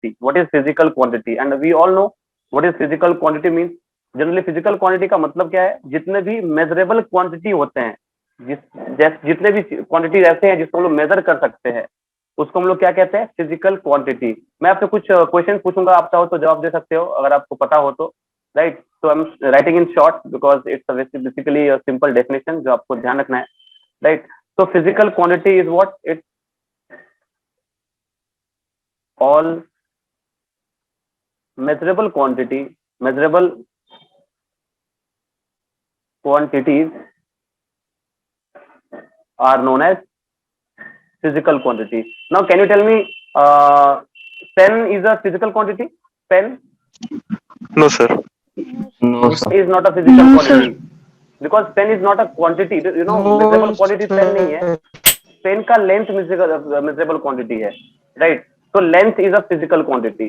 quantity. What is physical quantity? And we all know what is physical quantity means. Generally physical quantity का मतलब क्या है? जितने भी मेजरेबल क्वांटिटी होते हैं, जितने भी क्वांटिटी रहते हैं जिसको हम लोग मेजर कर सकते हैं, उसको हम लोग क्या कहते हैं? Physical quantity. मैं आपसे कुछ क्वेश्चन पूछूंगा, आप चाहो तो जवाब दे सकते हो अगर आपको पता हो तो, राइट? तो I am writing in short because it's basically simple definition जो आपको ध्यान रखना है, right? So physical quantity is what? It's all measurable quantities are known as physical quantity. Now, can you tell me, pen is a physical quantity? Pen? No, sir. No, sir. Is not a physical quantity because pen is not a quantity. You know, measurable quantity pen नहीं है. Pen का length measurable quantity है, right? तो length is a physical quantity,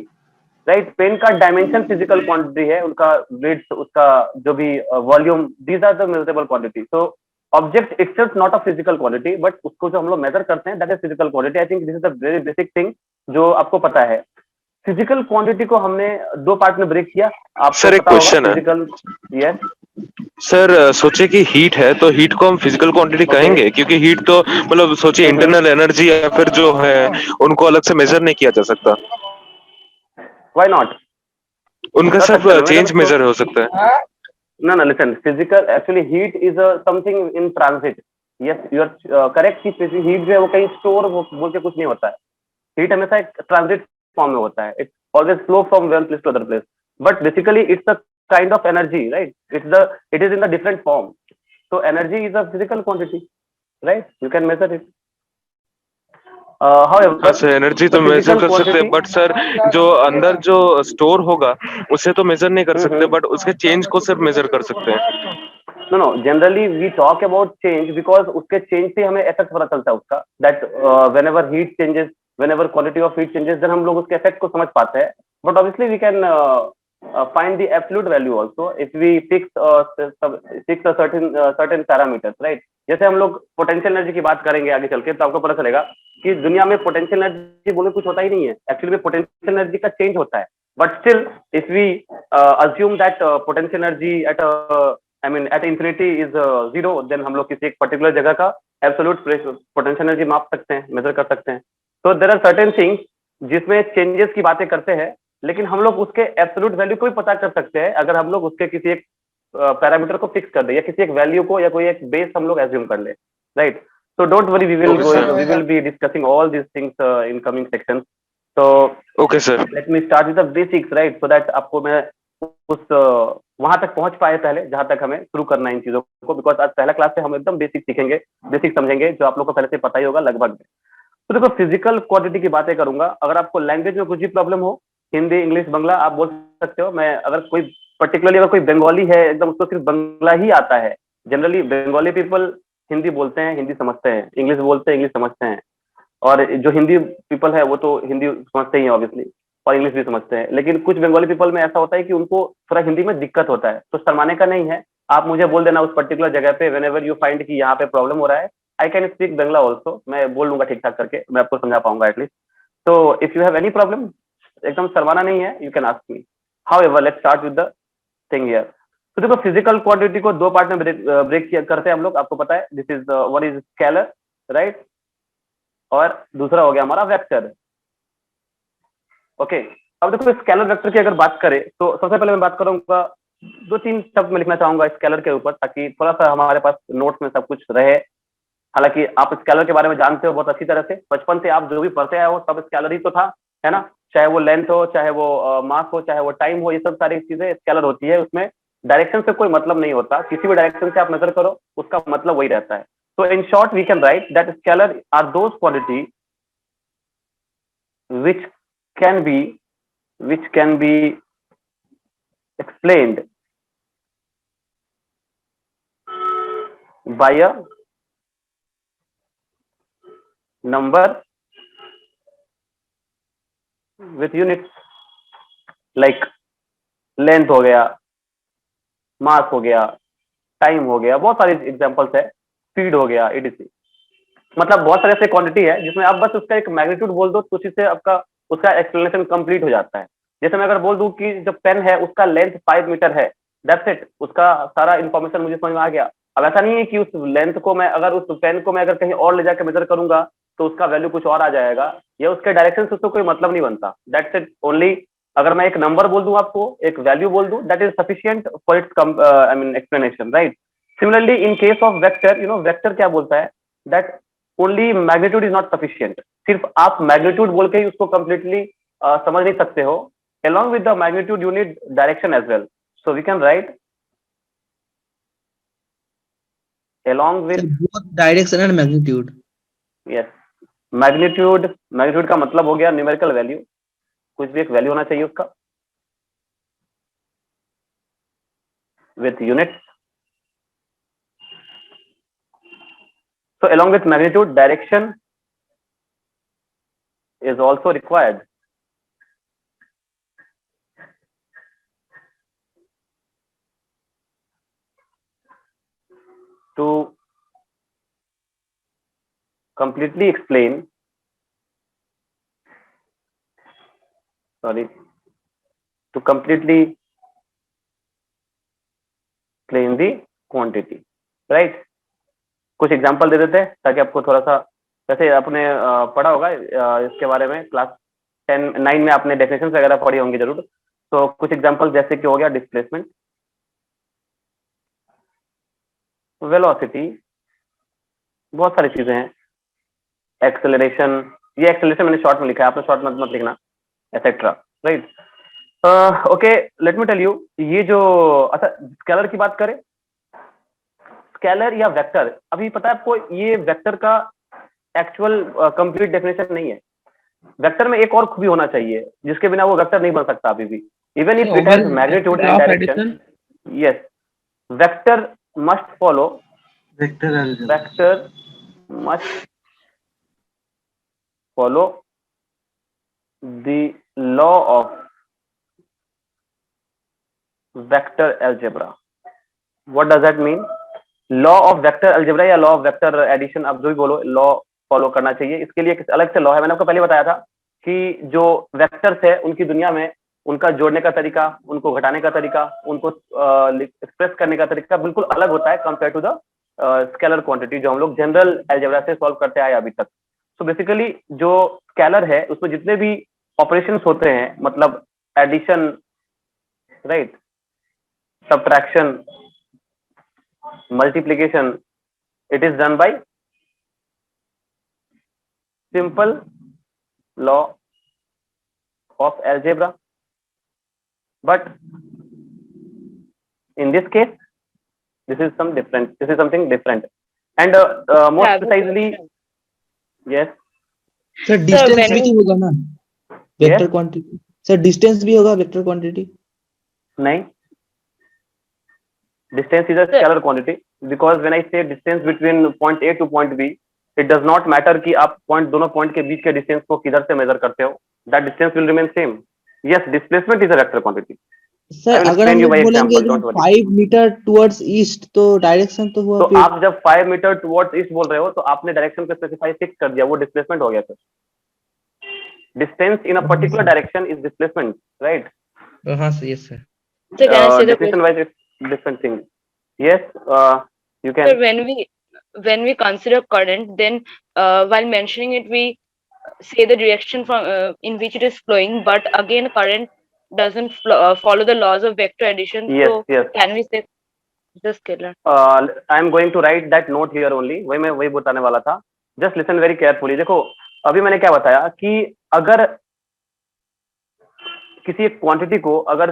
right? Pen का dimension physical quantity है, उनका width, उसका जो भी volume, these are the measurable quantity. So object itself not a physical quantity, but उसको जो हम लोग मेजर करते हैं that is physical quantity. I think this is a very basic thing जो आपको पता है. फिजिकल क्वांटिटी को हमने दो पार्ट में ब्रेक किया. आपको सर एक क्वेश्चन है. फिजिकल, यस सर सोचे कि हीट है तो हीट को हम फिजिकल क्वांटिटी कहेंगे, क्योंकि हीट तो मतलब सोचिए इंटरनल एनर्जी या फिर जो है उनको अलग से मेजर नहीं किया जा सकता. Why not? उनका सब चेंज मेजर हो सकता है. No, no, listen. Physical, actually, heat is something in transit. Yes, you are correct कि heat जो है वो कहीं store बोल के कुछ नहीं होता है. Heat हमेशा एक transit form में होता है. It always flow from one place to other place. But basically, it's a kind of energy, right? It is in the different form. So energy is a physical quantity, right? You can measure it. However, energy तो major कर सकते हैं, but sir जो अंदर जो store होगा उसे तो मेजर नहीं कर सकते, बट उसके चेंज को सिर्फ मेजर कर सकते हैं. No, generally we talk about change because उसके change से हमें effect पता चलता है उसका, that whenever heat changes, whenever quality of heat changes, then हम लोग उसके effect को समझ पाते हैं. But obviously we can find the absolute value also if we fix a certain parameters, right? जैसे हम लोग पोटेंशियल एनर्जी की बात करेंगे आगे चल के, तो आपको पता चलेगा कि दुनिया में पोटेंशियल एनर्जी बोले कुछ होता ही नहीं है. एक्चुअली में पोटेंशियल एनर्जी का चेंज होता है, but still if we assume that potential energy at infinity is zero, then हम लोग किसी एक पर्टिकुलर जगह का एब्सोल्यूट पोटेंशियल एनर्जी माप सकते हैं, मेजर कर सकते हैं. तो देयर आर सर्टेन थिंग्स जिसमें चेंजेस की बातें करते हैं, लेकिन हम लोग उसके एब्सोल्यूट वैल्यू को भी पता कर सकते हैं अगर हम लोग उसके किसी एक पैरामीटर को फिक्स कर दे या किसी एक वैल्यू को या कोई एक बेस हम लोग एज्यूम कर ले, right? So don't worry, we will be discussing all these things in coming sections. So okay sir, let me start with the basics, right? So that आपको मैं उस वहां तक पहुंच पाए पहले जहां तक हमें शुरू करना है इन चीजों को, बिकॉज आज पहला क्लास से हम एकदम बेसिक सीखेंगे, बेसिक समझेंगे, जो आप लोग को पहले से पता ही होगा लगभग. तो देखो फिजिकल क्वांटिटी की बातें करूंगा. अगर आपको लैंग्वेज में कुछ भी प्रॉब्लम हो, हिंदी, इंग्लिश, बंगला, आप बोल सकते हो. मैं अगर कोई पर्टिकुलरली अगर कोई बंगाली है एकदम उसको सिर्फ बंगला ही आता है, जनरली बंगाली पीपल हिंदी बोलते हैं, हिंदी समझते हैं, इंग्लिश बोलते हैं, इंग्लिश समझते हैं, और जो हिंदी पीपल है वो तो हिंदी समझते ही है ऑब्वियसली, और इंग्लिश भी समझते हैं. लेकिन कुछ बंगाली पीपल में ऐसा होता है कि उनको थोड़ा हिंदी में दिक्कत होता है, तो शर्माने का नहीं है. आप मुझे बोल देना उस पर्टिकुलर जगह पे, व्हेनेवर यू फाइंड कि यहाँ पे प्रॉब्लम हो रहा है, I can speak Bangla also. मैं बोल लूंगा ठीक ठाक करके, मैं आपको समझा पाऊंगा एटलीस्ट. तो if you have any problem, एकदम शर्माना नहीं है, you can ask me. However let's start with the thing here. तो देखो फिजिकल क्वांटिटी को दो पार्ट में ब्रेक करते हैं हम लोग, आपको पता है. This is one is scalar, right, और दूसरा हो गया हमारा वेक्टर. ओके, अब देखो स्केलर वेक्टर की अगर बात करें तो सबसे पहले मैं बात करूंगा, दो तीन शब्द मैं लिखना चाहूंगा स्केलर के ऊपर, ताकि थोड़ा सा हमारे पास नोट्स में सब कुछ रहे. हालांकि आप स्केलर के बारे में जानते हो बहुत अच्छी तरह से, बचपन से आप जो भी पढ़ते आए हो सब स्केलर ही तो था, है ना? चाहे वो लेंथ हो, चाहे वो मास हो, चाहे वो टाइम हो, ये सब सारी चीजें स्केलर होती है. उसमें डायरेक्शन से कोई मतलब नहीं होता, किसी भी डायरेक्शन से आप मेजर करो उसका मतलब वही रहता है. So in short we can write that scalar are those quantity which can be explained by a number with units, like length हो गया, मास हो गया, टाइम हो गया, बहुत सारे एग्जांपल्स है, स्पीड हो गया, etc. मतलब बहुत सारे ऐसे क्वांटिटी है जिसमें आप बस उसका एक मैग्नीट्यूड बोल दो तो उसी से आपका उसका एक्सप्लेनेशन कंप्लीट हो जाता है। जैसे मैं अगर बोल दूं कि जो पेन है उसका लेंथ 5 मीटर है, दैट्स इट, उसका सारा इन्फॉर्मेशन मुझे समझ में आ गया। अब ऐसा नहीं है कि उस लेंथ को मैं अगर उस पेन को मैं अगर कहीं और ले जाकर मेजर करूंगा तो उसका वैल्यू कुछ और आ जाएगा, या उसके डायरेक्शन से उसको कोई मतलब नहीं बनता। That's it only. अगर मैं एक नंबर बोल दूं आपको, एक वैल्यू बोल दूं, that is sufficient for it's I mean explanation, right. Similarly in case of vector, vector क्या बोलता है, that only magnitude is not sufficient. सिर्फ आप मैग्नीट्यूड बोल के ही उसको कंप्लीटली समझ नहीं सकते हो। along with the magnitude you need direction as well, so we can write along with both direction and magnitude. yes, magnitude का मतलब हो गया न्यूमेरिकल वैल्यू, कुछ भी एक वैल्यू होना चाहिए उसका, with units. So along with magnitude, direction is also required. To completely explain, to completely explain the quantity, right? कुछ एग्जांपल दे देते हैं ताकि आपको थोड़ा सा, जैसे आपने पढ़ा होगा इसके बारे में क्लास 9 में आपने डेफिनेशन वगैरह पढ़ी होंगी जरूर। तो कुछ एग्जांपल जैसे कि हो गया डिस्प्लेसमेंट, वेलोसिटी, बहुत सारी चीजें हैं, एक्सेलरेशन, ये एक्सेलरेशन मैंने शॉर्ट में लिखा है, आपने शॉर्ट मत लिखना, etcetera, right. Okay, let me tell you, ये जो अच्छा स्केलर की बात करें, स्केलर या वेक्टर, अभी पता है आपको ये वेक्टर का एक्चुअल कंप्लीट डेफिनेशन नहीं है। वेक्टर में एक और खूबी होना चाहिए जिसके बिना वो वेक्टर नहीं बन सकता अभी भी, even if it has magnitude and direction. Yes, vector must follow, vector must follow the law of vector algebra. What does that mean? Law of vector algebra या law of vector addition, आप जो भी बोलो, law follow करना चाहिए। इसके लिए एक अलग से लॉ है, मैंने आपको पहले बताया था कि जो वेक्टर्स है उनकी दुनिया में उनका जोड़ने का तरीका, उनको घटाने का तरीका, उनको एक्सप्रेस करने का तरीका बिल्कुल अलग होता है compare to the scalar quantity जो हम लोग जनरल अलजेब्रा से सॉल्व करते आए अभी तक। तो बेसिकली जो स्केलर है उसमें जितने भी ऑपरेशंस होते हैं, मतलब addition, right, subtraction, multiplication, it is done by simple law of algebra, but in this case this is something different, and more precisely, yes sir distance भी तो होगा ना वेक्टर क्वांटिटी, सर डिस्टेंस भी होगा vector quantity? नहीं, distance is a scalar quantity because when I say distance between point A to point B, it does not matter कि आप दोनों पॉइंट के बीच के डिस्टेंस को किधर से मेजर करते हो, that distance will remain same. Yes, displacement is a vector quantity. Sir अगर हम बोलेंगे 5 मीटर टुवर्ड्स ईस्ट तो डायरेक्शन तो हुआ, तो आप जब 5 मीटर टुवर्ड्स ईस्ट बोल रहे हो तो आपने डायरेक्शन को स्पेसिफाई फिक्स कर दिया, वो डिस्प्लेसमेंट हो गया sir. Distance in a particular direction is displacement, right? हां sir, yes sir. Definition wise it's different thing. Yes, you can. So when we consider current, then while mentioning it we say the direction from in which it is flowing, but again current doesn't follow the laws of vector addition. Yes, so yes. can we say the scalar? I am going to write that note here only. वही बताने वाला था। Just listen very carefully. देखो अभी मैंने क्या बताया कि अगर किसी एक क्वांटिटी को अगर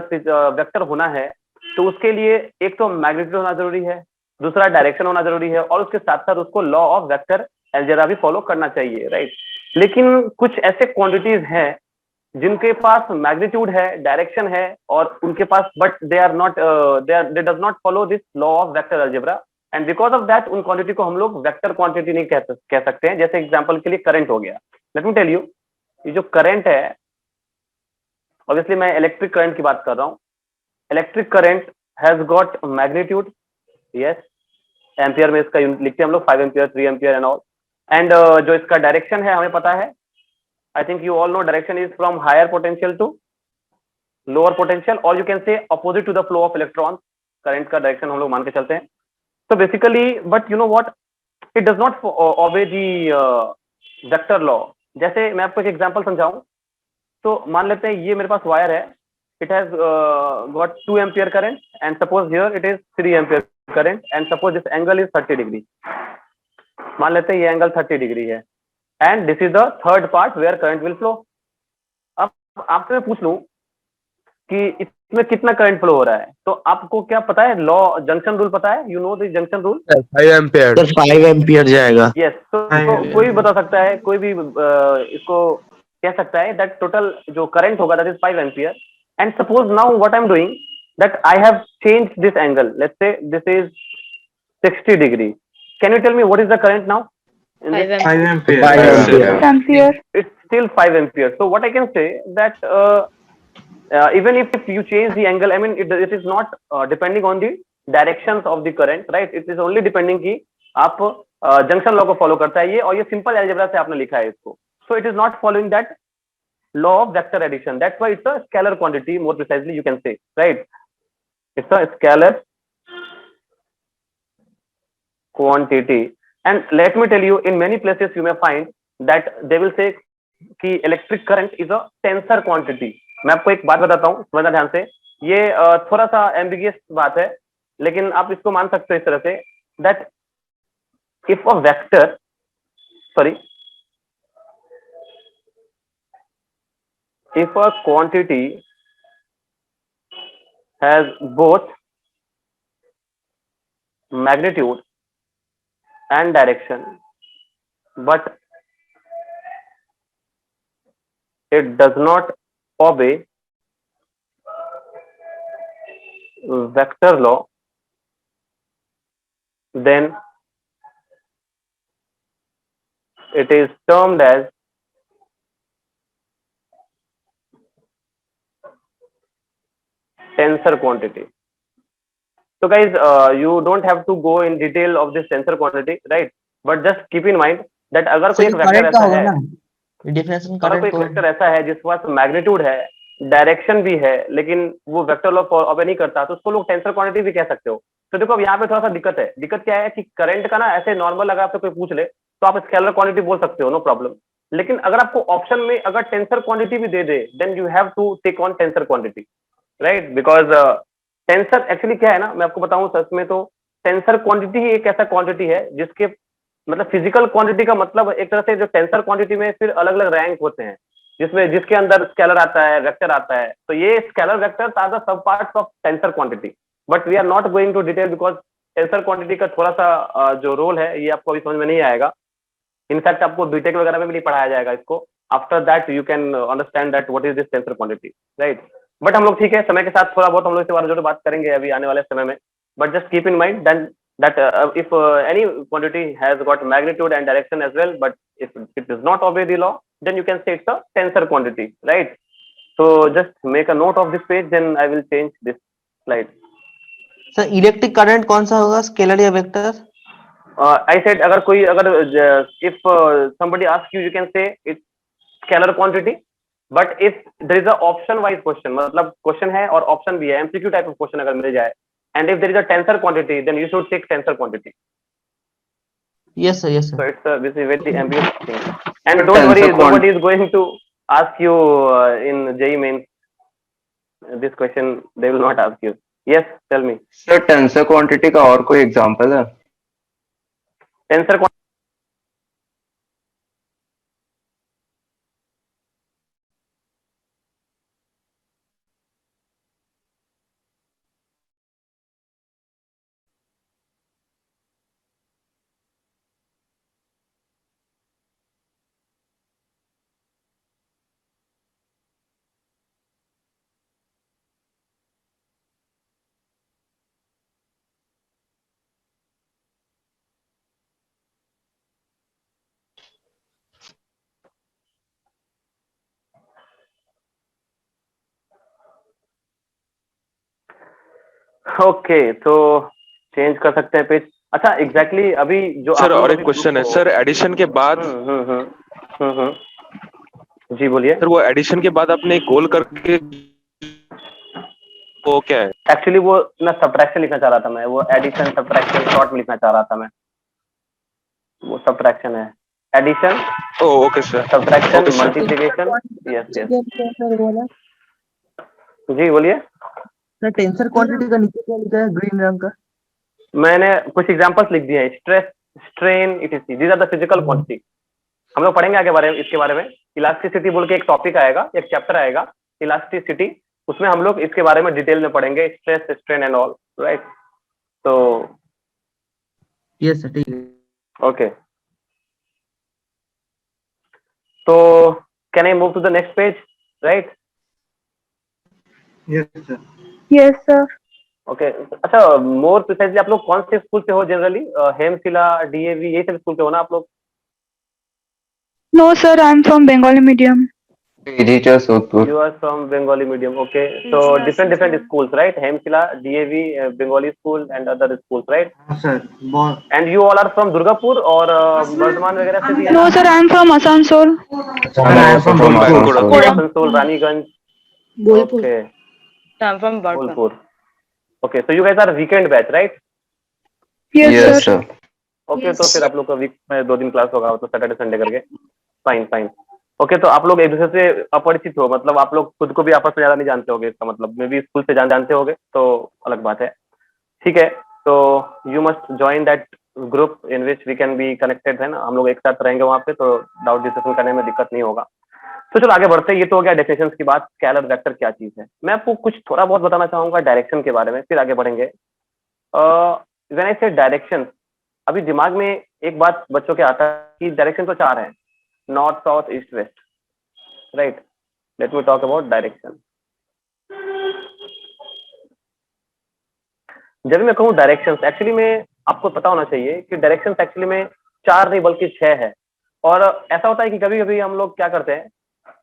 वेक्टर होना है तो उसके लिए एक तो मैग्नीट्यूड होना जरूरी है, दूसरा डायरेक्शन होना जरूरी है, और उसके साथ साथ उसको लॉ ऑफ वेक्टर अलजेब्रा भी फॉलो करना चाहिए, राइट? लेकिन कुछ ऐसे क्वांटिटीज हैं जिनके पास मैग्नीट्यूड है, डायरेक्शन है, और उनके पास but they are not they does not follow this law of vector algebra, and because of that उन क्वांटिटी को हम लोग वेक्टर क्वांटिटी नहीं कह सकते हैं। जैसे एग्जांपल के लिए करंट हो गया। लेट मी टेल यू, ये जो करंट है, ऑब्वियसली मैं इलेक्ट्रिक करंट की बात कर रहा हूँ। Electric current has got magnitude, yes, ampere में इसका यूनिट लिखते हैं हम लोग, 5 ampere, 3 ampere and all, and जो इसका डायरेक्शन है हमें पता है, I think you all know direction is from higher potential to lower potential, or you can say opposite to the flow of electrons. Current का direction हम लोग मान के चलते हैं. So basically, but you know what? It does not obey the vector law. जैसे मैं आपको एक एग्जांपल समझाऊं, तो मान लेते हैं ये मेरे पास वायर है. It has got 2 ampere current, and suppose here it is 3 ampere current, and suppose this angle is 30 degree. मान लेते हैं ये एंगल 30 डिग्री है, and this is the third part where current will flow. अब आपसे मैं पूछ लूं कि इसमें कितना करंट फ्लो हो रहा है, तो आपको क्या पता है? लॉ, जंक्शन रूल पता है? You know the junction rule? 5 ampere sir 5 ampere जाएगा. यस. तो कोई भी बता सकता है, कोई भी इसको कह सकता है that total जो करंट होगा that is 5 ampere. And suppose now what I'm doing, that I have changed this angle. Let's say this is 60 degree. Can you tell me what is the current now? 5 5 ampere 5 ampere. It's still 5 ampere. So what I can say that even if you change the angle, I mean it is not depending on the directions of the current, right? It is only depending कि आप junction law को follow करता है ये, और ये simple algebra से आपने लिखा है इसको. So it is not following that law of vector addition. That's why it's a scalar quantity, more precisely you can say, right? It's a scalar quantity. And let me tell you, in many places you may find that they will say कि electric current is a tensor quantity. मैं आपको एक बात बताता हूँ, समझना ध्यान से. ये थोड़ा सा एम्बिगियस बात है, लेकिन आप इसको मान सकते हो इस तरह से that if a vector, sorry, if a quantity has both magnitude and direction, but it does not obey vector law, then it is termed as tensor quantity. So guys, you don't have to go in detail of this tensor quantity, right? But just keep in mind that अगर कोई एक vector ऐसा है, definition अगर कोई current vector ऐसा है जिसके पास मैग्नीट्यूड है, डायरेक्शन भी है, लेकिन वो वेक्टर लॉ ऑबे नहीं करता, तो उसको लोग टेंसर क्वांटिटी भी कह सकते हो. तो देखो अब यहाँ पे थोड़ा सा दिक्कत है. दिक्कत क्या है कि करंट का ना ऐसे नॉर्मल अगर आपसे कोई पूछ ले तो आप स्केलर क्वांटिटी बोल सकते हो, नो प्रॉब्लम. लेकिन अगर आपको ऑप्शन में अगर टेंसर क्वांटिटी भी दे दे, then you have to take on tensor quantity, right? Because tensor actually क्या है ना, मैं आपको बताऊं सच में, तो टेंसर क्वांटिटी ही एक ऐसा क्वांटिटी है जिसके मतलब फिजिकल क्वांटिटी का मतलब एक तरह से जो टेंसर क्वांटिटी में फिर अलग अलग रैंक होते हैं, जिसमें जिसके अंदर स्केलर आता है, वेक्टर आता है. तो ये scalar vectors are the sub parts of tensor quantity, but we are not going to detail because tensor quantity का थोड़ा सा जो रोल है ये आपको अभी समझ में नहीं आएगा. इनफैक्ट आपको बीटेक वगैरह में भी नहीं पढ़ाया जाएगा इसको. After that you can understand that what is this tensor quantity, right? But हम लोग ठीक है, समय के साथ थोड़ा बहुत हम लोग इसके बारे में बात करेंगे अभी आने वाले समय में. But just keep in mind then that if any quantity has got magnitude and direction as well, but if it does not obey the law, then you can say it's a tensor quantity, right? So just make a note of this page, then I will change this slide. Sir electric current कौन सा होगा, scalar या vector? I said अगर if somebody asks you, you can say it's scalar quantity, but if there is a option wise question, मतलब question है और option भी है, MCQ type of question अगर मिल जाए, and if there is a tensor quantity, then you should take tensor quantity. Yes sir, yes sir. So it's this is very ambiguous thing. And don't worry, nobody is going to ask you in JEE mains this question. They will not ask you. Yes, tell me. Sir tensor quantity का और कोई example है? Tensor okay, तो change कर सकते हैं page. अच्छा exactly अभी जो सर और एक क्वेश्चन है सर, एडिशन के बाद जी बोलिए। सर वो एडिशन के बाद आपने गोल करके वो क्या है? एक्चुअली वो ना सब्ट्रैक्शन लिखना चाह रहा था मैं, वो एडिशन सब्ट्रैक्शन शॉर्ट में लिखना चाह रहा था मैं, वो सब्ट्रैक्शन है, addition oh okay sir, subtraction okay sir. Multiplication. Yes नीचे यस, क्या लिखा है सर वो वाला? जी बोलिए। सर टेंसर क्वांटिटी का नीचे क्या लिखा है ग्रीन रंग का? मैंने कुछ एग्जांपल्स लिख दिए हैं, stress, strain, ETC, these are the physical quantity. हम लोग पढ़ेंगे आगे बारे में, इसके बारे में। इलास्टिसिटी बोल के एक टॉपिक आएगा, एक चैप्टर आएगा इलास्टिसिटी, उसमें हम लोग इसके बारे में डिटेल में पढ़ेंगे, stress, strain and all, right. तो यस सर, ठीक है। ओके, तो can I move to the next page, right? Yes sir. Yes, sir. Okay, अच्छा, मोर प्रिसाइजली आप लोग कौन से स्कूल से हो जनरली? हेमशिला, डीएवी, यही सब स्कूल से हो ना आप लोग? No, sir, I'm from Bengali medium. PG Sodhpur. You are from Bengali medium, okay. So different schools, right? Hemshila, DAV, Bengali school and other schools, right? Sir बहुत। And you all are from Durgapur or Bardhaman वगैरह से भी है? No, sir, I'm from Asansol. I'm also from Bankura. Asansol. Asansol, Raniganj. Bolpur. Okay, I'm from Bardhaman. Bolpur. Okay, so you guys are weekend batch, right? Yes, Yes, sir. sir. Okay, तो फिर आप लोग का week में 2 दिन class होगा, तो Saturday Sunday करके। Fine fine. ओके, तो आप लोग एक दूसरे से अपरिचित हो, मतलब आप लोग खुद को भी आपस में ज्यादा नहीं जानते होगे, इसका मतलब मे भी स्कूल से जानते होगे, तो अलग बात है। ठीक है, तो you must join that group in which we can be connected, है ना? हम लोग एक साथ रहेंगे वहाँ पे, तो डाउट डिस्कशन करने में दिक्कत नहीं होगा। तो चलो आगे बढ़ते हैं। ये तो हो गया डेफिनेशंस की बात, स्केलर वेक्टर क्या चीज है। मैं आपको कुछ थोड़ा बहुत बताना चाहूंगा डायरेक्शन के बारे में, फिर आगे बढ़ेंगे। व्हेन आई से डायरेक्शन, अभी दिमाग में एक बात बच्चों के आता है कि डायरेक्शन तो 4 है, north, south, east, west, right? Let me talk about direction. जब मैं कहूँ डायरेक्शंस, एक्चुअली में आपको पता होना चाहिए कि डायरेक्शंस एक्चुअली में 4 नहीं बल्कि 6 है। और ऐसा होता है कि कभी कभी हम लोग क्या करते हैं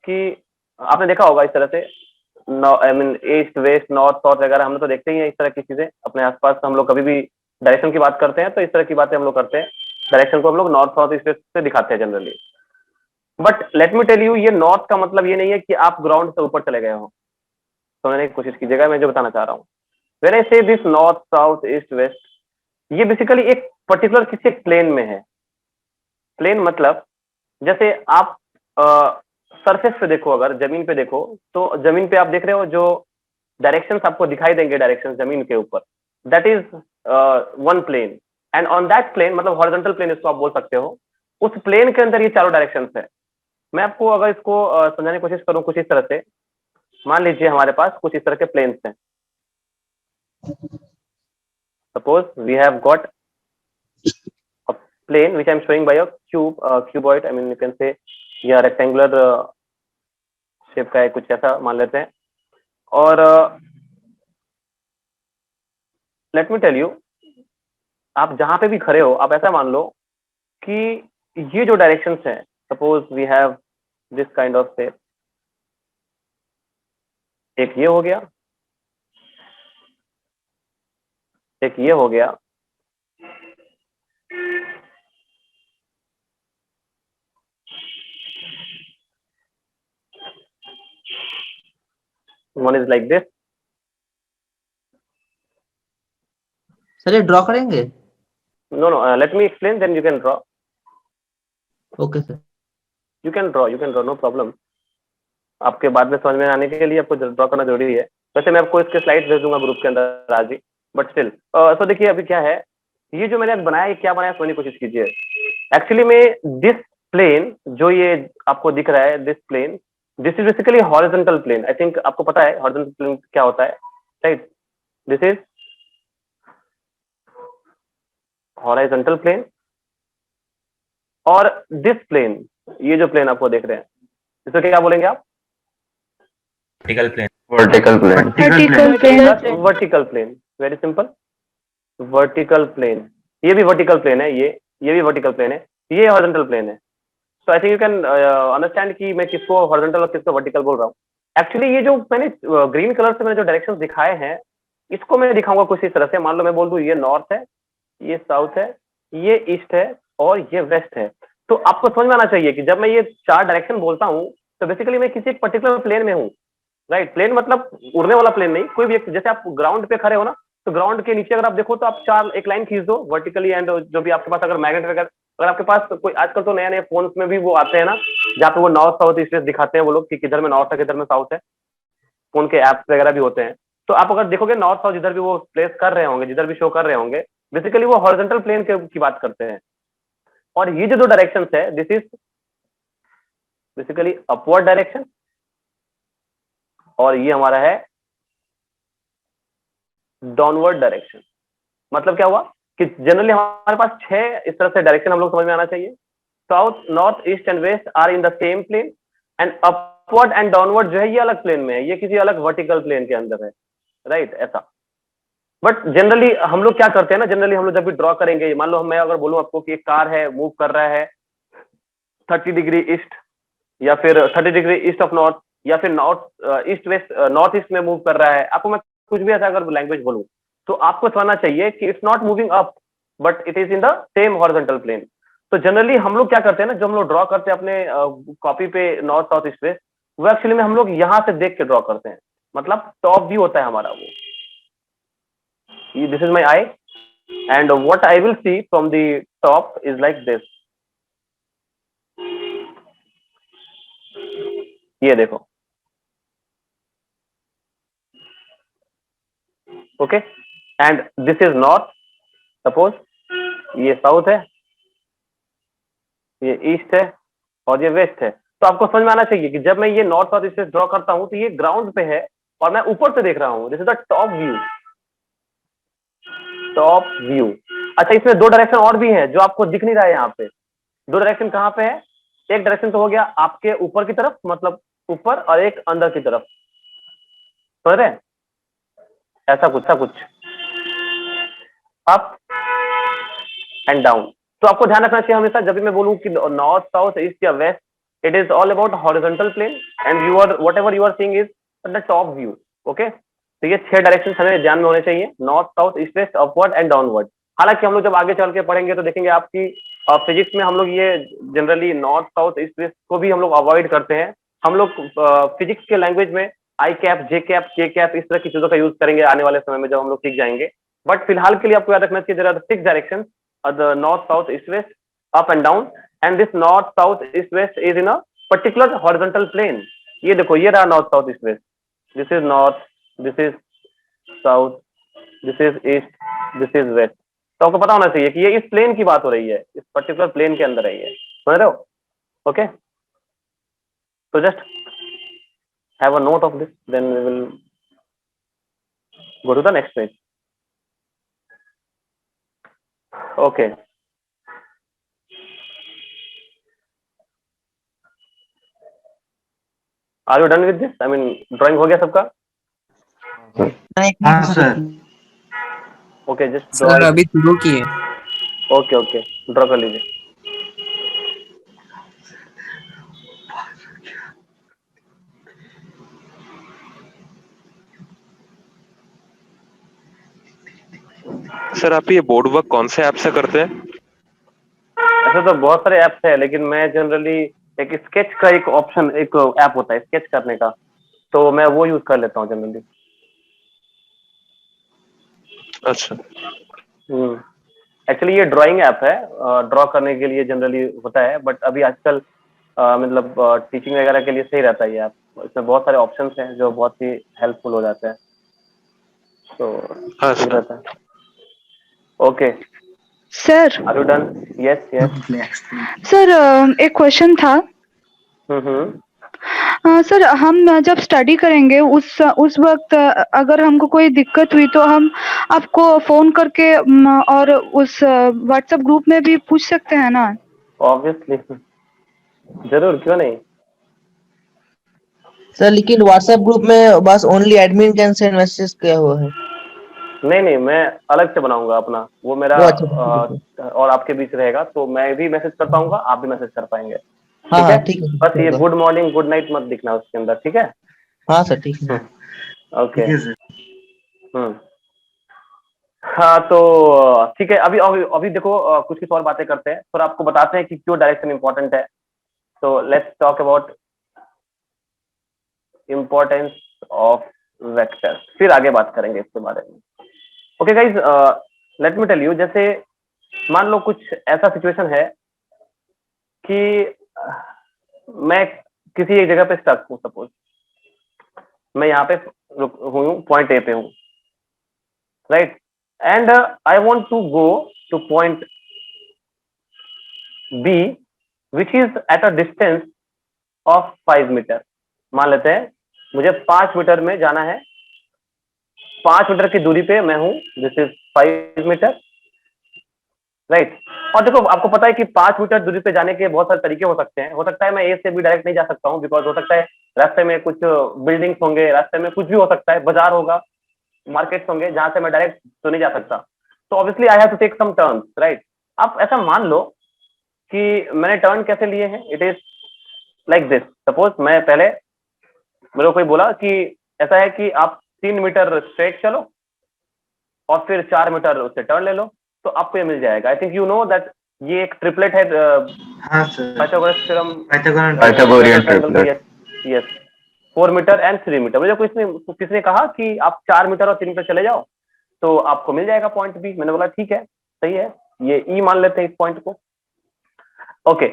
कि आपने देखा होगा इस तरह से, I mean east, west, north, south वगैरह हम लोग तो देखते ही हैं इस तरह की चीजें अपने आसपास। हम लोग कभी भी डायरेक्शन की बात करते हैं तो इस तरह की बातें हम लोग करते हैं, डायरेक्शन को हम लोग नॉर्थ, साउथ, ईस्ट, वेस्ट से दिखाते हैं generally. But let me tell you, ये नॉर्थ का मतलब ये नहीं है कि आप ग्राउंड से ऊपर चले गए हो, समझने की कोशिश कीजिएगा मैं जो बताना चाह रहा हूँ। When I say this north, south, east, west, ये बेसिकली एक पर्टिकुलर किसी एक प्लेन में है। प्लेन मतलब जैसे आप सरफेस पे देखो, अगर जमीन पे देखो, तो जमीन पे आप देख रहे हो जो डायरेक्शंस आपको दिखाई देंगे, डायरेक्शंस जमीन के ऊपर, that is one plane. And on that plane, मतलब हॉरिजॉन्टल प्लेन इसको आप बोल सकते हो, उस प्लेन के अंदर ये चारों डायरेक्शंस है। मैं आपको अगर इसको समझाने की कोशिश करूं कुछ इस तरह से, मान लीजिए हमारे पास कुछ इस तरह के प्लेन्स हैं। Suppose we have got a plane which I am showing by a cube, cuboid, I mean you can say, या रेक्टेंगुलर शेप का है कुछ ऐसा मान लेते हैं। और लेट मी टेल यू, आप जहां पे भी खड़े हो, आप ऐसा मान लो कि ये जो डायरेक्शंस हैं, suppose we have this kind of shape, एक ये हो गया, एक ये हो गया, one is like this. Sir ये ड्रॉ करेंगे? No no, let me explain, then you can draw. Okay sir. You can draw, no problem. आपके बाद में समझ में आने के लिए आपको ड्रॉ करना जरूरी है। वैसे मैं आपको इसके स्लाइड भेज दूंगा ग्रुप के अंदर आज ही, बट स्टिल। तो देखिए अभी क्या है, ये जो मैंने आज बनाया, ये क्या बनाया समझने की कोशिश कीजिए। एक्चुअली में दिस प्लेन जो ये आपको दिख रहा है, this plane, this is basically horizontal plane. I think आपको पता है हॉरिजॉन्टल प्लेन क्या होता है, right? This is horizontal plane. और दिस प्लेन, ये जो प्लेन आपको देख रहे हैं, इसको क्या बोलेंगे आप? Vertical plane. Vertical plane, very simple, vertical plane. ये भी वर्टिकल प्लेन है, ये भी वर्टिकल प्लेन है, ये हॉरिजॉन्टल प्लेन है। So I think you can understand कि मैं किसको हॉरिजॉन्टल और किसको वर्टिकल बोल रहा हूँ। एक्चुअली ये जो मैंने ग्रीन कलर से मैंने जो डायरेक्शंस दिखाए हैं, इसको मैं दिखाऊंगा कुछ इस तरह से। मान लो मैं बोल दूं ये नॉर्थ है, ये साउथ है, ये ईस्ट है और ये वेस्ट है। तो आपको समझ में आना चाहिए कि जब मैं ये 4 डायरेक्शन बोलता हूँ, तो बेसिकली मैं किसी एक पर्टिकुलर प्लेन में हूँ, राइट। प्लेन मतलब उड़ने वाला प्लेन नहीं, कोई भी एक, जैसे आप ग्राउंड पे खड़े हो ना, तो ग्राउंड के नीचे अगर आप देखो तो आप चार एक लाइन खींच दो वर्टिकली, एंड जो भी आपके पास अगर मैग्नेट वगैरह, अगर आपके पास कोई, आजकल तो नए नए फोन्स में भी वो आते हैं ना, जहाँ पे वो नॉर्थ साउथ ईस्ट वेस्ट दिखाते हैं वो लोग कि किधर में नॉर्थ है किधर में साउथ है, फोन के ऐप्स वगैरह भी होते हैं। तो आप अगर देखोगे नॉर्थ साउथ जिधर भी वो प्लेस कर रहे होंगे, जिधर भी शो कर रहे होंगे, बेसिकली वो हॉरिजॉन्टल प्लेन की बात करते हैं। और ये जो दो डायरेक्शन है, this is basically upward direction, और ये हमारा है डाउनवर्ड डायरेक्शन। मतलब क्या हुआ कि जनरली हमारे पास 6 इस तरह से डायरेक्शन हम लोग समझ में आना चाहिए। South, north, east and west are in the same plane, and upward and downward जो है ये अलग प्लेन में है, ये किसी अलग वर्टिकल प्लेन के अंदर है, राइट, ऐसा। बट जनरली हम लोग क्या करते हैं ना, जनरली हम लोग जब भी ड्रॉ करेंगे, मान लो मैं अगर बोलूं आपको कि एक कार है, मूव कर रहा है 30 डिग्री ईस्ट, या फिर 30 डिग्री ईस्ट ऑफ नॉर्थ, या फिर north east west, north east में मूव कर रहा है, आपको मैं कुछ भी ऐसा अगर लैंग्वेज बोलूं, तो आपको समझना चाहिए कि it's not moving up but it is in the same horizontal plane. तो जनरली हम लोग क्या करते हैं ना, जो हम लोग ड्रॉ करते हैं अपने कॉपी पे नॉर्थ साउथ ईस्ट वेस्ट, वो एक्चुअली में हम लोग यहां से देख के ड्रॉ करते हैं, मतलब टॉप व्यू होता है हमारा वो। This is my I, and what I will see from the top is like this. ये देखो, okay, and this is north, suppose ये साउथ है, ये ईस्ट है, और ये वेस्ट है। तो आपको समझ में आना चाहिए कि जब मैं ये नॉर्थ और ईस्ट ड्रॉ करता हूं तो ये ग्राउंड पे है और मैं ऊपर से देख रहा हूं, this is the top view, top view. अच्छा, इसमें दो डायरेक्शन और भी है जो आपको दिख नहीं रहा है यहाँ पे। दो डायरेक्शन कहाँ पे है? एक डायरेक्शन तो हो गया आपके ऊपर की तरफ, मतलब ऊपर, और एक अंदर की तरफ, समझ रहे हैं? ऐसा कुछ अप एंड डाउन। तो आपको ध्यान रखना चाहिए हमेशा जब भी मैं बोलूं कि नॉर्थ साउथ ईस्ट या west, it is all about horizontal plane, and you are whatever you are seeing is the top view. Okay, तो ये 6 डायरेक्शन हमें ध्यान में होने चाहिए, north south east west, upward and downward. हालांकि हम लोग जब आगे चल के पढ़ेंगे तो देखेंगे आपकी फिजिक्स में हम लोग ये generally north south east waste को भी हम लोग अवॉइड करते हैं। हम लोग फिजिक्स के लैंग्वेज में आई कैप, जे कैप, के कैप, इस तरह की चीजों का यूज करेंगे आने वाले समय में जब हम लोग सीख जाएंगे। बट फिलहाल के लिए आपको याद रखना चाहिए, there are 6 direction, the north, south, east, west, up and down, and this north, south, east, west is in a particular horizontal plane. ये देखो, ये रहा north, south, east, west. This is north, this is south, this is east, this is west. तो आपको पता होना चाहिए कि ये इस प्लेन की बात हो रही है, इस पर्टिकुलर प्लेन के अंदर है ये, समझ रहे हो? ओके, तो just have a note of this, then we will go to the next page. Okay. Are you done with this? I mean, drawing हो गया सबका? हाँ sir. Okay, just draw. Sir अभी शुरू किए। Okay, okay, draw कर लीजिए. Sir आप ये बोर्ड वर्क कौन से ऐप से करते हैं? ऐसे तो बहुत सारे ऐप्स है, लेकिन मैं जनरली एक स्केच का एक ऑप्शन, एक ऐप होता है स्केच करने का, तो मैं वो यूज कर लेता हूँ जनरली. अच्छा, एक्चुअली ये ड्राइंग ऐप है, ड्रॉ करने के लिए जनरली होता है, बट अभी आजकल मतलब टीचिंग वगैरह के लिए सही रहता है ये ऐप. इसमें बहुत सारे ऑप्शंस हैं जो बहुत ही हेल्पफुल हो जाते हैं, तो ठीक रहता है. Okay sir, are you done? Yes yes. Sir एक क्वेश्चन था. सर, हम जब स्टडी करेंगे उस वक्त अगर हमको कोई दिक्कत हुई तो हम आपको फोन करके और उस व्हाट्सएप ग्रुप में भी पूछ सकते हैं ना? ऑब्वियसली, जरूर, क्यों नहीं. सर लेकिन व्हाट्सएप ग्रुप में बस only admin can send message किया हुआ है. नहीं, मैं अलग से बनाऊंगा अपना, वो मेरा वो अच्छा, और आपके बीच रहेगा, तो मैं भी मैसेज कर पाऊंगा, आप भी मैसेज कर पाएंगे. हाँ ठीक है, ठीक है. बस ये गुड मॉर्निंग गुड नाइट मत दिखना उसके अंदर, ठीक है? हाँ सर ठीक है. ओके. हाँ, तो ठीक है. अभी देखो, कुछ कुछ और बातें करते हैं, फिर आपको बताते हैं कि क्यों डायरेक्शन इंपॉर्टेंट है. तो let's talk about importance of vector, फिर आगे बात करेंगे इसके बारे में। Okay guys, let me tell you, जैसे मान लो कुछ ऐसा सिचुएशन है कि मैं किसी एक जगह पे स्टक हूँ, सपोज मैं यहाँ पे हूँ, पॉइंट ए पे हूँ, right, and I want to go to point B which is at a distance of 5 metre. मान लेते हैं मुझे 5 मीटर में जाना है, 5 मीटर की दूरी पे मैं हूं, दिस इज 5 मीटर, राइट। और देखो आपको पता है कि 5 मीटर दूरी पे जाने के बहुत सारे तरीके हो सकते हैं। हो सकता है मैं ए से भी डायरेक्ट नहीं जा सकता हूँ, बिकॉज हो सकता है रास्ते में कुछ बिल्डिंग्स होंगे, रास्ते में कुछ भी हो सकता है, बाजार होगा, मार्केट्स होंगे, जहां से मैं डायरेक्ट तो नहीं जा सकता। तो obviously I have to take some turns, right. आप ऐसा मान लो कि मैंने टर्न कैसे लिए हैं, it is like this. Suppose मैं पहले, मेरे को कोई बोला कि ऐसा है कि आप 3 मीटर स्ट्रेट चलो और फिर 4 मीटर उससे टर्न ले लो, तो आपको ये मिल जाएगा। I think you know that ये एक ट्रिपलेट है, हाँ sir, Pythagoras theorem, Pythagorean triplet. Yes, 4 metre and 3 metre. मुझे किसने कहा कि आप 4 मीटर और 3 मीटर चले जाओ तो आपको मिल जाएगा पॉइंट बी। मैंने बोला ठीक है, सही है, ये ई मान लेते हैं इस पॉइंट को। ओके,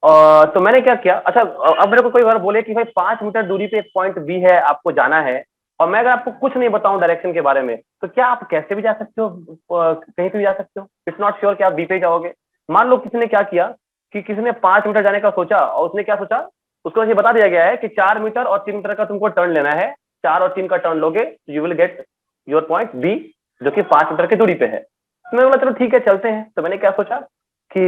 तो मैंने क्या किया, अच्छा अब मेरे को कोई बार बोले कि भाई 5 मीटर दूरी पे एक पॉइंट बी है, आपको जाना है, और मैं अगर आपको कुछ नहीं बताऊं डायरेक्शन के बारे में, तो क्या आप कैसे भी जा सकते हो, कहीं पे भी जा सकते हो? इट्स नॉट श्योर कि आप बी पे जाओगे। मान लो किसी ने क्या किया कि किसी ने 5 मीटर जाने का सोचा, और उसने क्या सोचा, उसको ये बता दिया गया है कि 4 मीटर और 3 मीटर का तुमको टर्न लेना है, 4 और 3 का टर्न लोगे तो you will get your point B, जो कि 5 मीटर की दूरी पे है। तो मैंने बोला चलो ठीक है चलते हैं। तो मैंने क्या सोचा कि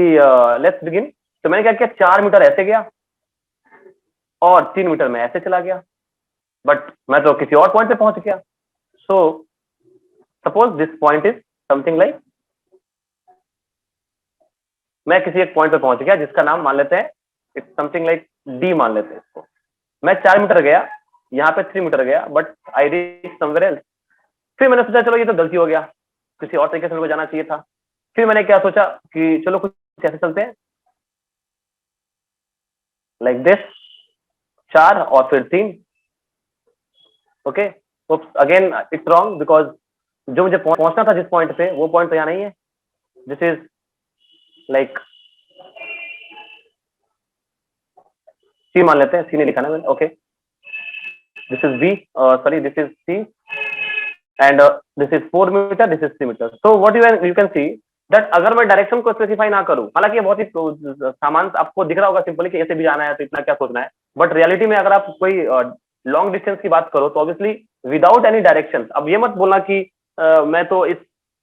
लेट्स बिगिन। तो मैंने क्या किया, 4 मीटर ऐसे गया और 3 मीटर में ऐसे चला गया, बट मैं तो किसी और पॉइंट पे पहुंच गया। So suppose this point is something like, मैं किसी एक पॉइंट पे पहुंच गया जिसका नाम मान लेते हैं, इट्स समथिंग लाइक डी मान लेते हैं इसको। मैं 4 मीटर गया, यहाँ पे 3 मीटर गया, but I reach somewhere else. फिर मैंने सोचा चलो ये तो गलती हो गया, किसी और तरीके से मेरे को जाना चाहिए था। फिर मैंने क्या सोचा कि चलो कुछ कैसे चलते हैं, लाइक दिस, 4 और फिर 3। Okay, again it's wrong, because जो मुझे पहुंचना था जिस पॉइंट पे, वो पॉइंट तो यहाँ नहीं है। दिस इज लाइक सी मान लेते हैं, सी नहीं लिखा ना मैंने, okay. This is B, sorry this is C, and this is 4 metre, this is 3 metre. So what you can see that अगर मैं डायरेक्शन को स्पेसिफाई ना करूं, हालांकि ये बहुत ही सामान आपको दिख रहा होगा सिंपली कि ऐसे भी जाना है तो इतना क्या सोचना है, बट रियलिटी में अगर आप कोई लॉन्ग डिस्टेंस की बात करो तो ऑब्वियसली विदाउट एनी डायरेक्शन, अब ये मत बोलना कि मैं तो इस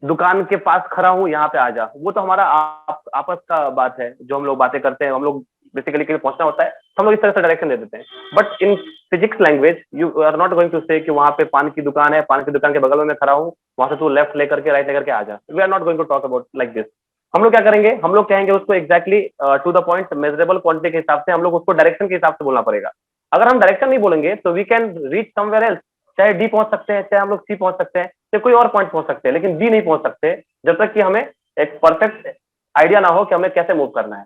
दुकान के पास खड़ा हूं, यहाँ पे आ जा, वो तो हमारा आपस का बात है, जो हम लोग बातें करते हैं, हम लोग बेसिकली के लिए पहुंचना होता है तो हम लोग इस तरह से डायरेक्शन दे देते हैं। But in physics language you are not going to say कि वहां पे पान की दुकान है, पान की दुकान के बगल में मैं खड़ा हूँ, वहां से तू लेफ्ट लेकर के राइट लेकर के आ जा। We are not going to talk about like this. हम लोग क्या करेंगे, हम लोग कहेंगे उसको exactly to the point, measurable quantity के हिसाब से हम लोग उसको डायरेक्शन के हिसाब से बोलना पड़ेगा। अगर हम डायरेक्शन नहीं बोलेंगे तो we can reach somewhere else, चाहे डी पहुंच सकते हैं, चाहे हम लोग सी पहुंच सकते हैं, चाहे कोई और पॉइंट पहुंच सकते हैं, लेकिन बी नहीं पहुंच सकते जब तक कि हमें एक परफेक्ट आइडिया ना हो कि हमें कैसे मूव करना है।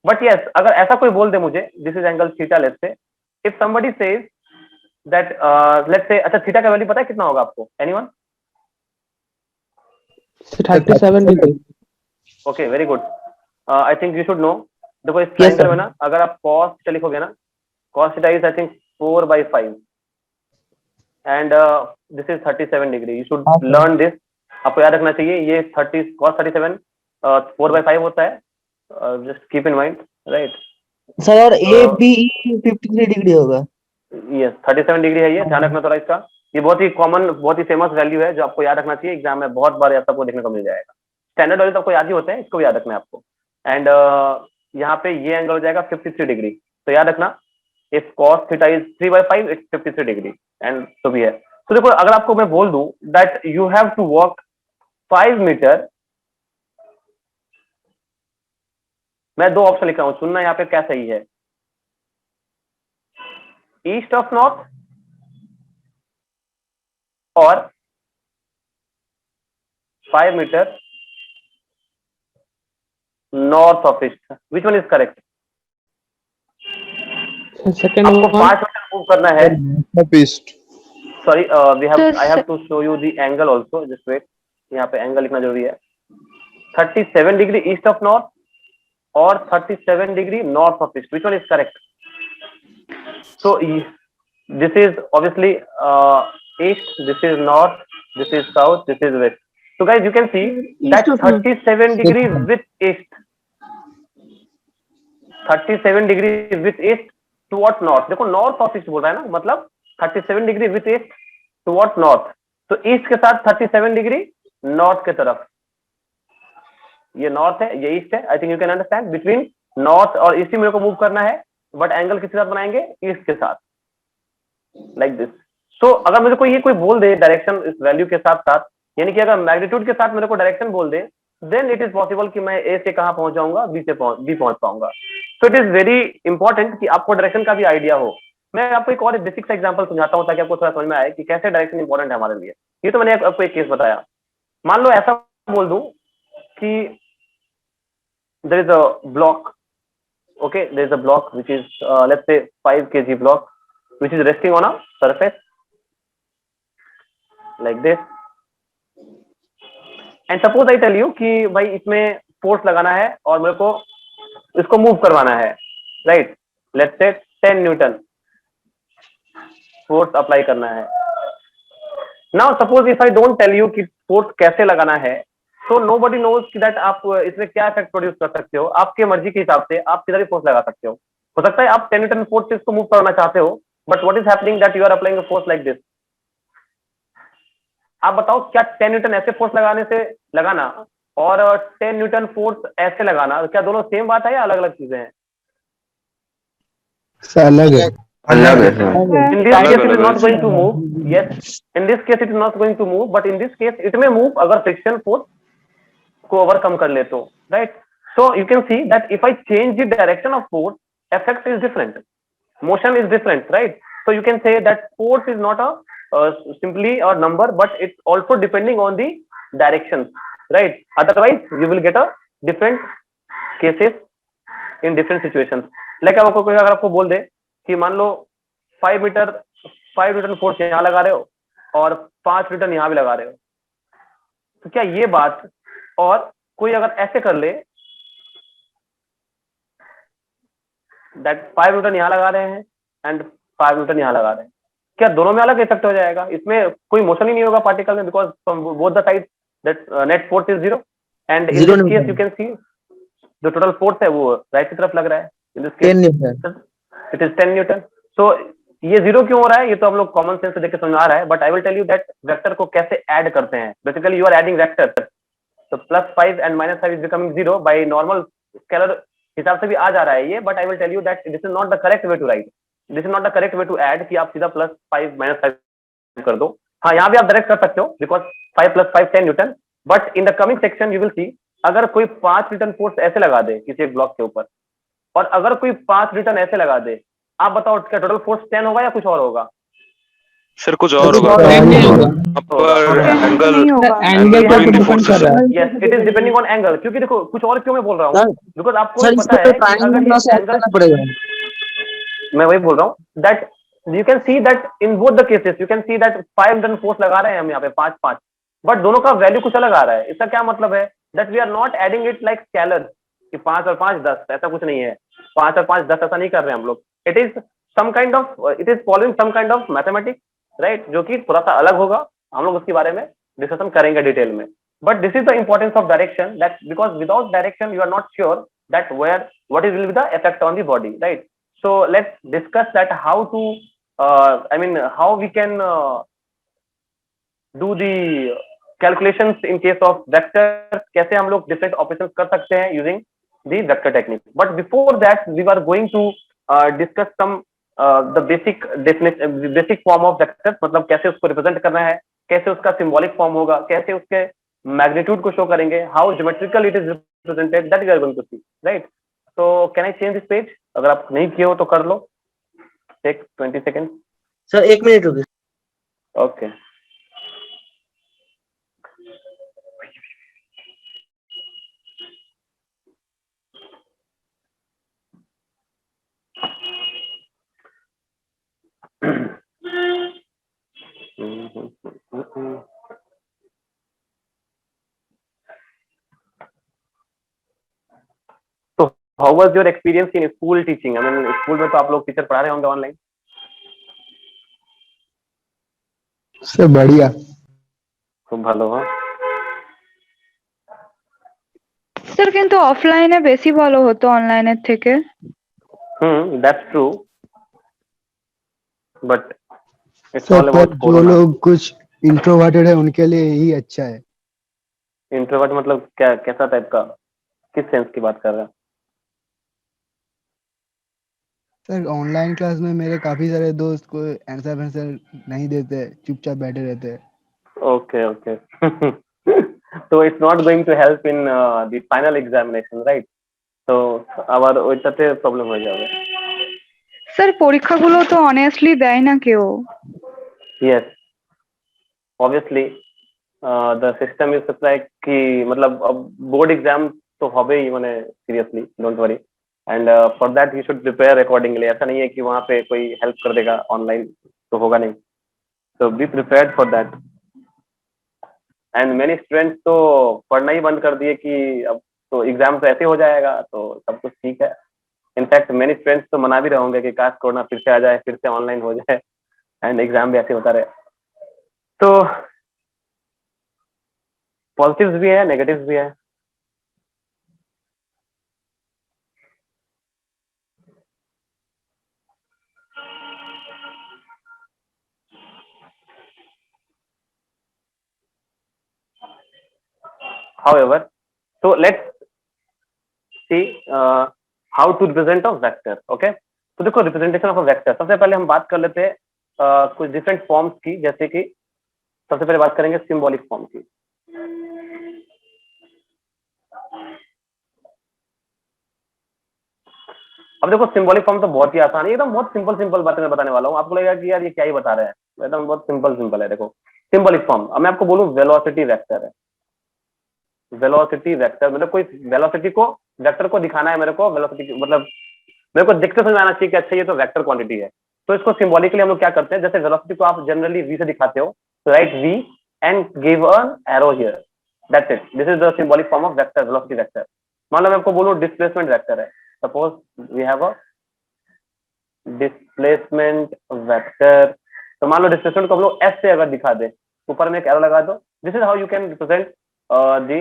बट यस, अगर ऐसा कोई बोल दे मुझे, this is angle theta, let's say, if somebody says that let's say, अच्छा थीटा का वैल्यू पता है कितना होगा आपको, anyone? 37 degree. Okay, very good, I think you should know. देखो इस ट्रायंगल में ना, अगर आप cos थीटा लिखोगे ना, cos theta is I think 4/5 and this is 37 degree. You should learn this, आपको याद रखना चाहिए। ये 30 cos 37 4/5 होता है, just keep in mind, right sir और ए बी 53 डिग्री होगा। यस, 37 डिग्री है ये, ध्यान रखना थोड़ा इसका। ये बहुत ही कॉमन, बहुत ही फेमस वैल्यू है जो आपको याद रखना चाहिए, एग्जाम में बहुत बार आपको देखने को मिल जाएगा। स्टैंडर्ड वैल्यू तो आपको याद ही होते हैं, इसको भी याद रखना है आपको। एंड यहाँ पे ये एंगल हो जाएगा 53 डिग्री, तो याद रखना if cos theta is 3/5 it's 53 degree, and तो भी है। तो देखो अगर आपको मैं बोल दूं that you have to walk 5 metre, मैं 2 ऑप्शन लिख रहा हूं, सुनना यहाँ पे क्या सही है, ईस्ट ऑफ नॉर्थ और 5 metre north of east, which one is correct? second आपको one 5 मीटर मूव करना है. Northeast. सॉरी, I have तो to show you the angle also. Just wait. यहाँ पे एंगल लिखना जरूरी है. 37 डिग्री ईस्ट ऑफ नॉर्थ और 37 degree north of east. Which one is correct? So this is obviously east, this is north, this is south, this is west. So guys, you can see that 37 degree with east, 37 degree with east towards north. देखो north of east बोल रहा है ना, मतलब 37 degree with east towards north. तो east के साथ 37 degree north के तरफ. ये north है, ये east है. I think you can understand. Between north और east मेरे को मूव करना है, बट एंगल किसके साथ बनाएंगे? ईस्ट के साथ, लाइक दिस. सो अगर मुझे कोई बोल दे डायरेक्शन इस वैल्यू के साथ साथ, यानी कि अगर मैग्नीट्यूड के साथ मेरे को डायरेक्शन बोल दे, देन इट इज पॉसिबल कि मैं ए से कहां पहुंच जाऊंगा, बी पहुंच पाऊंगा. So it is very important कि आपको डायरेक्शन का भी आइडिया हो. मैं आपको एक और बेसिक सा एग्जांपल समझाता हूं ताकि आपको थोड़ा समझ में आए कि कैसे डायरेक्शन इंपॉर्टेंट है हमारे लिए. ये तो मैंने आपको एक केस बताया. मान लो ऐसा बोल दूं कि there is a block. Okay, there is a block which is let's say 5 kg block which is resting on a surface like this, and suppose I tell you कि भाई इसमें फोर्स लगाना है और मेरे को इसको मूव करवाना है, right? Let's say 10 Newton force apply करना है. Now suppose if I don't tell you कि फोर्स कैसे लगाना है, तो nobody knows कि that आप इसमें क्या इफेक्ट प्रोड्यूस कर सकते हो. आपके मर्जी के हिसाब से आप किधर भी फोर्स लगा सकते हो सकता है आप 10 न्यूटन फोर्स से इसको मूव करना चाहते हो, but what is happening that you are applying a force like this. आप बताओ, क्या 10 न्यूटन ऐसे फोर्स लगाने से लगाना और 10 न्यूटन फोर्स ऐसे लगाना, क्या दोनों सेम बात है या अलग अलग चीजें हैं? अलग है. अलग है sir. In this case it is not going to move. Yes, in this case it is not going to move, but in this case it may move अगर फ्रिक्शन फोर्स को ओवरकम कर ले तो, right? So you can see that if I change the direction of force, effect is different, motion is different, right? So you can say that force is not a simply a number, but it's also depending on the direction, right? Otherwise you will get a different cases in different situations. Like अगर आपको बोल दे कि मान लो 5 Newton force यहाँ लगा रहे हो और 5 न्यूटन यहाँ भी लगा रहे हो, तो क्या ये बात, और कोई अगर ऐसे कर ले दैट 5 न्यूटन यहाँ लगा रहे हैं एंड 5 न्यूटन यहाँ लगा रहे हैं, क्या दोनों में अलग इफेक्ट हो जाएगा? इसमें कोई मोशन ही नहीं होगा पार्टिकल में, because from both the side that net force is zero. And in this case you can सी जो टोटल फोर्स है वो राइट की तरफ लग रहा है. In this case it is 10 newton. So ये जीरो क्यों हो रहा है, ये तो हम लोग कॉमन सेंस से देख के समझ आ रहा है, but I will tell you that vector को कैसे ऐड करते हैं. Basically you are adding vector, तो +5 and -5 is becoming 0 by normal scalar हिसाब से भी आ जा रहा है ये, but I will tell you that this is not the correct way to write, this is not the correct way to add कि आप सीधा +5 -5 कर दो. हाँ, यहाँ भी आप डायरेक्ट कर सकते हो because 5 + 5 10 Newton, but in the coming section you will सी अगर कोई 5 न्यूटन फोर्स ऐसे लगा दे किसी एक ब्लॉक के ऊपर और अगर कोई 5 न्यूटन ऐसे लगा दे, आप बताओ क्या टोटल फोर्स 10 होगा या कुछ और होगा? सर कुछ और होगा. Yes, it is depending on angle. क्योंकि देखो कुछ और क्यों मैं बोल रहा हूँ, बिकॉज आपको पता है कि अगर ये एंगल, मैं वही बोल रहा हूँ that you can see that in both the cases you can see that 5 Newton force लगा रहे हैं हम यहाँ पे 5 बट दोनों का वैल्यू कुछ अलग आ रहा है. इसका क्या मतलब है? That we are not adding it like scalar कि 5 और 5 10, ऐसा कुछ नहीं है. 5 और 5 10 ऐसा नहीं कर रहे हैं हम लोग. It is some kind of, it is following some kind of mathematics, right, जो कि थोड़ा सा अलग होगा. हम लोग उसके बारे में डिस्कशन करेंगे डिटेल में. But this is the importance of direction, that because without direction you are not sure that where what is will be the effect on the body, right? So let's discuss that how to I mean how we can do the calculations in case of vectors. कैसे हम लोग different operations कर सकते हैं using the vector technique. But before that we are going to discuss some the basic definition, basic form of vectors. मतलब कैसे उसको represent करना है, कैसे उसका symbolic form होगा, कैसे उसके magnitude को show करेंगे, how geometrical it is represented, that we are going to see, right? So can I change this page? अगर आप नहीं किए हो तो कर लो. Take 20 seconds. सर 1 मिनट रुकिए. Okay. How was your experience in school teaching? I mean school में तो आप लोग टीचर पढ़ा रहे होंगे ऑनलाइन। सर बढ़िया। খুব ভালো। হ্যাঁ, স্যার কিন্তু অফলাইনে বেশি ভালো হতো অনলাইনের থেকে। That's true, but it's sir all पर अबाउट जो कोरोना। लोग कुछ इंट्रोवर्टेड है उनके लिए यही अच्छा है। इंट्रोवर्ट मतलब क्या, कैसा टाइप का, किस सेंस की बात कर रहे हैं? सर ऑनलाइन क्लास में मेरे काफी सारे दोस्त को आंसर नहीं देते, चुपचाप बैठे रहते हैं। Okay, okay. So it's not going to help in the final examination, right? So আবার ওইটাতে প্রবলেম হয়ে যাবে। স্যার পরীক্ষাগুলো তো অনেস্টলি দেয় না কেউ। Yes, obviously the system is such like कि मतलब अब बोर्ड एग्जाम तो হবে ही, माने seriously don't worry, and for that you should prepare accordingly. ऐसा नहीं है कि वहां पे कोई हेल्प कर देगा ऑनलाइन, तो होगा नहीं। तो be prepared for that. And many students तो पढ़ना ही बंद कर दिए कि अब तो एग्जाम तो ऐसे हो जाएगा तो सब कुछ ठीक है। इनफैक्ट मेनी स्टूडेंट्स तो मना भी रहे होंगे कि काश कोरोना फिर से आ जाए, फिर से ऑनलाइन हो जाए एंड एग्जाम भी ऐसे होता रहे। तो पॉजिटिव्स भी है, नेगेटिव्स भी है। However, so let's see how to represent a vector. Okay, तो देखो रिप्रेजेंटेशन ऑफ अ वेक्टर, सबसे पहले हम बात कर लेते हैं कुछ डिफरेंट फॉर्म्स की। जैसे कि सबसे पहले बात करेंगे सिंबॉलिक फॉर्म की। अब देखो सिंबॉलिक फॉर्म तो बहुत ही आसान है, एकदम बहुत सिंपल सिंपल बातें मैं बताने वाला हूँ। आपको लगेगा कि यार ये क्या ही बता रहे हैं, एकदम बहुत सिंपल सिंपल है। देखो सिंबॉलिक फॉर्म, अब मैं आपको बोलूं वेलोसिटी वेक्टर है। वेलोसिटी वेक्टर मतलब कोई वेलोसिटी को, वेक्टर को दिखाना है मेरे को, वेलोसिटी मतलब मेरे को देखते समझ में आना चाहिए कि अच्छा ये तो वेक्टर क्वांटिटी है। तो इसको सिंबॉलिकली हम लोग क्या करते हैं, जैसे वेलोसिटी को आप जनरली वी से दिखाते हो, तो write V and give an arrow here, that's it, this is the symbolic form of vector, velocity vector. मान लो मैं आपको बोलूं डिस्प्लेसमेंट वेक्टर है, suppose we have a displacement vector. तो मान लो डिस्प्लेसमेंट को हम लोग एस से अगर दिखा दे, ऊपर में एक एरो लगा दो, this is how you can represent the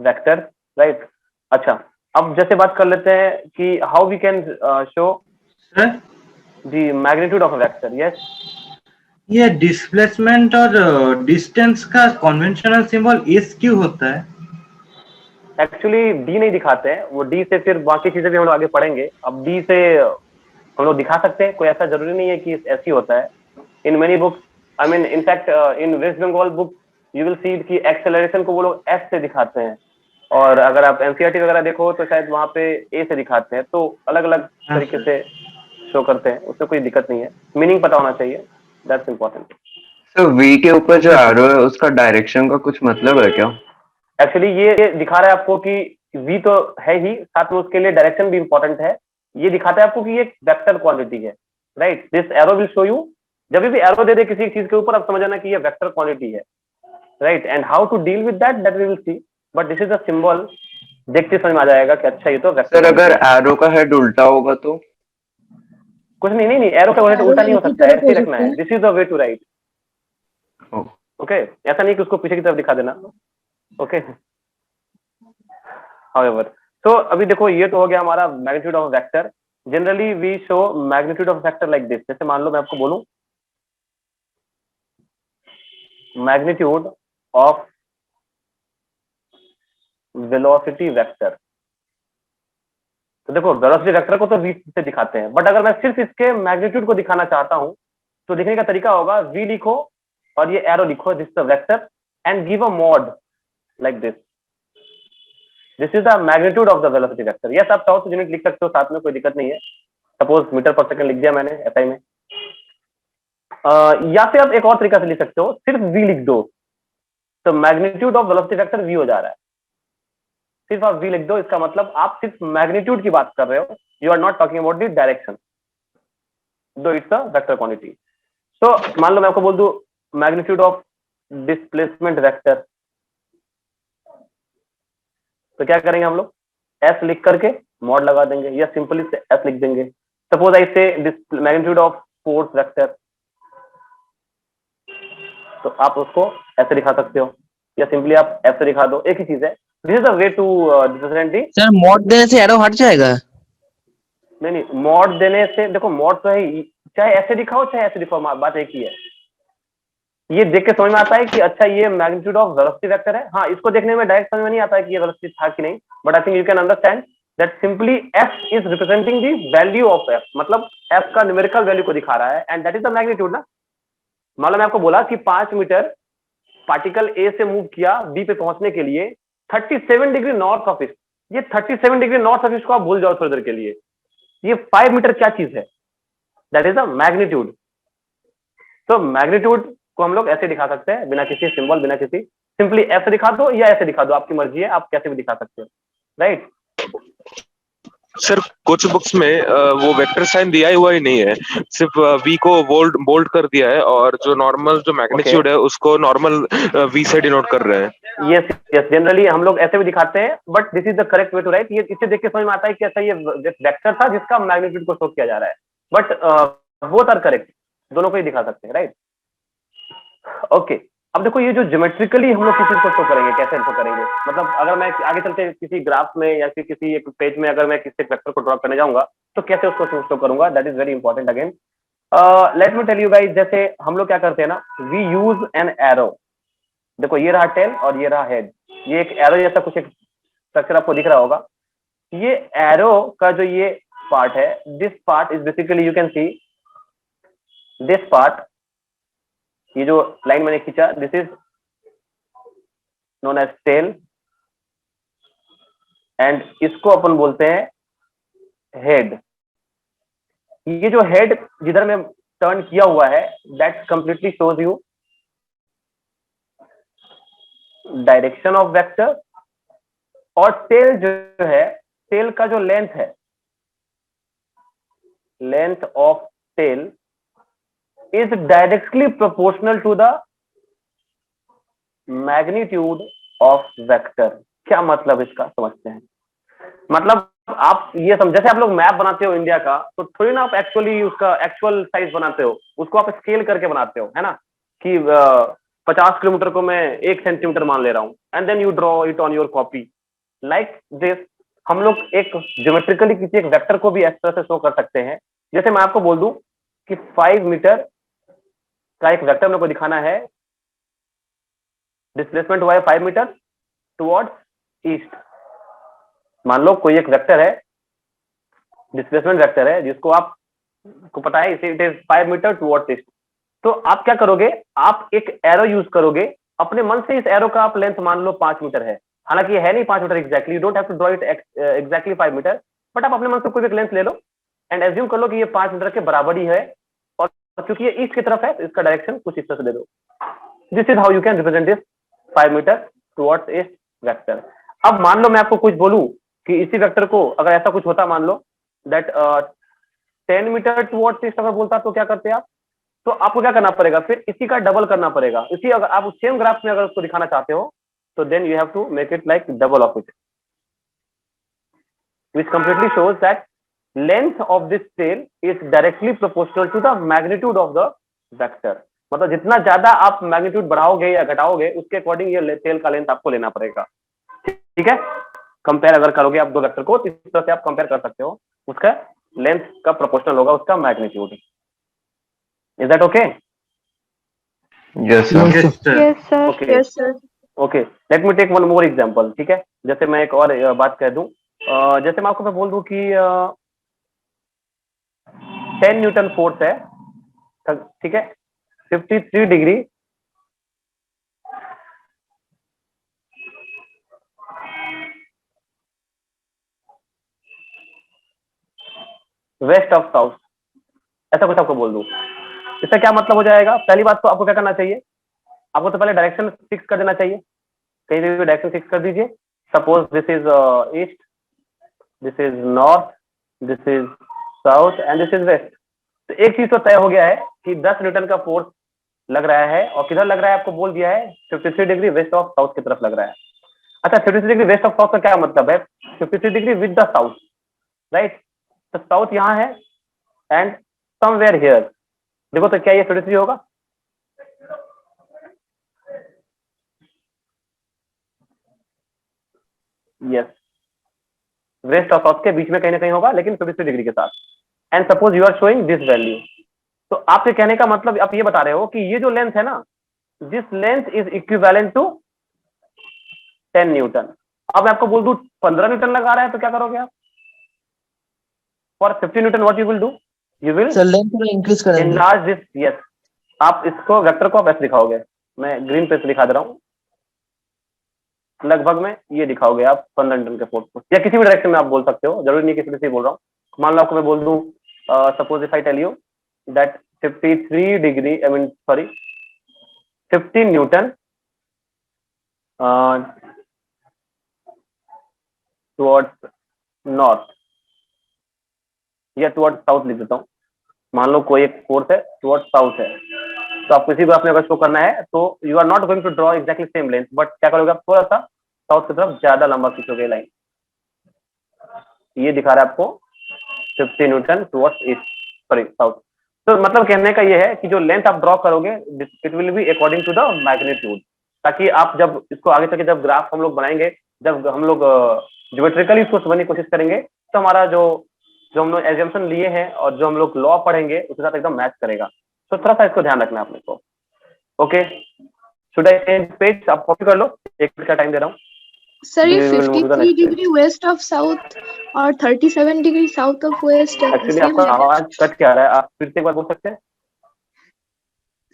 vector, right. अच्छा, अब जैसे बात कर लेते हैं कि how we can show the magnitude of a vector. Yes, ये डिस्प्लेसमेंट और डिस्टेंस का कन्वेंशनल सिंबल एस क्यों होता है? एक्चुअली डी नहीं दिखाते हैं, वो डी से फिर बाकी चीजें भी हम लोग आगे पढ़ेंगे। अब डी से हम लोग दिखा सकते हैं, कोई ऐसा जरूरी नहीं है कि ऐसे ही होता है। In many books, I mean in fact in West Bengal book you will see कि एक्सेलरेशन को वो लोग एस से दिखाते हैं, और अगर आप एनसीईआरटी वगैरह देखो तो शायद वहां पे ए से दिखाते हैं। तो अलग अलग तरीके से शो करते हैं, उसमें कोई दिक्कत नहीं है, मीनिंग पता होना चाहिए, दैट्स इंपॉर्टेंट। तो वी के ऊपर जो एरो है उसका डायरेक्शन का कुछ मतलब है क्या? एक्चुअली ये दिखा रहा है आपको कि वी तो है ही, साथ में उसके लिए डायरेक्शन भी इंपॉर्टेंट है। ये दिखाता है आपको कि ये वेक्टर क्वांटिटी है, right. This arrow will show you, जब भी एरो दे दे किसी चीज के ऊपर, आप समझ आना कि ये वेक्टर क्वांटिटी है, right. And how to deal with that, that we will see, but this is a symbol, देखते समझ में आ जाएगा कि अच्छा ये तो वेक्टर। सर अगर एरो का हेड उल्टा होगा तो? कुछ नहीं, नहीं एरो का हेड उल्टा नहीं हो सकता है, ऐसे ही रखना है, this is the way to write. Okay, ऐसा नहीं कि उसको पीछे की तरफ दिखा देना। ओके, हाउएवर, तो अभी देखो ये तो हो गया हमारा magnitude of vector. Generally we show magnitude of vector like this. जैसे मान लो मैं आपको बोलूं मैग्नीट्यूड ऑफ वेलोसिटी वेक्टर, तो देखो वेलोसिटी वेक्टर को तो v से दिखाते हैं, बट अगर मैं सिर्फ इसके मैग्नीट्यूड को दिखाना चाहता हूं तो दिखने का तरीका होगा v लिखो और ये एरो लिखो, this the vector, and give a mod like this, this is the magnitude of the velocity vector. Yes, आप चाहो तो यूनिट लिख सकते हो साथ में, कोई दिक्कत नहीं है। सपोज मीटर पर सेकंड लिख दिया मैंने एसआई में, या फिर आप एक और तरीका से लिख सकते हो, सिर्फ v लिख दो, तो magnitude of velocity vector v हो जा रहा है। सिर्फ आप v लिख दो, इसका मतलब आप सिर्फ मैग्नीट्यूड की बात कर रहे हो, you are not talking about the direction, though it's a vector quantity. तो मान लो मैं आपको बोल दूं मैग्नीट्यूड ऑफ डिस्प्लेसमेंट वेक्टर, तो क्या करेंगे हम लोग, s लिख करके मॉड लगा देंगे या सिंपली से एस लिख देंगे। Suppose I say this magnitude of force vector, तो आप उसको ऐसे दिखा सकते हो या सिंपली आप ऐसे दिखा दो, एक ही चीज है। This is the way to represent दी। सर मॉड देने से एरो हट जाएगा? नहीं नहीं, मॉड देने से देखो, मॉड तो है ही, चाहे ऐसे दिखाओ चाहे ऐसे दिखाओ, बात एक ही है। ये देख के समझ में आता है कि अच्छा ये मैग्नीट्यूड ऑफ वेलोसिटी वेक्टर है। हाँ, इसको देखने में डायरेक्ट समझ में नहीं आता है कि ये वेलोसिटी था कि नहीं, but I think you can understand that simply f is representing the value of f, मतलब f का न्यूमेरिकल वैल्यू को दिखा रहा है, and that is the magnitude ना। मान लो मैं आपको बोला कि 5 मीटर पार्टिकल ए से मूव किया बी पे पहुंचने के लिए 37 डिग्री नॉर्थ ऑफ ईस्ट, ये 37 डिग्री नॉर्थ ऑफ ईस्ट को आप भूल जाओ थोड़ी देर के लिए, ये 5 मीटर क्या चीज है, दैट इज द मैग्नीट्यूड। तो मैग्नीट्यूड को हम लोग ऐसे दिखा सकते हैं, बिना किसी सिंबल, बिना किसी, सिंपली ऐसे दिखा दो या ऐसे दिखा दो, आपकी मर्जी है, आप कैसे भी दिखा सकते हो, राइट। सर कुछ बुक्स में वो वेक्टर साइन दिया हुआ ही नहीं है, सिर्फ v को बोल्ड कर दिया है और जो नॉर्मल जो मैग्नीट्यूड है उसको नॉर्मल v से डिनोट कर रहे हैं। यस यस, जनरली हम लोग ऐसे भी दिखाते हैं, but this is the correct way to write. ये इससे देख के समझ में आता है कि अच्छा ये वेक्टर था जिसका मैग्नीट्यूड को शो किया जा रहा है, बट बोथ आर करेक्ट, दोनों को ही दिखा सकते हैं, राइट। ओके, अब देखो ये जो ज्योमेट्रिकली हम लोग किसी चीज को शो करेंगे, कैसे शो करेंगे, मतलब अगर मैं आगे चल के किसी ग्राफ में या फिर किसी एक पेज में अगर मैं किसी वेक्टर को ड्रॉ करने जाऊंगा तो कैसे उसको शो करूंगा, that is very important again. Let me tell you guys, जैसे हम लोग क्या करते हैं ना, वी यूज एन एरो। देखो ये रहा टेल और ये रहा हेड, ये एक एरो जैसा कुछ एक स्ट्रक्चर आपको दिख रहा होगा। ये एरो का जो ये पार्ट है, this part is basically you can see this part, ये जो लाइन मैंने खींचा, this is known as tail, and इसको अपन बोलते हैं हेड। ये जो हेड जिधर में टर्न किया हुआ है, that completely shows you direction of vector, और टेल जो है, टेल का जो लेंथ है, length of tail is directly proportional to the magnitude of vector। क्या मतलब इसका समझते हैं, मतलब आप ये समझ, जैसे आप लोग मैप बनाते हो इंडिया का, तो थोड़ी ना आप एक्चुअली उसका एक्चुअल साइज बनाते हो, उसको आप स्केल करके बनाते हो, है ना, कि 50 किलोमीटर को मैं 1 सेंटीमीटर मान ले रहा हूं, and then you draw it on your copy like this. हम लोग एक ज्योमेट्रिकली किसी एक वेक्टर को भी इस तरह से शो कर सकते हैं। जैसे मैं आपको बोल दूं कि 5 मीटर का एक वेक्टर मेरे को दिखाना है, डिस्प्लेसमेंट हुआ है 5 मीटर टुवर्ड्स ईस्ट। मान लो कोई एक वेक्टर है, डिस्प्लेसमेंट वेक्टर है, जिसको आप को पता है it is 5 metre towards east. तो आप क्या करोगे, आप एक एरो यूज करोगे, अपने मन से इस एरो का आप लेंथ मान लो 5 मीटर है, हालांकि ये है नहीं 5 metre exactly, you don't have to draw it exactly 5 metre, but आप अपने मन से कोई एक लेंथ ले लो एंड एज्यूम कर लो कि ये 5 मीटर के बराबर ही है, क्योंकि ये ईस्ट की तरफ है तो इसका डायरेक्शन कुछ इस तरह से दे दो। This is how you can represent this 5 metre towards east vector. अब मान लो मैं आपको कुछ बोलूं कि इसी वेक्टर को अगर ऐसा कुछ होता, मान लो दैट 10 मीटर टुवर्ड्स ईस्ट अगर बोलता, तो क्या करते आप, तो आपको क्या करना पड़ेगा, फिर इसी का डबल करना पड़ेगा। इसी अगर आप सेम ग्राफ में अगर उसको दिखाना चाहते हो, तो then you have to make it like double of it, which completely shows that length of this tail is directly proportional to the magnitude of the vector। मतलब जितना ज्यादा आप मैग्नीट्यूड बढ़ाओगे या घटाओगे, उसके अकॉर्डिंग ये टेल का लेंथ आपको लेना पड़ेगा, ठीक है। कंपेयर अगर करोगे आप दो वेक्टर को, तो इस तरह से आप कंपेयर कर सकते हो, उसका लेंथ का प्रोपोर्शनल होगा उसका magnitude. Is that okay? Yes sir. Yes, sir. Okay. Yes, sir. Okay, let me take one more example, ठीक है। जैसे मैं एक और बात कह दूं, जैसे मैं आपको मैं बोल दूं कि 10 न्यूटन फोर्स है, ठीक है, 53 डिग्री वेस्ट ऑफ साउथ, ऐसा कुछ आपको बोल दूं, इसका क्या मतलब हो जाएगा। पहली बात तो आपको क्या करना चाहिए, आपको तो पहले डायरेक्शन फिक्स कर देना चाहिए, कहीं भी डायरेक्शन फिक्स कर दीजिए। Suppose this is east, this is north, this is south and this is west. तो एक चीज तो तय हो गया है कि 10 न्यूटन का फोर्स लग रहा है, और किधर लग रहा है आपको बोल दिया है, 53 डिग्री वेस्ट ऑफ साउथ की तरफ लग रहा है। अच्छा, 53 डिग्री वेस्ट ऑफ साउथ का क्या मतलब है, 53 degree with the south, right. तो साउथ यहाँ है एंड समवेयर हियर। देखो तो क्या ये 53 होगा? यस, वेस्ट और साउथ के बीच में कहीं ना कहीं होगा, लेकिन 53 डिग्री के साथ। And suppose you are showing this value, तो आपके कहने का मतलब आप ये बता रहे हो कि ये जो लेंथ है ना, this length is equivalent to 10 newton. अब मैं आपको बोल दूं 15 न्यूटन लगा रहा है, तो क्या करोगे आप? For 50 Newton what you will do? You will sir length थोड़ा इंक्रीज करेंगे। Enlarge this. यस, आप इसको वेक्टर को आप ऐसे दिखाओगे, मैं ग्रीन पे से दिखा दे रहा हूँ, लगभग में ये दिखाओगे आप 15 न्यूटन के फोर्स को, या किसी भी डायरेक्शन में आप बोल सकते हो, जरूरी नहीं किसी से बोल रहा हूँ। मान लो आपको मैं बोल दूं suppose if I tell you that 53 degree, I mean sorry 15 newton towards north या टुवर्ड्स साउथ लिख देता हूँ। मान लो कोई एक फोर्स है टुवर्ड्स साउथ है, तो आप किसी को अपने अगर शो करना है तो you are not going to draw exactly same length, but क्या करोगे आप, थोड़ा सा साउथ की तरफ ज्यादा लंबा खींचोगे लाइन। ये दिखा रहा है आपको 50 Newton towards east, sorry south. तो मतलब कहने का ये है कि जो लेंथ आप ड्रॉ करोगे it will be according to the magnitude, ताकि आप जब इसको आगे चल के जब ग्राफ हम लोग बनाएंगे, जब हम लोग ज्योमेट्रिकली इसको समझने की कोशिश करेंगे, तो हमारा जो हम लोग एजम्पशन लिए हैं और जो हम लोग लॉ पढ़ेंगे उसके साथ एकदम मैच करेगा। तो थोड़ा सा इसको ध्यान रखना है अपने को। Okay, should I change page? आप कॉपी कर लो, एक मिनट का टाइम दे रहा हूँ। सर ये We will move to the 53 next degree west of south और 37 degree south of west actually आपका आवाज कट क्या रहा है, आप फिर से एक बार बोल सकते हैं?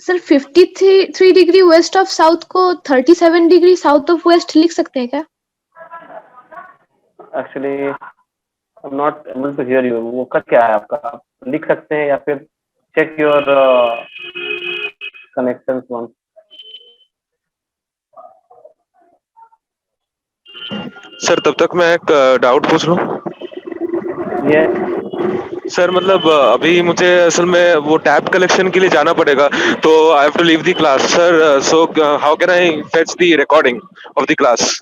Sir 53 degree west of south को 37 डिग्री साउथ ऑफ वेस्ट लिख सकते हैं क्या? Actually I am not able to hear you, वो कट क्या है आपका? आप लिख सकते हैं या फिर check your connections once. Sir तब तक मैं एक डाउट पूछ लूं? ये सर मतलब अभी मुझे असल में वो टैब कलेक्शन के लिए जाना पड़ेगा, तो I have to leave the class sir, so how can I fetch the recording of the class?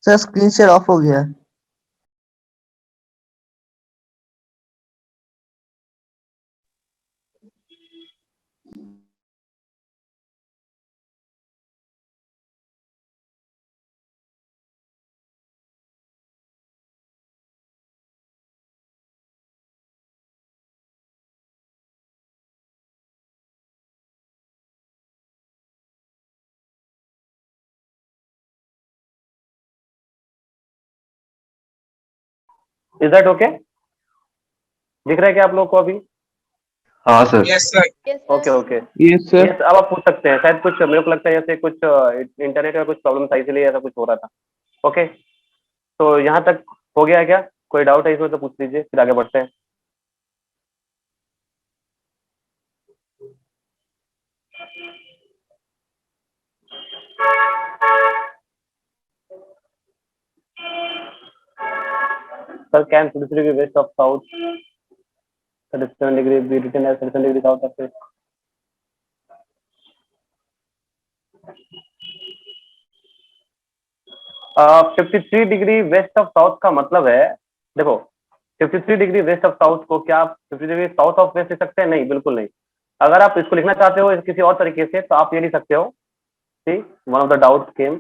Sir screen share off हो गया है। Is that okay? दिख रहा है क्या आप लोग को अभी? हाँ सर। Okay okay, yes sir. Yes. अब आप पूछ सकते हैं, शायद कुछ मेरे को लगता है जैसे कुछ इंटरनेट का कुछ प्रॉब्लम था, इसीलिए ऐसा कुछ हो रहा था। ओके, तो यहाँ तक हो गया है क्या? कोई डाउट है इसमें तो पूछ लीजिए, फिर आगे बढ़ते हैं। Sir, can 53 degree west of south, 37 degree be written as 37 degree south of west? Uh, 53 degree west of south का मतलब है, देखो 53 डिग्री वेस्ट ऑफ साउथ को क्या आप 50 डिग्री साउथ ऑफ वेस्ट लिख सकते हैं? नहीं, बिल्कुल नहीं। अगर आप इसको लिखना चाहते हो किसी और तरीके से, तो आप ये लिख सकते हो, वन ऑफ द डाउट केम,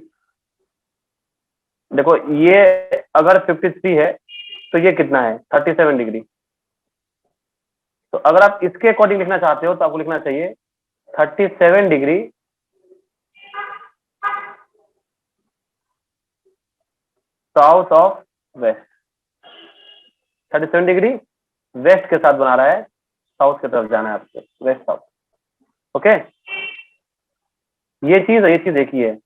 देखो ये अगर 53 है तो ये कितना है? 37 डिग्री। तो अगर आप इसके अकॉर्डिंग लिखना चाहते हो तो आपको लिखना चाहिए 37 degree south of west. 37 degree west के साथ बना रहा है, साउथ की तरफ जाना है आपको, वेस्ट साउथ। ओके, ये चीज एक ही है।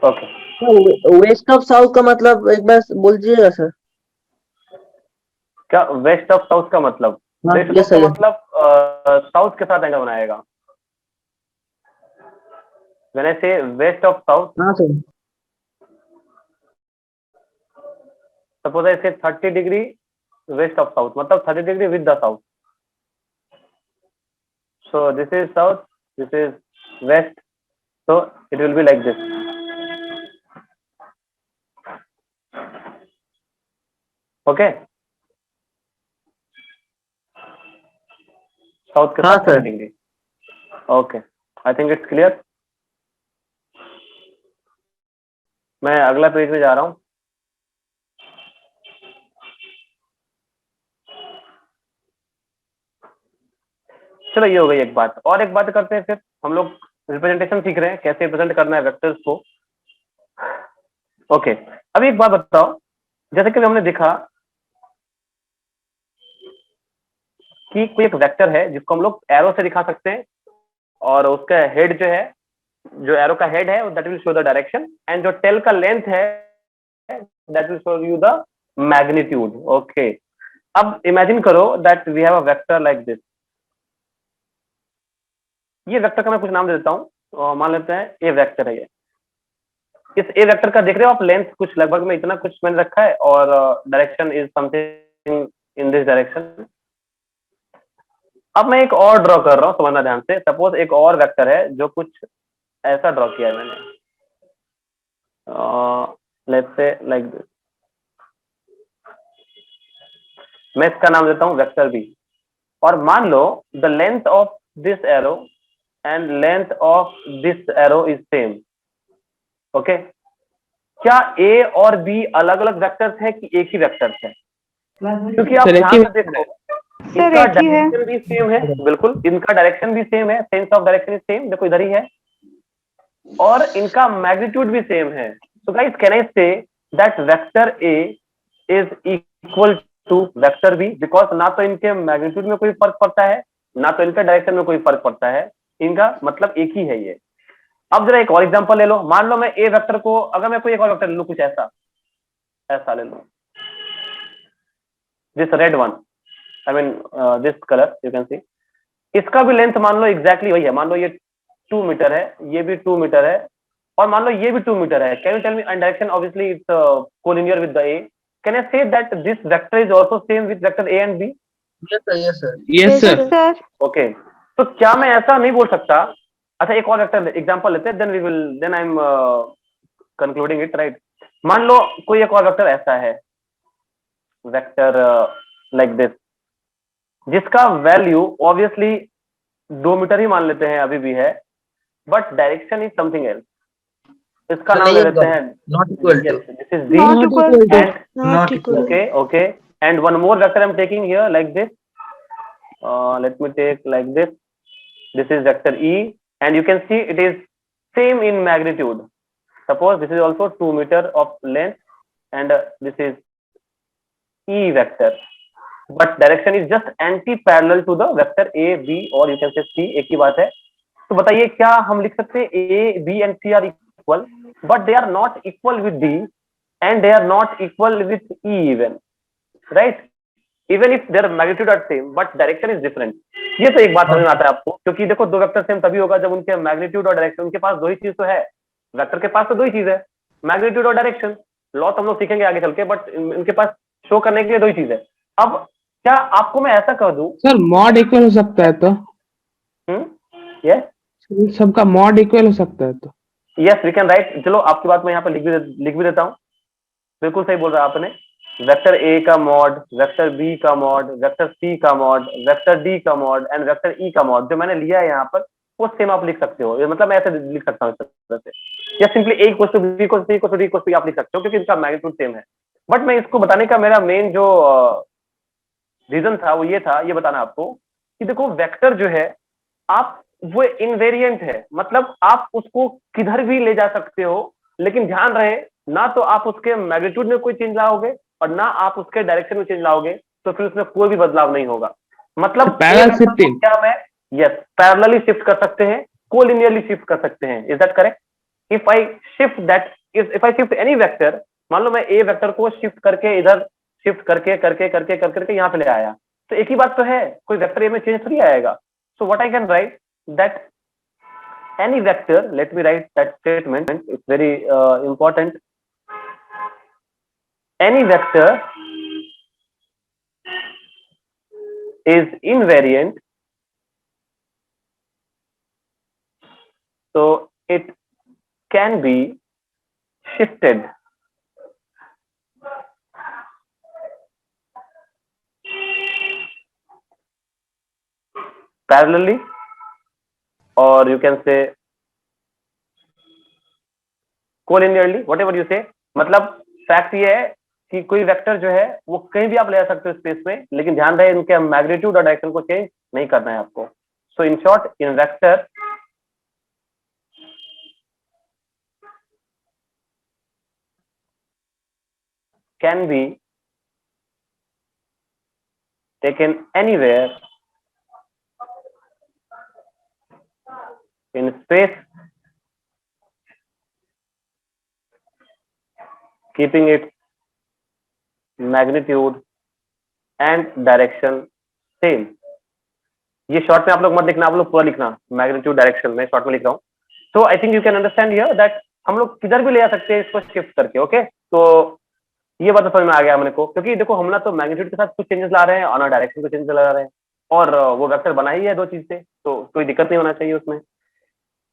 ओके, वेस्ट ऑफ साउथ का मतलब एक बार बोल दीजिएगा सर। क्या वेस्ट ऑफ साउथ का मतलब? हाँ, वेस्ट yes, का sir. मतलब साउथ के साथ एंगल बनाएगा। When I say west of south, हाँ सर। सपोज आई से 30 डिग्री वेस्ट ऑफ साउथ, मतलब 30 degree with the south. So this is south, this is west, so it will be like this. Okay. South के हाँ साथ sir. Degree. Okay, I think it's clear. मैं अगला page में जा रहा हूँ. चलो ये हो गई एक बात. और एक बात करते हैं फिर. हम लोग रिप्रेजेंटेशन सीख रहे हैं, कैसे रिप्रेजेंट करना है वेक्टर्स को. ओके, अभी एक बात बताओ. जैसे कि हमने देखा कि कोई एक वेक्टर है जिसको हम लोग एरो से दिखा सकते हैं, और उसका हेड जो है, जो एरो का हेड है that will show the direction, and जो टेल का लेंथ है that will show you the magnitude. Okay, अब इमेजिन करो that we have a vector like this. ये वेक्टर का मैं कुछ नाम दे देता हूँ. मान लेते हैं ए वेक्टर है ये. इस ए वेक्टर का देख रहे हो आप, लेंथ कुछ लगभग में इतना कुछ मैंने रखा है, और direction is something in this direction. अब मैं एक और ड्रॉ कर रहा हूँ, समझना ध्यान से. सपोज एक और वेक्टर है जो कुछ ऐसा ड्रॉ किया है मैंने. Let's say like this. मैं इसका नाम देता हूँ वेक्टर बी. और मान लो the length of this arrow and length of this arrow is same. Okay, क्या ए और बी अलग अलग वेक्टर्स है कि एक ही वेक्टर्स है? क्योंकि आप ध्यान से देखो, इनका डायरेक्शन भी सेम है. बिल्कुल, इनका डायरेक्शन भी सेम है. Sense of direction is same. देखो इधर ही है. और इनका मैग्नीट्यूड भी सेम है. So guys, can I say that vector A is equal to vector B? Because ना तो इनके मैग्नीट्यूड में कोई फर्क पड़ता है, ना तो इनका डायरेक्शन में कोई फर्क पड़ता है. इनका मतलब एक ही है ये. अब जरा एक और एग्जांपल ले लो. मान लो मैं ए वेक्टर को, अगर मैं कोई एक और वेक्टर ले लूं, कुछ ऐसा ऐसा ले लो, this red one, I mean this colour you can see. इसका भी लेंथ मान लो एग्जैक्टली वही है. मान लो ये 2 मीटर है, ये भी 2 मीटर है, और मान लो ये भी 2 मीटर है. Can you tell me, and direction obviously it's collinear with the A. Can I say that this vector is also same with vector A and B? Yes sir. Yes sir. Okay, तो क्या मैं ऐसा नहीं बोल सकता? अच्छा, एक और वेक्टर एग्जांपल लेते हैं, then I am concluding it, right. मान लो कोई एक और वेक्टर ऐसा है, वेक्टर लाइक दिस, जिसका वैल्यू ऑब्वियसली 2 मीटर ही मान लेते हैं, अभी भी है, but direction is something else. इसका नाम ले लेते हैं not equal to. This is D. Not equal to. Not equal. Okay, and one more vector I'm taking here like this. Let me take like this. This is vector E, and you can see it is same in magnitude. Suppose this is also 2 meter of length, and this is E vector, but direction is just anti-parallel to the vector A, B, or you can say C. एक ही बात है. तो बताइए, क्या हम लिख सकते हैं A, B and C are equal, but they are not equal with D, and they are not equal with E even, right? Even if their magnitude are same, but direction is different. ये तो एक बात समझ में आता है आपको, क्योंकि देखो दो वेक्टर सेम तभी होगा जब उनके मैग्नीट्यूड और डायरेक्शन, उनके पास दो ही चीज तो है. वेक्टर के पास तो दो ही चीज है, मैग्नीट्यूड और डायरेक्शन. लॉ हम लोग सीखेंगे आगे चल के, बट इनके पास शो करने के लिए दो ही चीज है. अब क्या आपको मैं ऐसा कह दूं? सर मॉड इक्वल हो सकता है तो? यस, सबका मॉड इक्वल हो सकता है तो? Yes we can write. चलो आपकी बात मैं यहाँ पे लिख भी देता हूँ. बिल्कुल सही बोल रहा है आपने. वेक्टर ए का मॉड, वेक्टर बी का मॉड, वेक्टर सी का मॉड, वेक्टर डी का मॉड, एंड वेक्टर ई का मॉड जो मैंने लिया है यहाँ पर, वो सेम आप लिख सकते हो. मतलब मैं ऐसे लिख सकता हूँ इस तरह से, या simply A equal to B equal to C equal to D equal to आप लिख सकते हो, क्योंकि इनका मैग्नीट्यूड सेम है. बट मैं इसको बताने का मेरा मेन जो रीजन था वो ये था, ये बताना आपको कि देखो वेक्टर जो है आप, वो इनवेरिएंट है. मतलब आप उसको किधर भी ले जा सकते हो, लेकिन ध्यान रहे, ना तो आप उसके मैग्नीट्यूड में कोई चेंज लाओगे, और ना आप उसके डायरेक्शन में चेंज लाओगे, तो फिर उसमें कोई भी बदलाव नहीं होगा. मतलब पैरेलल शिफ्टिंग, क्या मैं, यस, पैरेलली शिफ्ट कर सकते हैं, कोलिनियरली शिफ्ट कर सकते हैं. Is that correct? If I shift that, if I shift any vector, मान लो मैं ए वेक्टर को शिफ्ट करके इधर शिफ्ट करके करके करके करके यहाँ पे ले आया, तो एक ही बात तो है, कोई वेक्टर ए में चेंज थोड़ी आएगा. सो what I can write that any vector, let me write that statement, it's very important. any vector is invariant, so it can be shifted parallelly, or you can say collinearly, whatever you say. मतलब fact ये है कि कोई vector जो है वो कहीं भी आप ले आ सकते हो स्पेस में, लेकिन ध्यान रहे इनके मैग्नीट्यूड और डायरेक्शन को चेंज नहीं करना है आपको। So in short, in vector can be taken anywhere in space, keeping its magnitude and direction same। ये शॉर्ट में आप लोग मत लिखना, आप लोग पूरा लिखना, मैग्नीट्यूड डायरेक्शन में शॉर्ट में लिख रहा हूँ। So I think you can understand here that हम लोग किधर भी ले आ सकते हैं इसको शिफ्ट करके। ओके, तो ये बात तो समझ में आ गया हमने को, क्योंकि देखो हम ना तो मैग्नीट्यूड के साथ कुछ चेंजेस ला रहे हैं और ना डायरेक्शन को चेंजेस ला रहे हैं, और वो वेक्टर बना ही है दो चीज से, तो कोई दिक्कत नहीं होना चाहिए उसमें।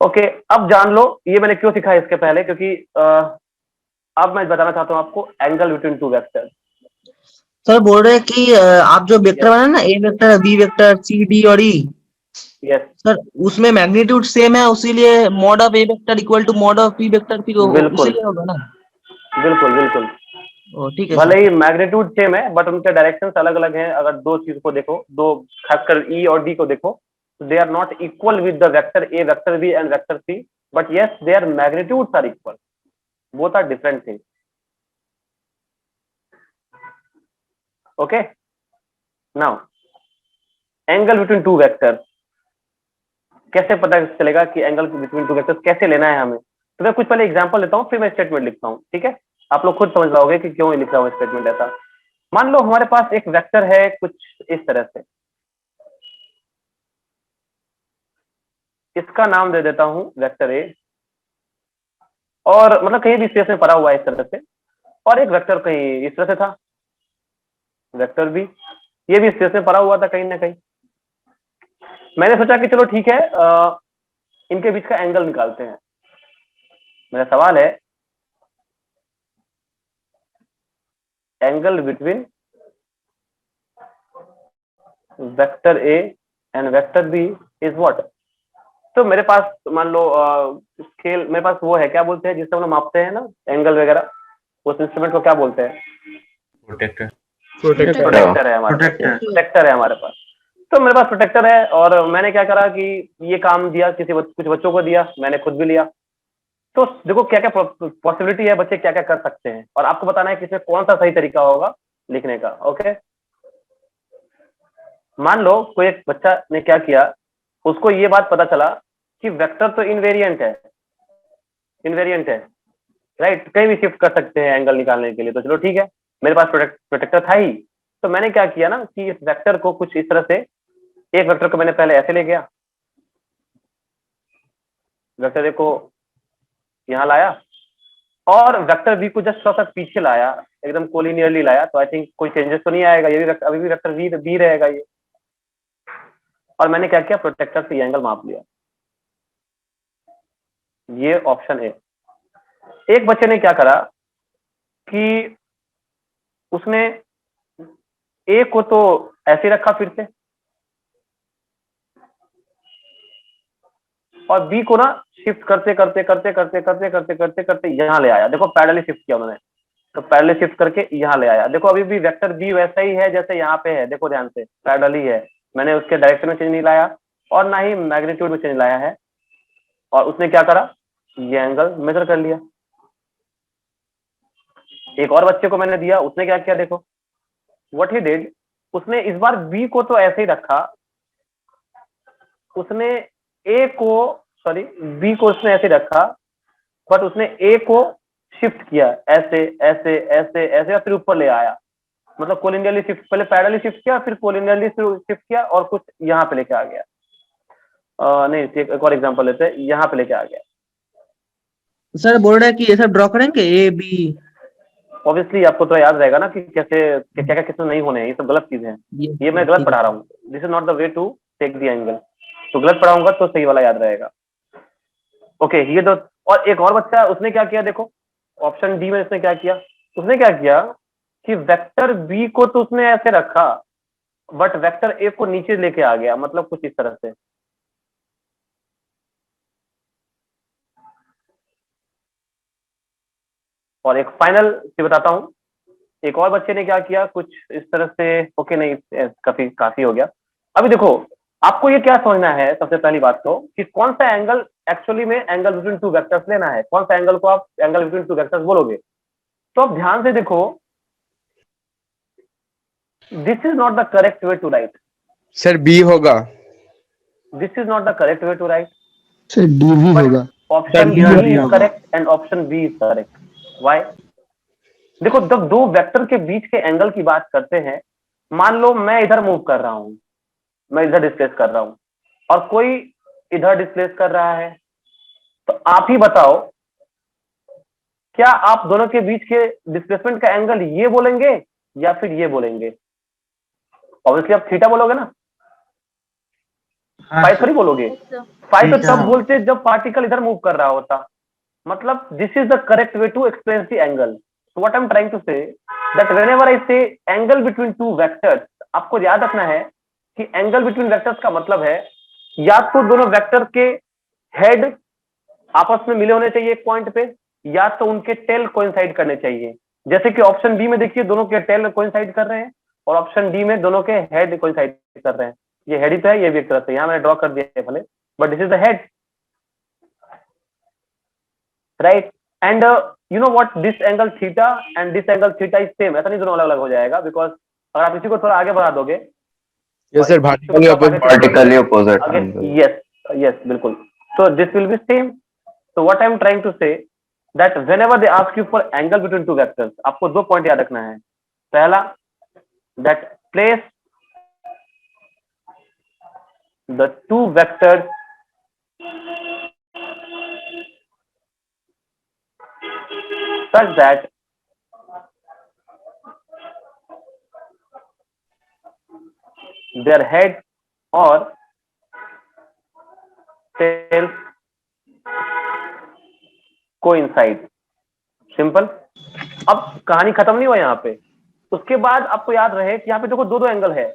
ओके, अब जान लो ये मैंने क्यों सिखाया इसके पहले, क्योंकि अब मैं बताना चाहता हूँ आपको angle between two vector. Sir बोल रहे हैं कि आप जो वेक्टर बनाए ना, A vector, B vector, C, D और ई, यस सर उसमें मैग्नीट्यूड सेम है, उसीलिए mod of A vector equal to mod of B vector, फिर बिल्कुल उसीलिए होगा ना। बिल्कुल बिल्कुल, ओ ठीक है भले सर। ही मैग्नीट्यूड सेम है बट उनके डायरेक्शंस अलग अलग हैं। अगर दो चीज को देखो, दो खासकर ई और डी को देखो, they are not equal with the vector A, vector B and vector C, but yes their magnitudes are equal, both are different things. Okay, now angle between two vectors कैसे पता चलेगा कि एंगल बिटवीन टू वेक्टर्स कैसे लेना है हमें। तो मैं कुछ पहले एग्जांपल लेता हूँ, फिर मैं स्टेटमेंट लिखता हूँ, ठीक है। आप लोग खुद समझ पाओगे कि क्यों लिख रहा हूँ स्टेटमेंट ऐसा। मान लो हमारे पास एक वेक्टर है कुछ इस तरह से, इसका नाम दे देता हूं वेक्टर ए, और मतलब कहीं भी स्पेस में पड़ा हुआ है इस तरह से, और एक वेक्टर कहीं इस तरह से था वेक्टर बी, ये भी स्पेस में पड़ा हुआ था कहीं ना कहीं। मैंने सोचा कि चलो ठीक है, इनके बीच का एंगल निकालते हैं। मेरा सवाल है angle between vector A and vector B is what. तो मेरे पास मान लो स्केल, मेरे पास वो है, क्या बोलते हैं जिससे हम लोग मापते हैं ना एंगल वगैरह, उस इंस्ट्रूमेंट को क्या बोलते हैं? प्रोटेक्टर। प्रोटेक्टर है हमारे पास, प्रोटेक्टर है हमारे पास। तो मेरे पास प्रोटेक्टर है, और मैंने क्या करा कि ये काम दिया कुछ बच्चों को दिया, मैंने खुद भी लिया। तो देखो क्या क्या पॉसिबिलिटी है, बच्चे क्या क्या कर सकते हैं, और आपको बताना है कि इसमें कौन सा सही तरीका होगा लिखने का। ओके, मान लो कोई एक बच्चा ने क्या किया, उसको ये बात पता चला कि वेक्टर तो इनवेरिएंट है, इनवेरिएंट है राइट, कहीं भी शिफ्ट कर सकते हैं एंगल निकालने के लिए। तो चलो ठीक है, मेरे पास प्रोटेक्टर था ही, तो मैंने क्या किया ना कि इस वेक्टर को कुछ इस तरह से, एक वेक्टर को मैंने पहले ऐसे ले गया, वेक्टर ए को यहाँ लाया, और वेक्टर बी को जस्ट थोड़ा सा पीछे लाया, एकदम कोलिनियरली लाया। तो आई थिंक कोई चेंजेस तो नहीं आएगा, ये भी अभी भी वेक्टर बी रहेगा ये। और मैंने क्या किया, प्रोटेक्टर से एंगल माप लिया। ये ऑप्शन है। एक बच्चे ने क्या करा कि उसने ए को तो ऐसे रखा फिर से, और बी को ना शिफ्ट करते करते करते करते करते करते करते करते यहाँ ले आया। देखो पैरेलली शिफ्ट किया उन्होंने, तो पैरेलली शिफ्ट करके यहाँ ले आया। देखो अभी भी वेक्टर बी वैसा ही है जैसे यहाँ पे है, देखो ध्यान से पैरेलली है, मैंने उसके डायरेक्शन में चेंज नहीं लाया और ना ही मैग्नीट्यूड में चेंज लाया है। और उसने क्या करा, ये एंगल मेजर कर लिया। एक और बच्चे को मैंने दिया, उसने क्या किया, देखो व्हाट ही डिड, उसने इस बार बी को तो ऐसे ही रखा, उसने ए को सॉरी बी को उसने ऐसे रखा, बट उसने ए को शिफ्ट किया ऐसे ऐसे ऐसे ऐसे और फिर ऊपर ले आया। मतलब कोलिनियरली शिफ्ट, पहले पैरेलली शिफ्ट किया, फिर कोलिनियरली शिफ्ट किया और कुछ यहाँ पे लेके आ गया। नहीं, एक और एग्जांपल लेते हैं, यहाँ पे लेके आ गया। सर बोल रहे हैं कि ये सब ड्रॉ करेंगे ए बी। ऑब्वियसली आपको तो याद रहेगा ना कि कैसे क्या क्या कितने नहीं होने हैं, ये सब गलत चीजें हैं। ये मैं गलत ठीक पढ़ा है रहा हूँ, this is not the way to take the angle. तो गलत पढ़ाऊंगा तो सही वाला याद रहेगा। ओके ये तो, और एक और बच्चा उसने क्या किया देखो, ऑप्शन डी में उसने क्या किया, उसने क्या किया कि वेक्टर बी को तो उसने ऐसे रखा बट वेक्टर ए को नीचे लेके आ गया, मतलब कुछ इस तरह से। और एक फाइनल से बताता हूं, एक और बच्चे ने क्या किया कुछ इस तरह से। ओके नहीं, काफी हो गया। अभी देखो आपको ये क्या समझना है सबसे पहली बात तो, कि कौन सा एंगल एक्चुअली में एंगल बिटवीन टू वेक्टर्स लेना है, कौन सा एंगल को आप एंगल बिटवीन टू वेक्टर्स बोलोगे। तो आप ध्यान से देखो, this is not the correct way to write. Sir B होगा। This is not the correct way to write, sir DV but होगा। ऑप्शन D और डी E इज होगा। Correct and option B is correct. Why? देखो जब दो vector के बीच के angle की बात करते हैं, मान लो मैं इधर मूव कर रहा हूं, मैं इधर डिस्प्लेस कर रहा हूं और कोई इधर डिस्प्लेस कर रहा है, तो आप ही बताओ क्या आप दोनों के बीच के डिस्प्लेसमेंट का एंगल ये बोलेंगे या फिर ये बोलेंगे? ऑब्वियसली आप थीटा बोलोगे ना, हाँ फाइव सर। थोड़ी बोलोगे। फाइव तो थीटा। तब बोलते जब पार्टिकल इधर मूव कर रहा होता। मतलब this is the correct way to explain the angle. So what I am trying to say that whenever I say angle between two vectors, आपको याद रखना है कि एंगल बिटवीन वेक्टर्स का मतलब है या तो दोनों वेक्टर के हेड आपस में मिले होने चाहिए एक पॉइंट पे, या तो उनके टेल कोइंसाइड करने चाहिए। जैसे कि ऑप्शन बी में देखिए दोनों के टेल कोइंसाइड कर रहे हैं और ऑप्शन डी में दोनों के हेड कोइंसाइड कर रहे हैं। ये हेड ही तो है, ये भी एक तरह से यहाँ मैंने ड्रॉ कर दिया है भले, but this is the head, right? And you know what, this angle theta and this angle theta is same. ऐसा नहीं दोनों अलग अलग हो जाएगा, बिकॉज अगर आप इसी को थोड़ा आगे बढ़ा दोगे, yes sir, vertically opposite again angle. Yes yes बिल्कुल, so this will be same. So what I'm trying to say that whenever they ask you for angle between two vectors, आपको दो पॉइंट याद रखना है। पहला, that place the two vectors such that their head or tails coincide. Simple. अब कहानी खत्म नहीं हुआ यहाँ पे। उसके बाद आपको याद रहे कि यहाँ पे देखो दो दो एंगल है।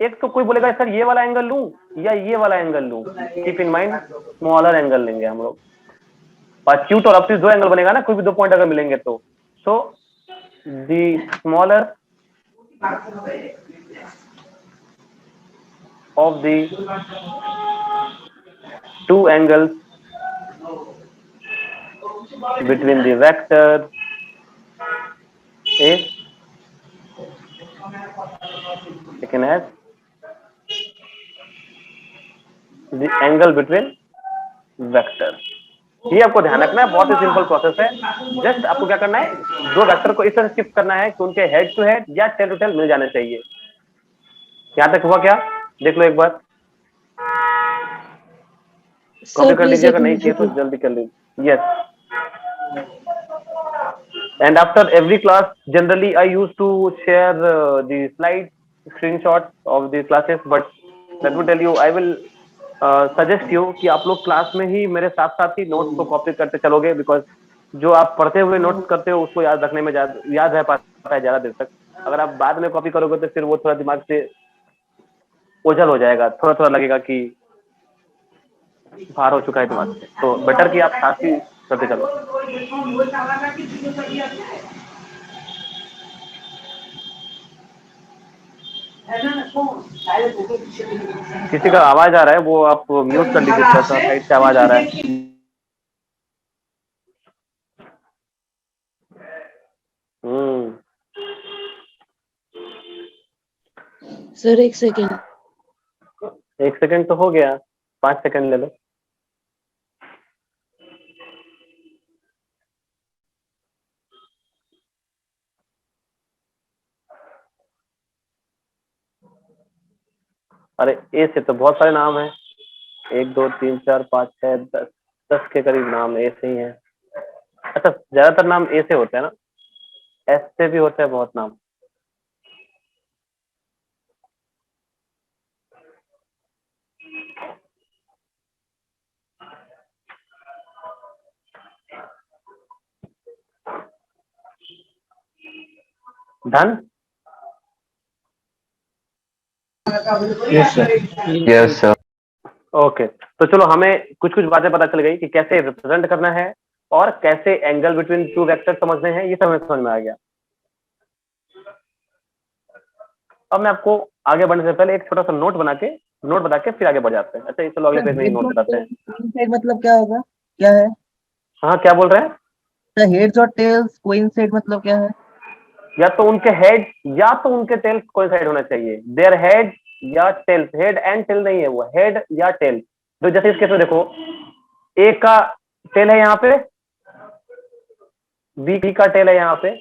एक तो कोई बोलेगा सर ये वाला एंगल लूं या ये वाला एंगल लूं। Keep in mind smaller angle लेंगे हम लोग, और क्यूट और ऑब्टूस दो एंगल बनेगा ना, कोई भी दो पॉइंट अगर मिलेंगे तो। So the smaller of the two angles between the vector is taken as the angle between vectors. ये आपको ध्यान रखना है, बहुत ही सिंपल प्रोसेस है। जस्ट आपको क्या करना है, दो वेक्टर को इस तरह शिफ्ट करना है कि उनके हेड टू हेड या टेल टू टेल मिल जाने चाहिए। यहां तक हुआ क्या? देख लो एक बार, कॉपी कर लीजिए, अगर नहीं किए तो जल्दी कर लीजिए। Yes, and after every class generally I use to share the slide screenshot of the classes, but let me tell you I will suggest you कि आप लोग क्लास में ही मेरे साथ साथ ही नोट्स को कॉपी करते चलोगे, बिकॉज जो आप पढ़ते हुए नोट्स करते हो उसको याद रखने में याद रह पाता है ज्यादा देर तक। अगर आप बाद में कॉपी करोगे तो फिर वो थोड़ा दिमाग से ओझल हो जाएगा, थोड़ा थोड़ा लगेगा कि बाहर हो चुका है दिमाग से। तो बेटर कि आप साथ ही करते चलो। किसी का आवाज आ रहा है, वो आप म्यूट कर लीजिए, थोड़ा सा साइड से आवाज आ रहा है। सर एक सेकेंड। एक सेकंड तो हो गया, 5 सेकंड ले लो। अरे ए से तो बहुत सारे नाम हैं, 1 2 3 4 5 6 10 के करीब नाम ए से ही हैं। अच्छा, ज्यादातर नाम ए से होते हैं ना, ऐसे भी होते हैं बहुत नाम। धन। Yes sir. Yes sir. Okay, तो चलो हमें कुछ कुछ बातें पता चल गई कि कैसे रिप्रेजेंट करना है और कैसे एंगल बिटवीन टू वेक्टर समझने हैं, ये सब हमें समझ में आ गया। अब मैं आपको आगे बढ़ने से पहले एक छोटा सा नोट बता के फिर आगे बढ़ जाते हैं। अच्छा, चलो अगले पेज में नोट बताते हैं। कोइंसाइड मतलब क्या होगा, क्या है? हाँ, क्या बोल रहे हैं? सर हेड्स और टेल्स कोइंसाइड मतलब क्या है? या तो उनके हेड या तो उनके टेल्स कोइंसाइड होना चाहिए। देयर हेड या टेल्स, हेड एंड टेल नहीं है वो, हेड या टेल। तो जैसे इस केस में देखो, ए का टेल है यहाँ पे, बी का टेल है यहाँ पे,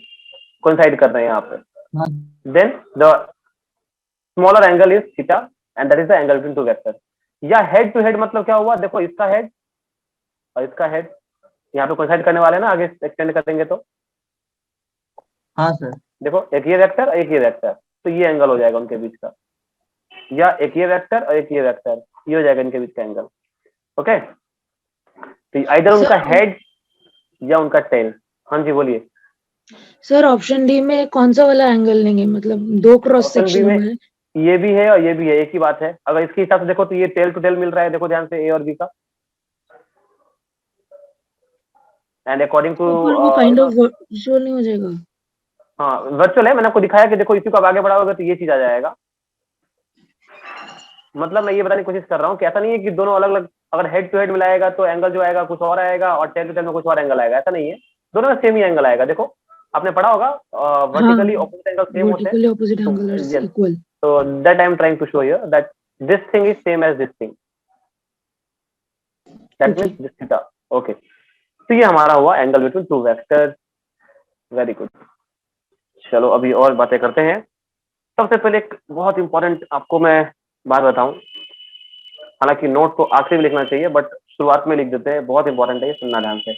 कोइंसाइड कर रहे हैं यहाँ पे। Then the smaller angle is theta and that is the angle between two vector. या हेड टू हेड मतलब क्या हुआ, देखो इसका हेड और इसका हेड यहाँ पे कोइंसाइड करने वाले हैं ना, आगे एक्सटेंड करेंगे तो। हाँ सर। देखो एक ये वेक्टर एक ये वेक्टर, तो ये एंगल हो जाएगा उनके बीच का। या एक ये वेक्टर और एक ये वेक्टर, ये हो जाएगा इनके बीच का एंगल। ओके, तो आइदर उनका हेड या उनका टेल। हाँ जी बोलिए। सर ऑप्शन डी में कौन सा वाला एंगल लेंगे, मतलब दो क्रॉस ऑप्शन बी सेक्शन में में? ये भी है और ये भी है, एक ही बात है। अगर इसके हिसाब से देखो तो ये टेल टू टेल मिल रहा है, देखो ध्यान से, ए और बी का। एंड अकॉर्डिंग टू वो काइंड ऑफ विजुअल नहीं हो जाएगा? हाँ वर्चुअल है, मैंने आपको दिखाया कि देखो इसी को अब आगे बढ़ाओगे तो ये चीज आ जाएगा। मतलब मैं ये बताने की कोशिश कर रहा हूँ कि ऐसा नहीं है कि दोनों अलग अलग, अगर हेड टू हेड मिलाएगा तो एंगल जो आएगा कुछ और आएगा और टेल टू टेल में कुछ और एंगल आएगा, ऐसा नहीं है। दोनों में सेम ही एंगल आएगा। देखो आपने पढ़ा होगा वर्टिकली ऑपोजिट एंगल सेम होते हैं, vertically opposite angle are equal. so that I am trying to show here that this thing is same as this thing, that means this theta. Okay, तो ये हमारा हुआ angle between two vectors. Very good. चलो अभी और बातें करते हैं। सबसे पहले एक बहुत इंपॉर्टेंट आपको मैं बात बताऊं, हालांकि नोट को आखिरी में लिखना चाहिए बट शुरुआत में लिख देते हैं, बहुत इंपॉर्टेंट है ये, सुनना ध्यान से।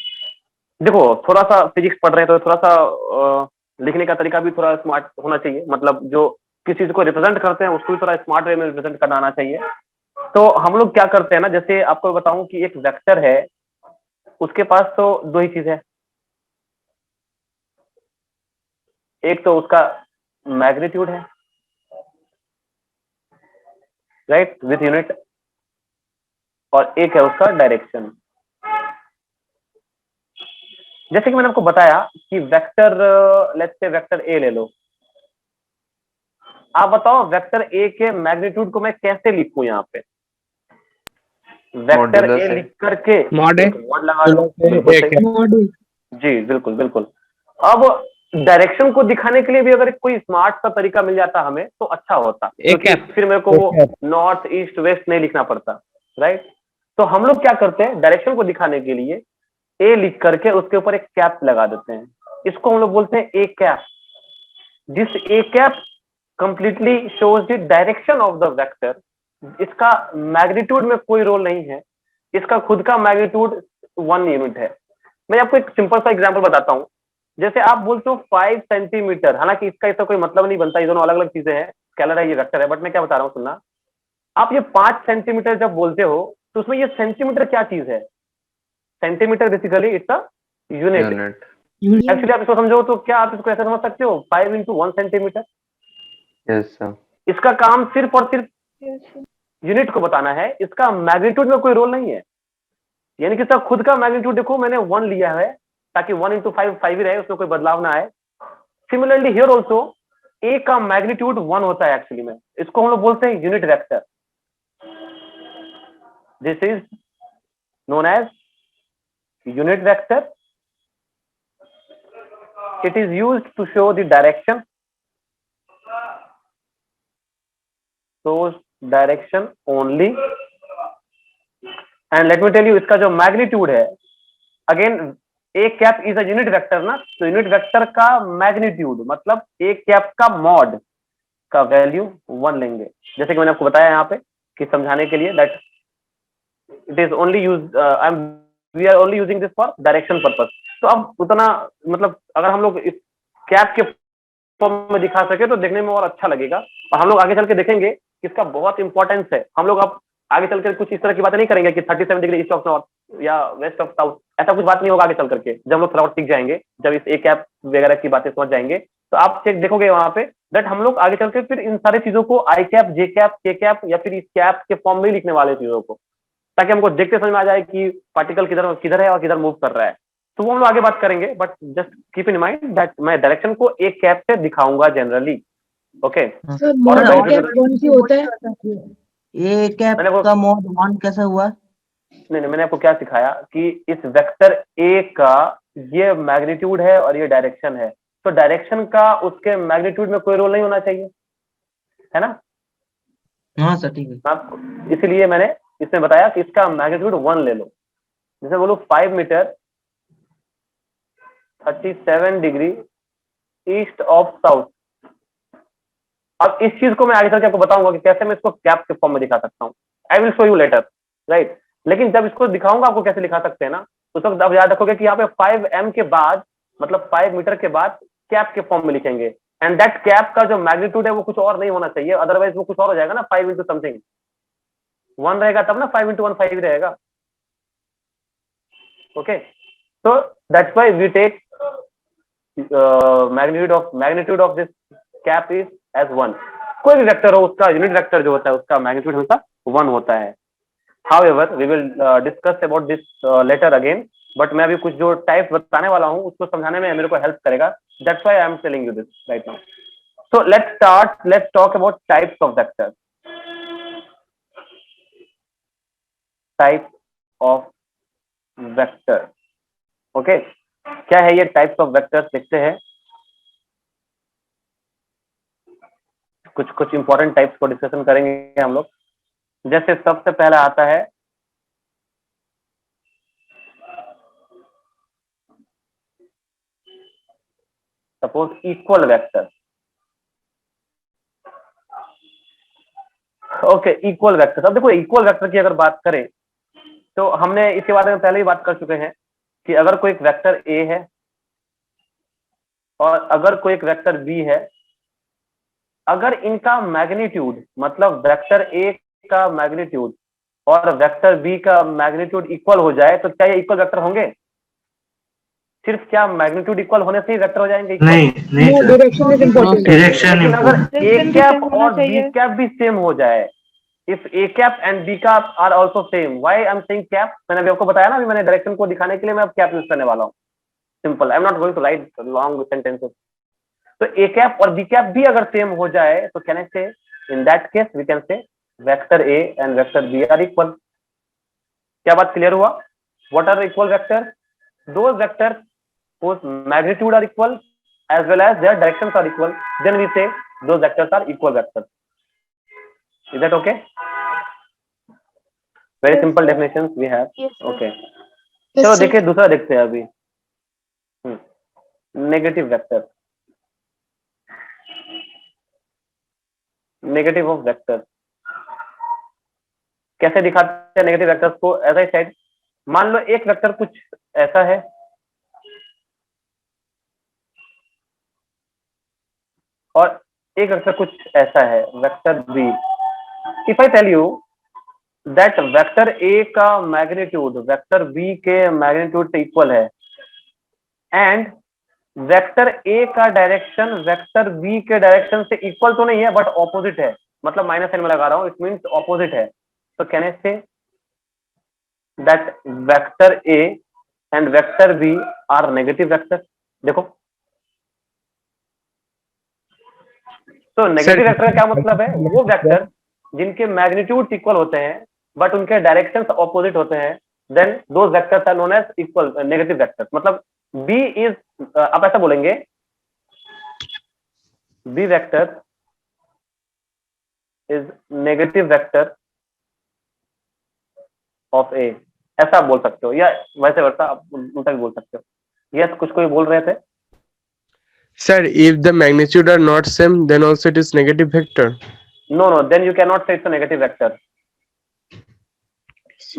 देखो थोड़ा सा फिजिक्स पढ़ रहे हैं तो थोड़ा सा लिखने का तरीका भी थोड़ा स्मार्ट होना चाहिए, मतलब जो किसी चीज को रिप्रेजेंट करते हैं उसको भी थोड़ा स्मार्ट वे में रिप्रेजेंट करना आना चाहिए। तो हम लोग क्या करते हैं ना, जैसे आपको बताऊं कि एक वेक्टर है, उसके पास तो दो ही चीज है, एक तो उसका मैग्नीट्यूड है, राइट, विथ यूनिट, और एक है उसका डायरेक्शन। जैसे कि मैंने आपको बताया कि vector, let's say vector A ले लो। आप बताओ वेक्टर ए के मैग्नीट्यूड को मैं कैसे लिखूं? यहाँ पे वेक्टर ए लिख करके मॉड ए लगा लो। जी बिल्कुल बिल्कुल। अब डायरेक्शन को दिखाने के लिए भी अगर कोई स्मार्ट सा तरीका मिल जाता हमें तो अच्छा होता, क्योंकि फिर मेरे को वो नॉर्थ ईस्ट वेस्ट नहीं लिखना पड़ता, राइट। तो हम लोग क्या करते हैं, डायरेक्शन को दिखाने के लिए ए लिख करके उसके ऊपर एक कैप लगा देते हैं, इसको हम लोग बोलते हैं A cap. This A cap completely shows the direction of the vector. इसका मैग्नीट्यूड में कोई रोल नहीं है, इसका खुद का मैग्नीट्यूड 1 यूनिट है। मैं आपको एक सिंपल सा एग्जांपल बताता हूँ। जैसे आप बोलते हो 5 सेंटीमीटर, हालांकि इसका इसका कोई मतलब नहीं बनता, ये दोनों अलग अलग चीजें हैं, स्केलर है ये वेक्टर है, बट मैं क्या बता रहा हूँ सुनना। आप ये 5 सेंटीमीटर जब बोलते हो तो उसमें ये सेंटीमीटर क्या चीज है? Centimetre basically it's a unit. Actually आप इसको समझो तो क्या आप इसको ऐसे समझ सकते हो, 5 into 1 सेंटीमीटर। Yes sir. इसका काम सिर्फ और सिर्फ यूनिट को बताना है, इसका मैग्नीट्यूड में कोई रोल नहीं है। यानी कि इसका खुद का मैग्नीट्यूड देखो मैंने 1 लिया है ताकि 1 into 5 5 ही रहे, उसमें कोई बदलाव ना आए। सिमिलरली हियर ऑल्सो ए का मैग्नीट्यूड 1 होता है एक्चुअली में, इसको हम लोग बोलते हैं unit vector. This is known as unit vector. It is used to show the direction, shows direction only. And let me tell you, इसका जो मैग्नीट्यूड है, again A cap is a unit vector ना, तो unit vector का magnitude मतलब A cap का mod का value 1 लेंगे। जैसे कि मैंने आपको बताया यहाँ पे कि समझाने के लिए that it is only use we are only using this for direction purpose। तो अब उतना मतलब अगर हम लोग कैप के फॉर्म में दिखा सके तो देखने में और अच्छा लगेगा। और हम लोग आगे चल के देखेंगे कि इसका बहुत इंपॉर्टेंस है। हम लोग अब आगे चल कर कुछ इस तरह की बातें नहीं करेंगे कि 37 डिग्री ईस्ट ऑफ नॉर्थ या वेस्ट ऑफ साउथ, ऐसा कुछ बात नहीं होगा आगे चल करके। जब हम लोग थोड़ा और सीख जाएंगे, जब इस ए कैप वगैरह की बातें समझ जाएंगे, तो आप चेक देखोगे वहां पे दैट हम लोग आगे चल के फिर इन सारी चीजों को आई कैप, जे कैप, के कैप या फिर इस कैप के फॉर्म में ही लिखने वाले चीजों को, ताकि हमको देखते समझ में आ जाए कि पार्टिकल किधर किधर है और किधर मूव कर रहा है। तो वो हम लोग आगे बात करेंगे, but just keep in mind that मैं डायरेक्शन को एक कैप से दिखाऊंगा generally. Okay, sir mode of cap कौन सी होता है? ए कैप का मोड ऑन कैसे हुआ? नहीं, मैंने आपको क्या सिखाया कि इस वेक्टर ए का ये मैग्नीट्यूड है और ये डायरेक्शन है, तो डायरेक्शन का उसके मैग्नीट्यूड में कोई रोल नहीं होना चाहिए, है ना? हाँ सर ठीक है। आपको इसीलिए मैंने इसमें बताया कि इसका मैग्नीट्यूड 1 ले लो। जैसे बोलो 5 metre 37 degree east of south. अब इस चीज को मैं आगे चल के आपको बताऊंगा कि कैसे मैं इसको कैप के फॉर्म में दिखा सकता हूँ। I will show you later, right? लेकिन जब इसको दिखाऊंगा आपको कैसे दिखा सकते हैं ना, उस वक्त आप याद रखोगे कि यहाँ पे 5m के बाद, मतलब 5 मीटर के बाद कैप के फॉर्म में लिखेंगे। एंड दैट कैप का जो मैग्नीट्यूड है वो कुछ और नहीं होना चाहिए, अदरवाइज वो कुछ और हो जाएगा ना। 5 इंटू समथिंग 1 रहेगा तब ना, 5 इंटू 1 5 रहेगा। Okay, so that's why we take magnitude of this cap is as 1. कोई भी वेक्टर हो उसका यूनिट वेक्टर जो होता है उसका मैग्नीट्यूड हमेशा 1 होता है। However, we will discuss about this later again. But मैं अभी कुछ जो टाइप्स बताने वाला हूँ उसको समझाने में मेरे को हेल्प करेगा। That's why I am telling you this right now. So let's talk about types of vectors. Types of vector. Okay, क्या है ये टाइप्स ऑफ वेक्टर्स? देखते हैं कुछ इंपॉर्टेंट टाइप्स को डिस्कशन करेंगे हम लोग। जैसे सबसे पहला आता है suppose equal vector. Okay, equal vector. अब देखो इक्वल वेक्टर की अगर बात करें तो हमने इसके बारे में पहले ही बात कर चुके हैं कि अगर कोई एक वेक्टर ए है और अगर कोई एक वेक्टर बी है, अगर इनका मैग्नीट्यूड मतलब वेक्टर ए का मैग्नीट्यूड और वेक्टर बी का मैग्नीट्यूड इक्वल हो जाए तो क्या ये इक्वल वेक्टर होंगे? सिर्फ क्या मैग्नीट्यूड इक्वल होने से ही वेक्टर हो जाएंगे? नहीं डायरेक्शन इज इंपॉर्टेंट। डायरेक्शन अगर ए कैप और बी कैप भी सेम हो जाए, if a cap and b cap are also same, why I'm saying cap? मैंने अभी आपको बताया ना, अभी मैंने डायरेक्शन को दिखाने के लिए मैं अब कैप यूज करने वाला हूँ। Simple, I am not going to write long sentences. तो a कैप और b कैप भी अगर सेम हो जाए तो can I say in that case we can say vector a and vector b are equal. क्या बात क्लियर हुआ? What are equal vector? Those vectors whose magnitude are equal as well as their directions are equal, then we say those vectors are equal vectors. Is that okay? Very simple definitions we have. Yes, sir. Okay. Yes, चलो sir. देखिए दूसरा देखते हैं अभी। Negative vector. Negative of vector कैसे दिखाते हैं negative vectors को? एज आई सेड, मान लो एक वेक्टर कुछ ऐसा है और एक वेक्टर कुछ ऐसा है, vector B. If I tell you that vector A का मैग्नीट्यूड वेक्टर बी के मैग्नीट्यूड से इक्वल है एंड वेक्टर ए का डायरेक्शन वेक्टर बी के डायरेक्शन से इक्वल तो नहीं है बट ऑपोजिट है, मतलब माइनस साइन में लगा रहा हूं, इट मींस ऑपोजिट है, तो can I say that vector A and vector B are negative vector? देखो तो नेगेटिव वेक्टर का क्या मतलब है? वो वेक्टर जिनके मैग्नीट्यूड इक्वल होते हैं बट उनके डायरेक्शंस ऑपोजिट होते हैं, then those vectors are known as equal negative vectors. मतलब बी इज, आप ऐसा बोलेंगे B vector is negative vector of A, ऐसा आप बोल सकते हो, या वैसे वैसा आप उल्टा भी बोल सकते हो। यस, कुछ कोई बोल रहे थे? Sir, if the magnitude are not same, then also it is negative vector. No, then you cannot say it's a negative vector.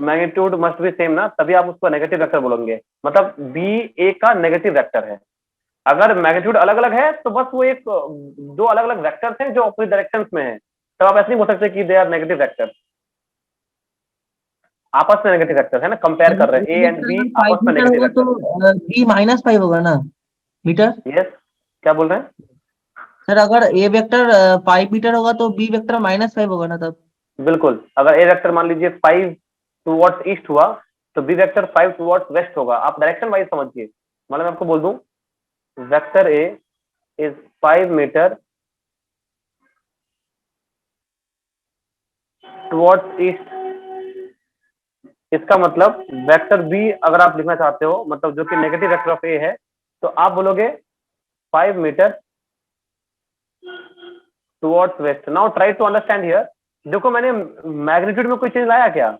Magnitude must be same ना, तभी आप उसको नेगेटिव वेक्टर बोलेंगे। मतलब बी ए का नेगेटिव वेक्टर है अगर magnitude अलग अलग है तो बस वो एक दो अलग अलग वेक्टर्स हैं जो ऑपोजिट डायरेक्शंस में है, तब आप ऐसे नहीं बोल सकते कि दे आर नेगेटिव वेक्टर। आपस में नेगेटिव वेक्टर है ना, कंपेयर कर रहे हैं ए एंड बी आपस में नेगेटिव वेक्टर। तो बी -5 होगा ना मीटर? यस, क्या बोल रहे हैं सर? अगर ए वेक्टर 5 मीटर होगा तो बी वेक्टर -5 होगा ना तब? बिल्कुल, अगर ए वेक्टर मान लीजिए 5 टुवर्ड्स ईस्ट हुआ तो बी वेक्टर 5 टुवर्ड्स वेस्ट होगा। आप डायरेक्शन वाइज समझिए, मतलब मैं आपको बोल दूं vector A is 5 metre towards east, इसका मतलब वेक्टर बी अगर आप लिखना चाहते हो, मतलब जो कि नेगेटिव वेक्टर ऑफ ए है, तो आप बोलोगे 5 metre towards west. Now try to understand here. देखो मैंने मैग्नीट्यूड में कोई चेंज लाया क्या?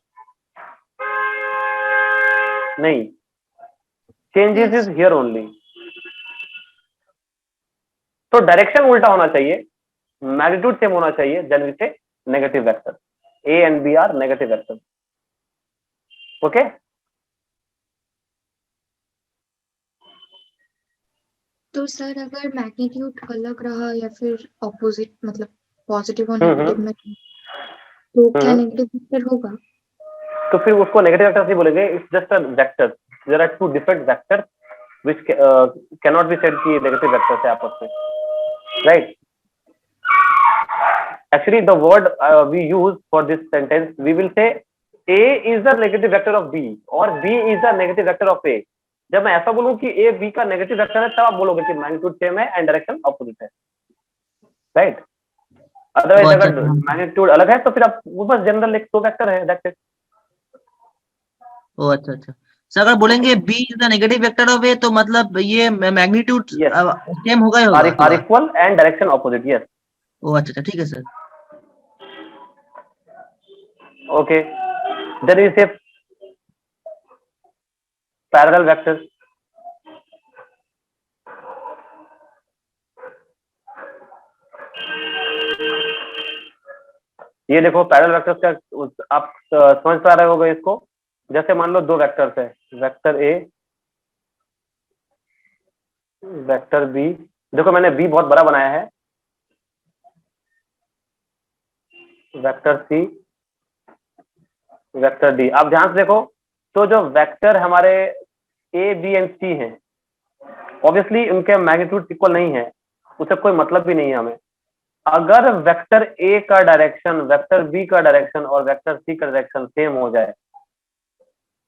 नहीं, चेंजेस इज हियर ओनली। तो डायरेक्शन उल्टा होना चाहिए, मैग्नीट्यूड सेम होना चाहिए, then we say negative vector. A and B are negative vector. Okay, तो सर अगर मैग्नीट्यूड अलग रहा या फिर ऑपोजिट, मतलब पॉजिटिव और नेगेटिव में, तो क्या नेगेटिव वेक्टर होगा? तो फिर उसको नेगेटिव वेक्टर नहीं बोलेंगे, it's just a vector. There are two different vectors which can not be said कि नेगेटिव वेक्टर्स है आपस में, right? Actually, the word we use for this sentence, we will say A is the negative vector of B और B is the negative vector of A। जब मैं ऐसा बोलूं कि A B का नेगेटिव वेक्टर है, तब आप बोलोगे कि मैग्नीट्यूड सेम है एंड डायरेक्शन ऑपोजिट है, राइट? अदरवाइज अगर मैग्नीट्यूड अलग है तो फिर आप वो बस जनरल एक दो वेक्टर है, दैट्स इट। ओ अच्छा अच्छा। सर अगर बोलेंगे B is the negative vector of A तो मतलब ये मैग्नीट्यूड सेम होगा ही होगा? Are equal and direction opposite, yes. Oh अच्छा अच्छा, ठीक है sir. Okay, then we say parallel vectors। ये देखो पैरेलल वेक्टर्स का आप समझ पा रहे होगे इसको। जैसे मान लो दो वेक्टर्स है, वेक्टर ए वेक्टर बी। देखो मैंने बी बहुत बड़ा बनाया है, वेक्टर सी वेक्टर डी। आप ध्यान से देखो तो जो वेक्टर हमारे ए बी एंड सी हैं, ऑब्वियसली उनके मैग्नीट्यूड इक्वल नहीं है, उससे कोई मतलब भी नहीं है हमें। अगर वेक्टर ए का डायरेक्शन वेक्टर बी का डायरेक्शन और वेक्टर सी का डायरेक्शन सेम हो जाए,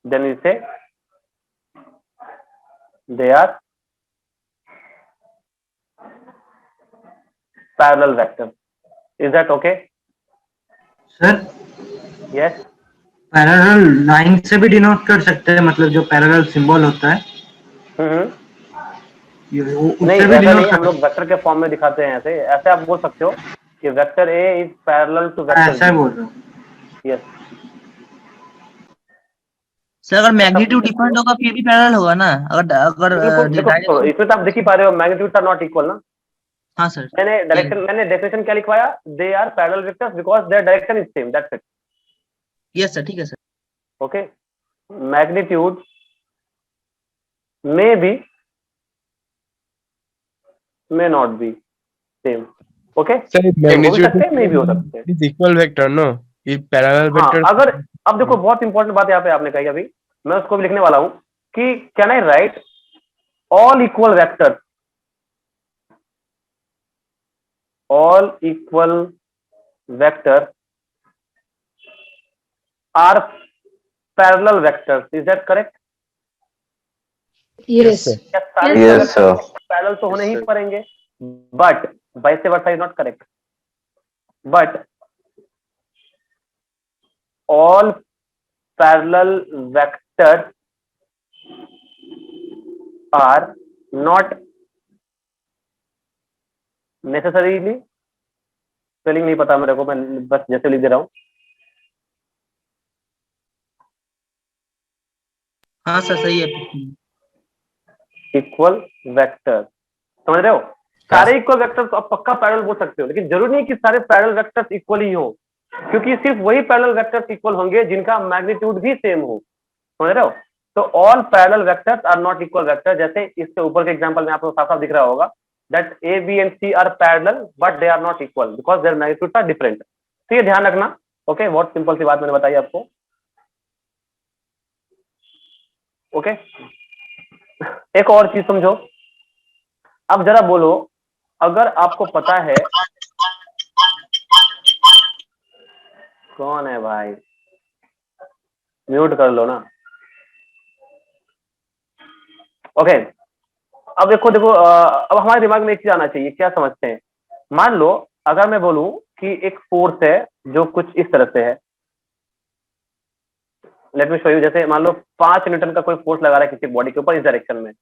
then we say they are parallel vector. Is that okay? Sir yes, parallel line से भी डिनोट कर सकते हैं, मतलब जो पैरेलल सिंबल होता है नहीं ऐसा नहीं, हम लोग वेक्टर के फॉर्म में दिखाते हैं। ऐसे ऐसे आप बोल सकते हो कि vector A is parallel to vector, ऐसा बोल रहा हूं। यस। सर अगर मैग्नीट्यूड डिफरेंट होगा फिर भी पैरेलल होगा ना? अगर देखो इसमें तो आप देख ही पा रहे हो मैग्नीट्यूड आर नॉट इक्वल ना। हाँ सर, मैंने डेफिनेशन क्या लिखवाया? They are parallel vectors because their direction is same, that's it. Yes sir, ठीक है sir. Okay, magnitude may be may not be same। okay, sir magnitude में भी हो सकते हैं, इज इक्वल वेक्टर नो, ये पैरेलल वेक्टर। अगर अब देखो बहुत इंपॉर्टेंट बात यहाँ पे आपने कही अभी, मैं उसको भी लिखने वाला हूं कि can I right all equal vectors, all equal vectors are parallel vectors, is that correct? Yes. Yes sir। Parallel तो होने ही पड़ेंगे, but vice versa is not correct. But all parallel vectors are not necessarily, spelling नहीं पता मेरे को, मैं बस जैसे लिख दे रहा हूं। हाँ सर सही है। इक्वल वेक्टर, समझ रहे हो? सारे इक्वल वेक्टर्स आप पक्का पैरेलल बोल सकते हो, लेकिन जरूरी नहीं कि सारे पैरेलल वेक्टर्स इक्वल ही हो, क्योंकि सिर्फ वही पैरेलल वेक्टर्स इक्वल होंगे जिनका मैग्नीट्यूड भी सेम हो। समझ रहे हो? तो all parallel vectors are not equal vector. जैसे इसके ऊपर के एग्जांपल में आपको साफ साफ दिख रहा होगा that A B and C are parallel but they are not equal because their magnitudes are different. तो ये ध्यान रखना। ओके, बहुत सिंपल सी बात मैंने बताई आपको। ओके, एक और चीज समझो। अब जरा बोलो, अगर आपको पता है, कौन है भाई, म्यूट कर लो ना। ओके, अब देखो अब हमारे दिमाग में एक चीज आना चाहिए, क्या समझते हैं। मान लो अगर मैं बोलूं कि एक फोर्स है जो कुछ इस तरह से है, लेट मी शो यू। जैसे मान लो 5 न्यूटन का कोई फोर्स लगा रहा है किसी बॉडी के ऊपर इस डायरेक्शन में।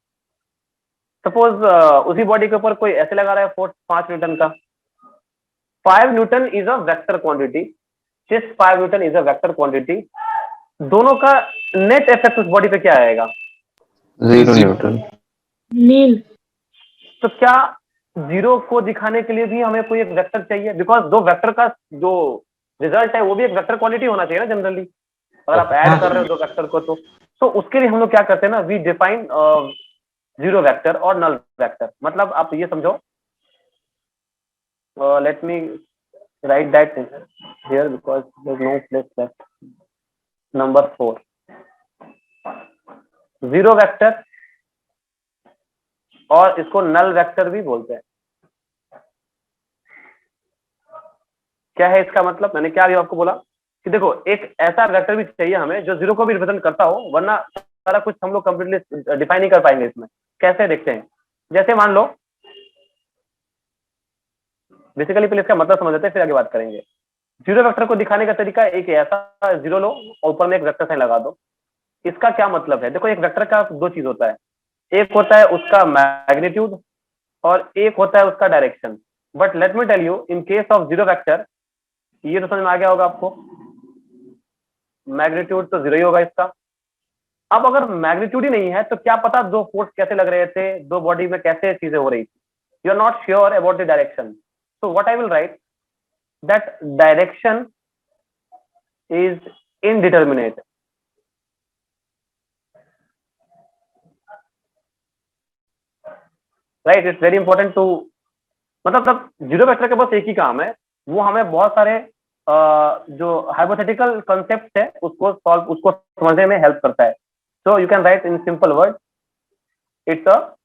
सपोज उसी बॉडी के ऊपर कोई ऐसे लगा रहा है फोर्स 5 न्यूटन का। 5 Newton is a vector quantity, this 5 Newton is a vector quantity. दोनों का नेट इफेक्ट उस बॉडी पे क्या आएगा? 0 न्यूटन। नील। तो क्या जीरो को दिखाने के लिए भी हमें कोई एक वेक्टर चाहिए? बिकॉज दो वेक्टर का जो रिजल्ट है वो भी एक वेक्टर क्वांटिटी होना चाहिए ना जनरली, अगर आप ऐड कर रहे हो दो वेक्टर को। तो उसके लिए हम लोग क्या करते हैं ना, वी डिफाइन जीरो वेक्टर और नल वेक्टर। मतलब आप ये समझो, let me write that here because there is no place left. Number 4, zero vector और इसको नल वेक्टर भी बोलते हैं। क्या है इसका मतलब? मैंने क्या अभी आपको बोला कि देखो एक ऐसा वेक्टर भी चाहिए हमें जो जीरो को भी रिप्रेजेंट करता हो, वरना सारा कुछ हम लोग कंप्लीटली डिफाइन नहीं कर पाएंगे इसमें। कैसे देखते हैं, जैसे मान लो, बेसिकली पहले इसका मतलब समझ लेते हैं फिर आगे बात करेंगे। जीरो वेक्टर को दिखाने का तरीका एक ऐसा जीरो लो और ऊपर में एक वेक्टर साइन लगा दो। इसका क्या मतलब है? देखो एक वेक्टर का दो चीज होता है, एक होता है उसका मैग्नीट्यूड और एक होता है उसका direction. But let me tell you, in case of zero vector, ये तो समझ में आ गया होगा आपको, मैग्नीट्यूड तो जीरो ही होगा इसका। अब अगर मैग्नीट्यूड ही नहीं है तो क्या पता दो फोर्स कैसे लग रहे थे, दो बॉडी में कैसे चीजें हो रही थी। You are not sure about the direction, so what I will write that direction is indeterminate. Right, it's very important to, मतलब जीरो वेक्टर के बस एक ही काम है, वो हमें बहुत सारे जो हाइपोथेटिकल कॉन्सेप्ट है उसको समझने में हेल्प करता है। So you can write in simple word, it's a,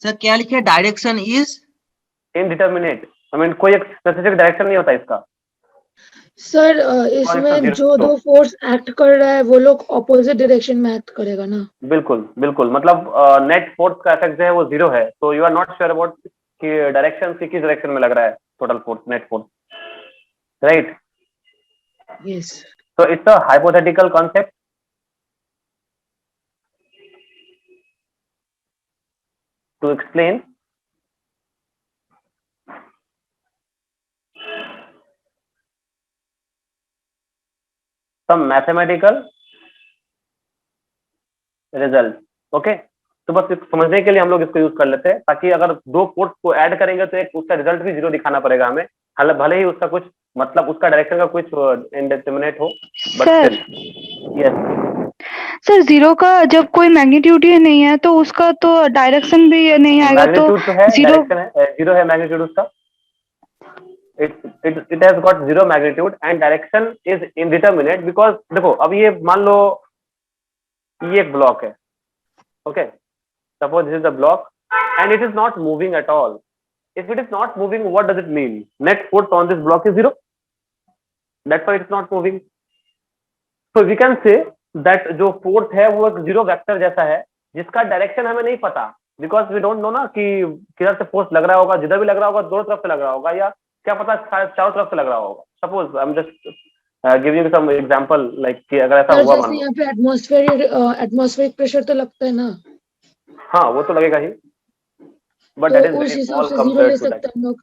sir क्या लिखे? Direction is indeterminate. I mean कोई एक स्पेसिफिक डायरेक्शन नहीं होता इसका। सर इसमें जो दो फोर्स एक्ट कर रहा है वो लोग ऑपोजिट डायरेक्शन में एक्ट करेगा ना? बिल्कुल बिल्कुल, मतलब नेट फोर्स का इफेक्ट जो है वो जीरो है, तो you are not sure about कि डायरेक्शन से किस डायरेक्शन में लग रहा है total force, net force. Right, yes. so it's a hypothetical concept. To explain, some mathematical result. Okay, तो बस समझने के लिए हम लोग इसको यूज कर लेते हैं, ताकि अगर दो फोर्स को ऐड करेंगे तो एक उसका रिजल्ट भी जीरो दिखाना पड़ेगा हमें, भले ही उसका कुछ मतलब उसका डायरेक्शन का कुछ इंडिटरमिनेट हो, बट यस। सर जीरो का जब कोई मैग्नीट्यूड ही नहीं है तो उसका तो डायरेक्शन भी नहीं आएगा, तो है, जीरो जीरो है मैग्नीट्यूड उसका, it has got zero magnitude and direction is indeterminate because देखो अब ये मान लो ये एक ब्लॉक है, okay, suppose this is the block and it is not moving at all. If it is not moving, what does it mean? Net force on this block is zero, that's why it is not moving. So we can say that जो force है वो एक zero vector जैसा है जिसका direction हमें नहीं पता, बिकॉज वी डोंट नो ना कि किधर से फोर्स लग रहा होगा, जिधर भी लग रहा होगा दोनों तरफ से लग रहा होगा, या क्या पता चारों तरफ से लग रहा होगा। Suppose I am just giving you some example, like कि अगर ऐसा हुआ, मान लो यहाँ पे एटमॉस्फेरिक प्रेशर तो लगता है ना? हाँ वो तो लगेगा ही, but that is very small compared to that.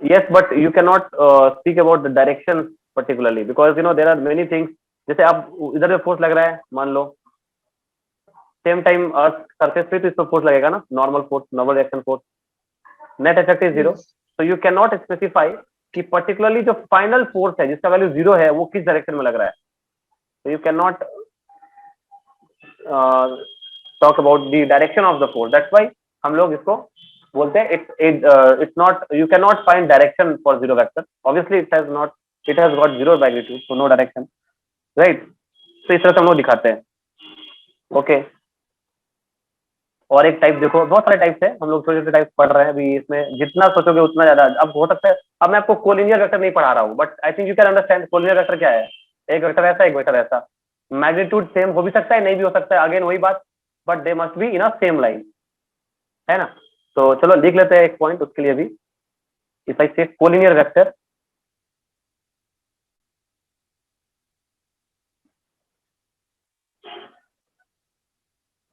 Yes, but you cannot speak about the direction particularly because you know there are many things. जैसे आप इधर में फोर्स लग रहा है, मान लो सेम टाइम अर्थ सरफेस पे, तो इस पर फोर्स लगेगा ना, normal force, normal reaction force, net effect is zero. So you can not specify कि पर्टिकुलरली जो फाइनल फोर्स है जिसका वैल्यू जीरो है वो किस डायरेक्शन में लग रहा है। you cannot talk about the direction of the force. That's why हम लोग इसको बोलते हैं it's not, you cannot find direction for zero vector. Obviously it has got zero magnitude, so no direction, right? तो इस तरह से हम लोग दिखाते हैं. ओके, और एक टाइप देखो, बहुत सारे टाइप्स है, हम लोग छोटे छोटे टाइप पढ़ रहे हैं अभी. इसमें जितना सोचोगे उतना ज्यादा. अब हो सकता है अब मैं आपको कोलिनियर वेक्टर नहीं पढ़ा रहा हूँ, but I think you can understand collinear vector क्या है. एक वेक्टर ऐसा, एक वेक्टर ऐसा, मैग्नीट्यूड सेम हो भी सकता है, नहीं भी हो सकता है, अगेन वही बात, but they must be in a same line, है ना. तो चलो लिख लेते हैं एक पॉइंट उसके लिए भी. इफ आई से कोलिनियर वेक्टर,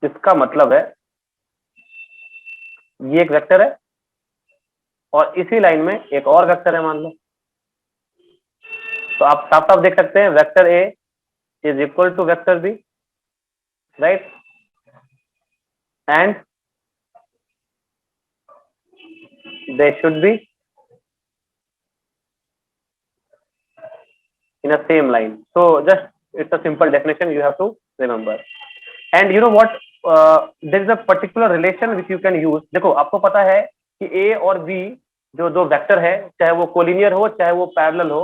इसका मतलब है ये एक वेक्टर है और इसी लाइन में एक और वेक्टर है मान लो. तो आप साफ साफ देख सकते हैं vector A is equal to vector B, right, and they should be in a same line. So just it's a simple definition you have to remember. And you know what, there is a particular relation which you can use. देखो आपको पता है कि A और B जो दो vector है, चाहे वो कोलिनियर हो चाहे वो पैरेलल हो,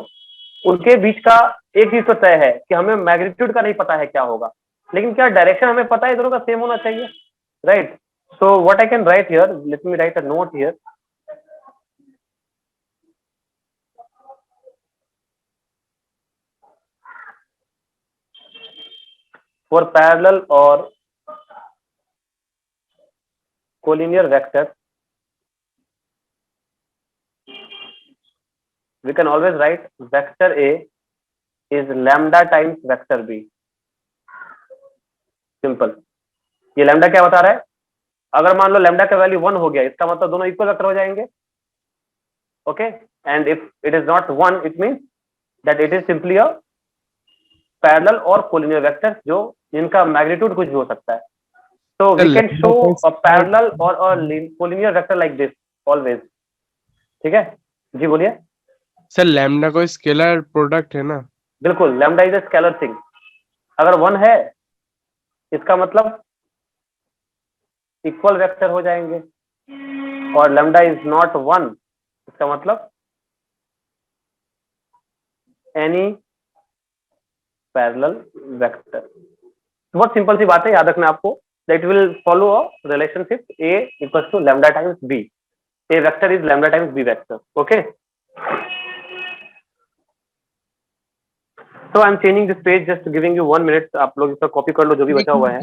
उनके बीच का एक चीज तो तय है कि हमें मैग्नीट्यूड का नहीं पता है क्या होगा, लेकिन क्या डायरेक्शन हमें पता है दोनों का सेम होना चाहिए, right. So what I can write here, late me right a note here. For parallel or collinear vector, we can always write vector A is lambda times vector B. Simple. ये lambda क्या बता रहा है, अगर मान लो lambda का value 1 हो गया, इसका मतलब दोनों इक्वल वेक्टर हो जाएंगे. Okay, and if it is not 1, it means that it is simply a parallel और कोलिनियर वेक्टर जो जिनका मैग्नीट्यूड कुछ भी हो सकता है. So we can show a parallel or a collinear vector like this always. ठीक है जी, बोलिए सर. लैम्डा कोई स्केलर प्रोडक्ट है ना? बिल्कुल, lambda is a scalar thing. अगर 1 है इसका मतलब इक्वल वेक्टर हो जाएंगे, और लैम्डा इज नॉट 1 इसका मतलब एनी पैरेलल वेक्टर. बहुत सिंपल सी बात है, याद रखना आपको. That will follow a relationship A equals to lambda times B. A vector is lambda times B vector. Okay. So I'm changing this page, just giving you 1 minute. आप लोग इसका copy कर लो जो भी बचा हुआ है.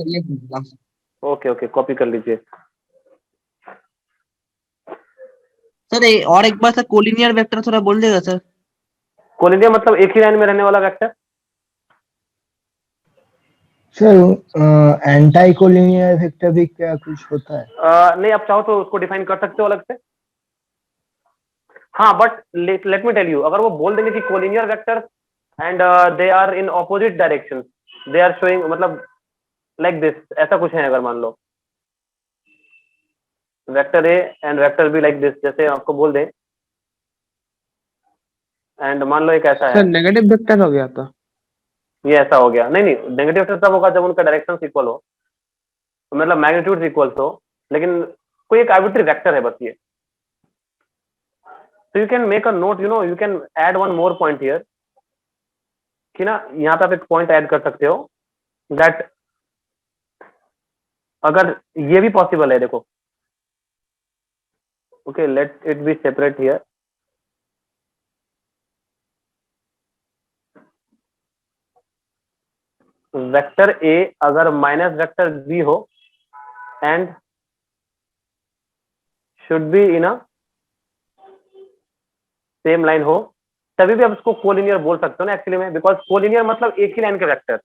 ओके ओके, कॉपी कर लीजिए. सर और एक बार सर कोलिनियर वेक्टर थोड़ा बोल देगा सर. कोलिनियर मतलब एक ही लाइन में रहने वाला vector. Sir anti collinear vector भी क्या कुछ होता है? नहीं, आप चाहो तो उसको डिफाइन कर सकते हो अलग से. हाँ, but let me tell you, अगर वो बोल देंगे कि collinear vector and they are in opposite direction, they are showing, मतलब लाइक दिस, ऐसा कुछ है. अगर मान लो vector A and vector B like this, जैसे आपको बोल दें, एंड मान लो एक ऐसा है. सर नेगेटिव वेक्टर हो गया था. ये ऐसा हो गया. नहीं नहीं, नेगेटिव वेक्टर तब होगा जब उनका डायरेक्शन इक्वल हो, मतलब मैग्नीट्यूड इक्वल हो, लेकिन कोई एक आर्बिट्री वेक्टर है बस ये. So you can make a note, you know, you can add one more point here, कि ना यहाँ पे आप एक पॉइंट ऐड कर सकते हो, that अगर ये भी पॉसिबल है, देखो. Okay, let it be separate here. Vector A अगर माइनस वेक्टर बी हो and should be in a same line हो, तभी भी आप उसको कोलिनियर बोल सकते हो ना एक्चुअली में, बिकॉज कोलिनियर मतलब एक ही लाइन के वेक्टर,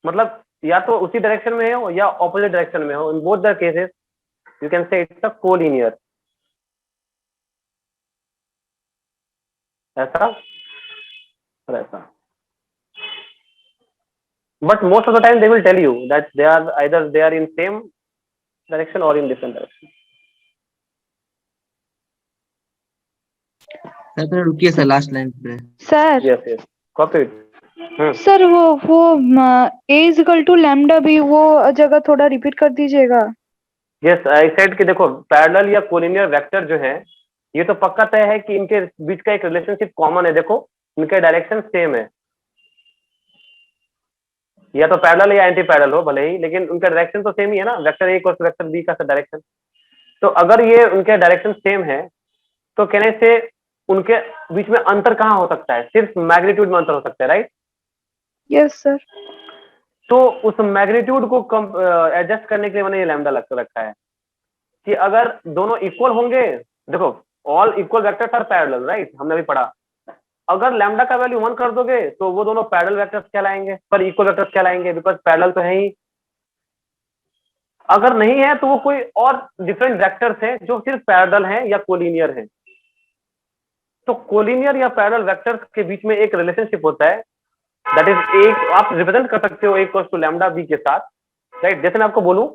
मतलब या तो उसी डायरेक्शन में हो या ऑपोजिट डायरेक्शन में हो. In both the cases you can से इट्स अ कोलिनियर. ऐसा और ऐसा. But most of the time they will tell you that they are either in same direction or in different direction. Sir रुकिए sir, last line पे. Sir Yes, yes. Copy sir वो a is equal to lambda B, वो जगह थोड़ा repeat कर दीजिएगा। Yes, I said कि देखो पैरेलल या कोलिनियर वेक्टर जो है ये तो पक्का तय है कि इनके बीच का एक रिलेशनशिप कॉमन है। देखो इनके डायरेक्शन सेम है, या तो पैरेलल या एंटी पैरेलल हो भले ही, लेकिन उनका डायरेक्शन तो सेम ही है ना, vector A equal to vector B का डायरेक्शन। तो अगर ये उनके डायरेक्शन सेम है तो कहने से उनके बीच में अंतर कहाँ हो सकता है? सिर्फ मैग्नीट्यूड में अंतर हो सकता है, राइट? Yes sir. तो उस मैग्नीट्यूड को एडजस्ट करने के लिए मैंने ये लैम्डा रखा है कि अगर दोनों इक्वल होंगे, देखो all equal vectors are parallel, right? हमने भी पढ़ा। अगर लैम्डा का वैल्यू 1 कर दोगे तो वो दोनों पैरेलल वेक्टर्स कहलाएंगे, पर इक्वल वेक्टर्स कहलाएंगे, बिकॉज पैरेलल तो है ही। अगर नहीं है तो वो कोई और डिफरेंट वेक्टर्स हैं जो सिर्फ पैरेलल हैं या कोलिनियर हैं। तो कोलिनियर या पैरेलल वेक्टर्स के बीच में एक रिलेशनशिप होता है, दैट इज एक आप रिप्रेजेंट कर सकते हो a equals to lambda B के साथ, राइट? जैसे मैं आपको बोलूं,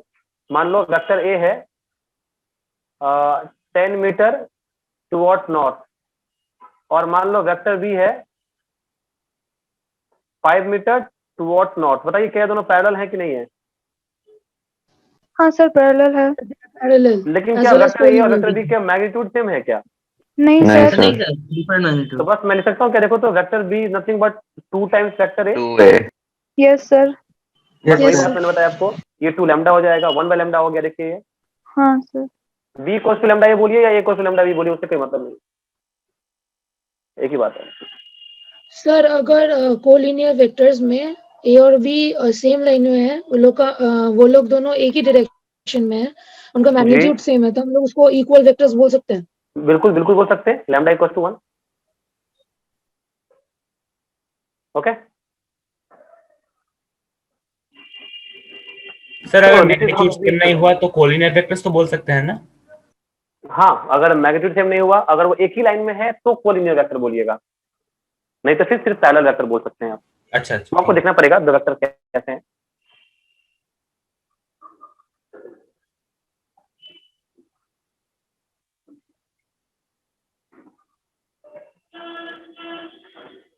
मान लो वेक्टर ए है 10 मीटर टुवर्ड्स नॉर्थ, और मान लो वेक्टर बी है 5 मीटर टुवर्ड्स नॉर्थ। बताइए क्या दोनों पैरेलल है कि नहीं है? हाँ सर पैरेलल है। पैरेलल। लेकिन क्या वेक्टर ए और वेक्टर बी का मैग्नीट्यूड सेम है क्या? नहीं सर। नहीं सर, डिफरेंट मैग्नीट्यूड। तो बस मैं लिख सकता हूँ क्या? देखो तो vector B is nothing but 2 times vector A. 2a। Yes sir. बस वही बात मैंने बताया आपको, ये 2 लैम्डा हो जाएगा, 1 बाय लैम्डा हो गया। देखिए ये हाँ sir. B equals to lambda ये बोलिए या A equals to lambda B बोलिए, उससे कोई मतलब नहीं, एक ही बात है। सर अगर कोलिनियर वेक्टर्स में ए और बी सेम लाइन में है, वो लोग दोनों एक ही डायरेक्शन में है, उनका मैग्नीट्यूड सेम है, तो हम लोग उसको इक्वल वेक्टर्स बोल सकते हैं। बिल्कुल बिल्कुल बोल सकते हैं, lambda equals to 1। Okay sir अगर मैग्नीट्यूड सेम नहीं हुआ तो कोलिनियर वेक्टर्स तो बोल सकते हैं ना? हाँ, अगर मैग्नीट्यूड सेम नहीं हुआ, अगर वो एक ही लाइन में है तो कोलिनियर वेक्टर बोलिएगा, नहीं तो फिर सिर्फ पैरेलल वेक्टर बोल सकते हैं आप। अच्छा तो आपको देखना पड़ेगा दो वेक्टर कैसे हैं।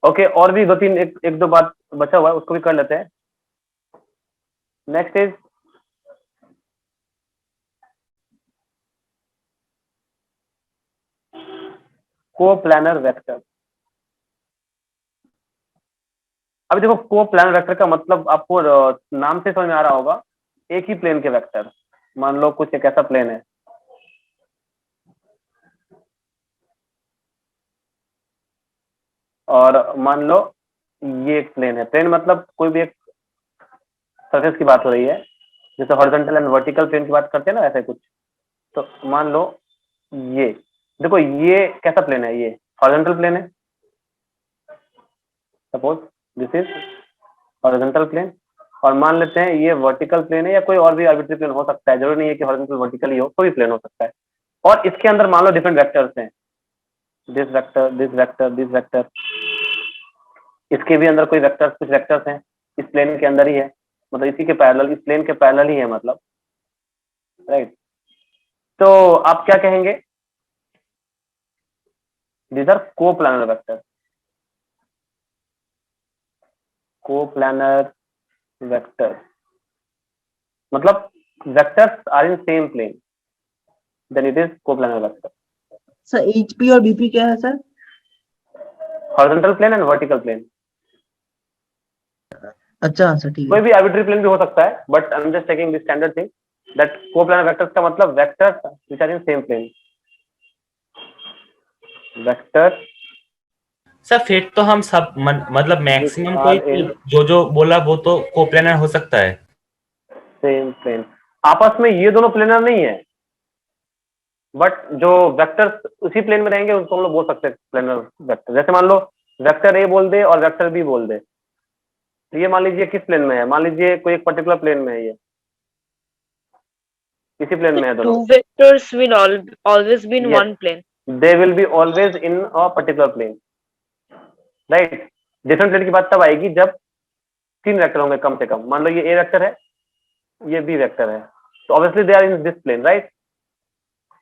ओके और भी 2-3 एक दो बात बचा हुआ है, उसको भी कर लेते हैं। Next is coplanar vector. अभी देखो कोप्लानर वेक्टर का मतलब आपको नाम से समझ में आ रहा होगा, एक ही प्लेन के वेक्टर। मान लो कुछ एक ऐसा प्लेन है, और मान लो ये एक प्लेन है। प्लेन मतलब कोई भी एक सरफेस की बात हो रही है, जैसे हॉरिजॉन्टल एंड वर्टिकल प्लेन की बात करते हैं ना, ऐसा कुछ। तो मान लो ये देखो, ये कैसा प्लेन है? ये हॉरिजॉन्टल प्लेन है। Suppose this is horizontal plane, और मान लेते हैं ये वर्टिकल प्लेन है, या कोई और भी आर्बिट्री प्लेन हो सकता है, जरूरी नहीं है कि हॉरिजॉन्टल वर्टिकल ही हो, कोई भी प्लेन हो सकता है। और इसके अंदर मान लो डिफरेंट वेक्टर्स हैं, this vector, this vector, this vector. इसके भी अंदर कोई वेक्टर्स, कुछ वेक्टर्स हैं इस प्लेन के अंदर ही है, मतलब इसी के पैरेलल, इस प्लेन के पैरेलल ही है, मतलब राइट। तो आप क्या कहेंगे? These are coplanar vector. Coplanar vector मतलब vectors are in same plane, then it is coplanar vector. Sir HP और बीपी क्या है sir? Horizontal plane and vertical plane. अच्छा सर ठीक है। कोई भी आर्बिट्री प्लेन भी हो सकता है, but I am just taking the standard thing that coplanar vectors का मतलब vectors which are in same plane. Vector sir फिर तो हम सब मतलब मैक्सिमम कोई जो बोला वो तो कोप्लानर हो सकता है। सेम प्लेन, आपस में ये दोनों प्लेनर नहीं है, बट जो वेक्टर्स उसी प्लेन में रहेंगे उसको हम लोग बोल सकते हैं प्लेनर वेक्टर। जैसे मान लो वेक्टर ए बोल दे और वेक्टर बी बोल दे, तो ये मान लीजिए किस प्लेन में है? मान लीजिए कोई एक पर्टिकुलर प्लेन में है, ये इसी प्लेन में है दोनों। Two vectors will always be in one plane. They will be always in a particular plane, right? Different plane की बात तब आएगी जब 3 वेक्टर होंगे कम से कम। मान लो ये ए वेक्टर है, ये बी वेक्टर है, तो obviously they are in this plane, right?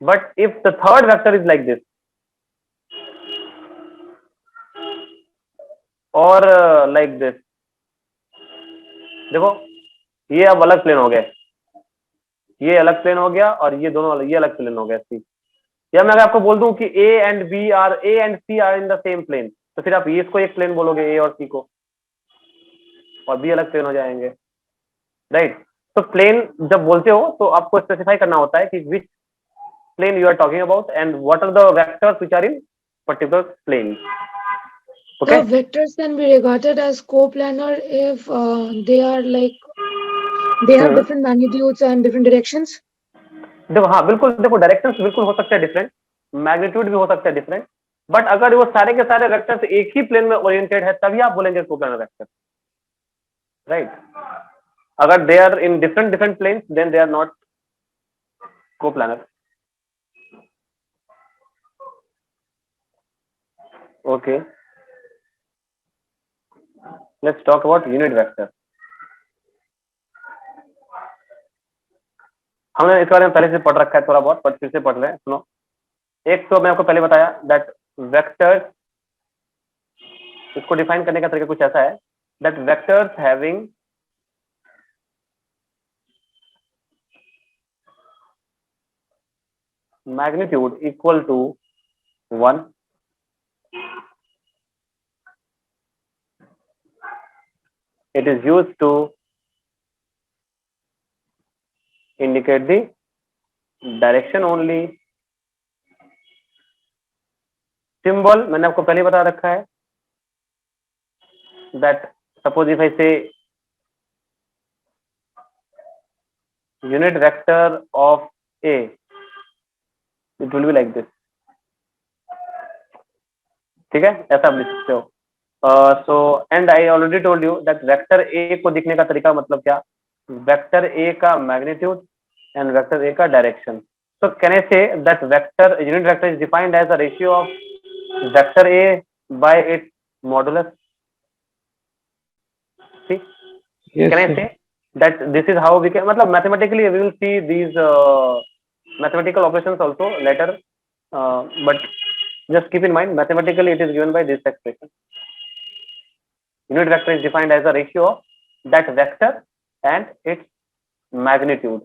But if the third vector is like this, और लाइक दिस, देखो ये अब अलग प्लेन हो गया, ये अलग प्लेन हो गया और ये दोनों ये अलग प्लेन हो गया सी। या मैं अगर आपको बोल दूं कि A and C are in the same plane, तो फिर आप ये इसको एक प्लेन बोलोगे ए और सी को, और बी अलग प्लेन हो जाएंगे, राइट। तो प्लेन जब बोलते हो तो आपको स्पेसिफाई करना होता है कि which plane you are talking about and what are the vectors which are in particular plane. The vectors can be regarded as coplanar if they are like they have different magnitudes and different directions. देखो हाँ बिल्कुल, देखो directions बिल्कुल हो सकते हैं different, magnitude भी हो सकता है डिफरेंट, बट अगर वो सारे के सारे वेक्टर्स एक ही प्लेन में ओरिएंटेड है तभी आप बोलेंगे कोप्लानर वेक्टर, राइट। अगर they are in different planes then they are not coplanar. Okay, let's talk about unit vector. हमने इस बारे में पहले से पढ़ रखा है थोड़ा बहुत, पर फिर से पढ़ रहे हैं, सुनो। एक तो मैं आपको पहले बताया दैट वेक्टर्स, इसको डिफाइन करने का तरीका कुछ ऐसा है that vectors having magnitude equal to 1 it is used to indicate the direction only. Symbol मैंने आपको पहले बता रखा है that suppose if I say unit vector of A, it will be like this, ठीक है, ऐसा आप लिख सकते हो। So and I already told you that vector A को दिखने का तरीका मतलब क्या, vector A का magnitude and vector A का direction. So can I say that unit vector is defined as a ratio of vector A by its modulus? See, yes, can I say that this is how we can, मतलब mathematically we will see these mathematical operations also later, but just keep in mind mathematically it is given by this expression. Unit vector is defined as a ratio of that vector and its magnitude.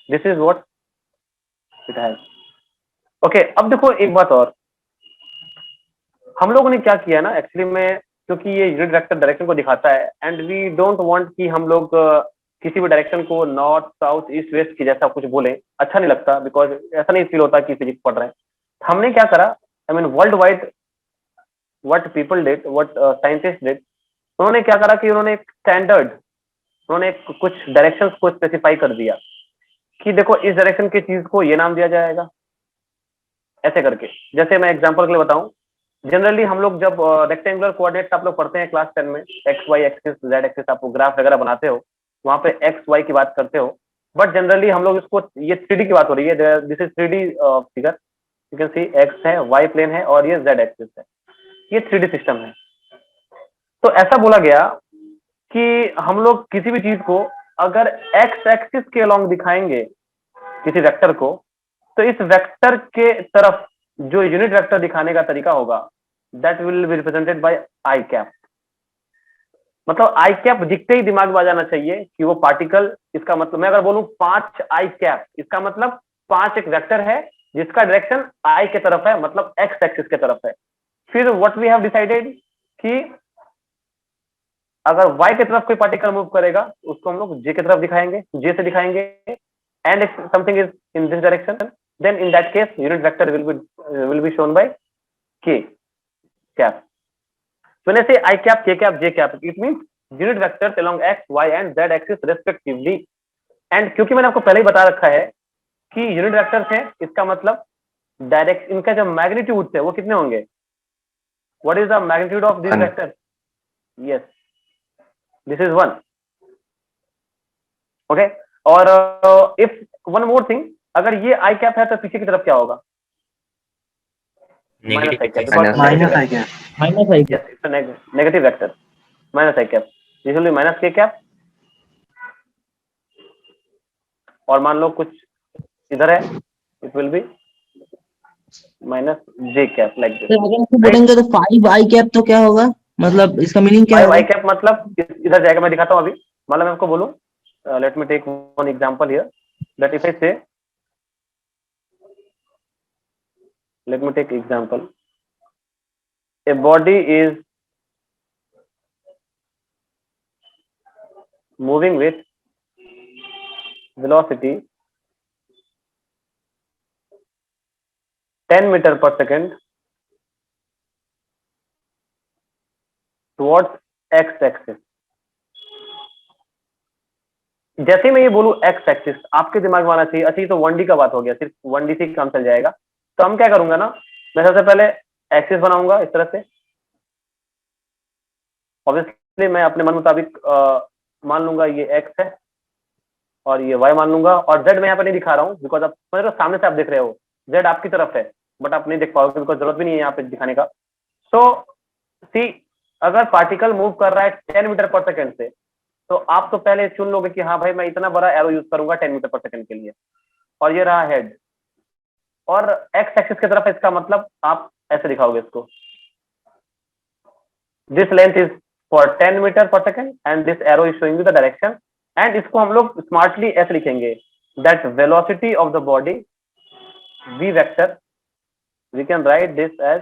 This is what it has. Okay, अब देखो एक बात और, हम लोगों ने क्या किया ना एक्चुअली में, क्योंकि ये यूनिट वेक्टर डायरेक्शन को दिखाता है एंड वी डोंट वांट कि हम लोग किसी भी डायरेक्शन को नॉर्थ साउथ ईस्ट वेस्ट की जैसा कुछ बोले, अच्छा नहीं लगता, बिकॉज ऐसा नहीं फील होता कि फिजिक्स पढ़ रहे हैं। हमने क्या करा, I mean world wide what people did, what scientists did, उन्होंने क्या करा कि उन्होंने एक स्टैंडर्ड, उन्होंने कुछ डायरेक्शंस को स्पेसिफाई कर दिया कि देखो इस डायरेक्शन की चीज को ये नाम दिया जाएगा, ऐसे करके। जैसे मैं एग्जांपल के लिए बताऊं, जनरली हम लोग जब रेक्टेंगुलर कोऑर्डिनेट्स आप लोग पढ़ते हैं क्लास 10 में, X Y axis Z axis, आपको ग्राफ वगैरह बनाते हो, वहां पे एक्स वाई की बात करते हो, बट जनरली हम लोग इसको, ये 3D की बात हो रही है, this is 3D figure, you can C x है, वाई प्लेन है और ये जेड एक्सिस है, ये 3D सिस्टम है। तो ऐसा बोला गया कि हम लोग किसी भी चीज को अगर एक्स एक्सिस के अलोंग दिखाएंगे किसी वेक्टर को, तो इस वेक्टर के तरफ जो यूनिट वेक्टर दिखाने का तरीका होगा that will be represented by I cap. मतलब आई कैप दिखते ही दिमाग में आ जाना चाहिए कि वो पार्टिकल, इसका मतलब मैं अगर बोलूं 5 आई कैप, इसका मतलब 5 एक वेक्टर है जिसका डायरेक्शन आई के तरफ है, मतलब एक्स एक्सिस के तरफ है। फिर व्हाट वी हैव डिसाइडेड कि अगर y के तरफ कोई पार्टिकल मूव करेगा उसको हम लोग j की तरफ दिखाएंगे, j से दिखाएंगे, and if something is in this direction then in that case unit vector will be shown by k cap. So when I say I cap, k cap, j cap, it means unit vectors along x, y and z axis respectively. And क्योंकि मैंने आपको पहले ही बता रखा है कि unit vectors हैं, इसका मतलब डायरेक्ट इनका जो मैग्नीट्यूड है वो कितने होंगे, what is the magnitude of this vector, yes this is 1, okay. और इफ वन मोर थिंग, अगर ये आई कैप है तो पीछे की तरफ क्या होगा, minus I cap, minus I cap, minus I yes it's a negative vector, minus I cap, this will be minus k cap, और मान लो कुछ इधर है, it will be minus j cap like this। अगर आपको बोलेंगे तो 5 i कैप तो क्या होगा, मतलब इसका मीनिंग क्या फाइव आई होगा? कैप मतलब इधर जाएगा, मैं दिखाता हूँ अभी। मतलब मैं आपको बोलूँ, let me take one example here, that if I say, let me take example, a body is moving with velocity 10 meter per second towards x axis। जैसे ही मैं ये बोलूं x एक्सिस, आपके दिमाग में आना चाहिए अच्छा ये तो 1D का बात हो गया, सिर्फ 1D से काम चल जाएगा। तो हम क्या करूंगा ना, मैं सबसे पहले एक्सिस बनाऊंगा इस तरह से। ऑब्वियसली मैं अपने मन मुताबिक मान लूंगा ये x है और ये y मान लूंगा, और z मैं यहाँ पे नहीं दिखा रहा हूँ बिकॉज आप समझ रहे हो, सामने से आप देख रहे हो, z आपकी तरफ है बट आप नहीं देख पाओगे बिकॉज जरूरत भी नहीं है यहाँ पे दिखाने का। सो सी, अगर पार्टिकल मूव कर रहा है 10 मीटर पर सेकंड से, तो आप तो पहले चुन लोगे कि हाँ भाई मैं इतना बड़ा एरो यूज करूंगा 10 मीटर पर सेकंड के लिए, और ये रहा हेड, और एक्स एक्सिस की तरफ है, इसका मतलब आप ऐसे दिखाओगे इसको, this length is for 10 metre per second and this arrow is showing you the direction. And इसको हम लोग स्मार्टली ऐसे लिखेंगे, that velocity of the body v vector, we can write this as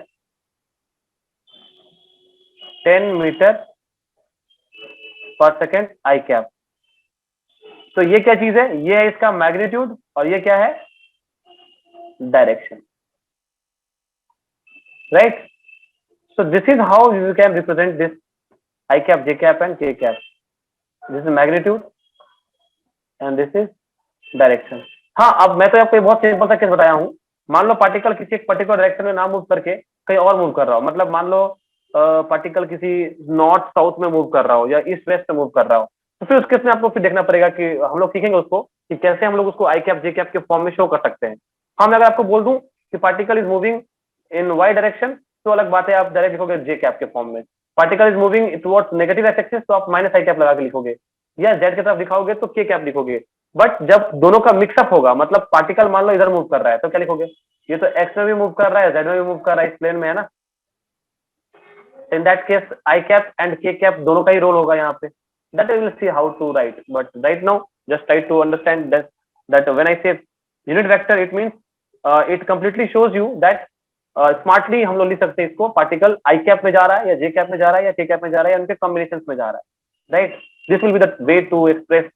10 metre per second I cap. तो ये क्या चीज है, ये है इसका मैग्नीट्यूड, और ये क्या है, direction, right. So this is how you can represent this I cap, J cap and K cap. This is magnitude and this is direction. हाँ, अब मैं तो आपको बहुत सिंपल सा केस बताया हूं। मान लो पार्टिकल किसी एक पर्टिकुलर डायरेक्शन में ना मूव करके कहीं और मूव कर रहा हो, मतलब मान लो पार्टिकल किसी नॉर्थ साउथ में मूव कर रहा हो या ईस्ट वेस्ट में मूव कर रहा हो, तो फिर उस केस में आपको फिर देखना पड़ेगा कि हम लोग सीखेंगे उसको कि कैसे हम लोग उसको आई कैप जे कैप के फॉर्म में शो कर सकते हैं। हाँ, मैं अगर आपको बोल दूं कि particle is moving in Y direction, तो अलग बात है, आप डायरेक्ट लिखोगे जे कैप के फॉर्म में। Particle is moving towards negative X axis, तो आप माइनस आई कैप लगा के लिखोगे, या जेड की तरफ दिखाओगे तो के कैप लिखोगे। बट जब दोनों का मिक्सअप होगा, मतलब पार्टिकल मान लो इधर मूव कर रहा है, तो क्या लिखोगे, ये तो एक्स में भी मूव कर रहा है, जेड में भी मूव कर रहा है, इस प्लेन में है ना। In that case, I cap and K cap दोनों का ही रोल होगा यहाँ पे। That I will see how to write, but right now just try to understand that when I say unit vector, it means it completely shows you that smartly हम लोग लिख सकते हैं इसको, पार्टिकल I cap में जा रहा है या J cap में जा रहा है या K cap में जा रहा है या उनके कॉम्बिनेशन में जा रहा है, right? This will be the way to express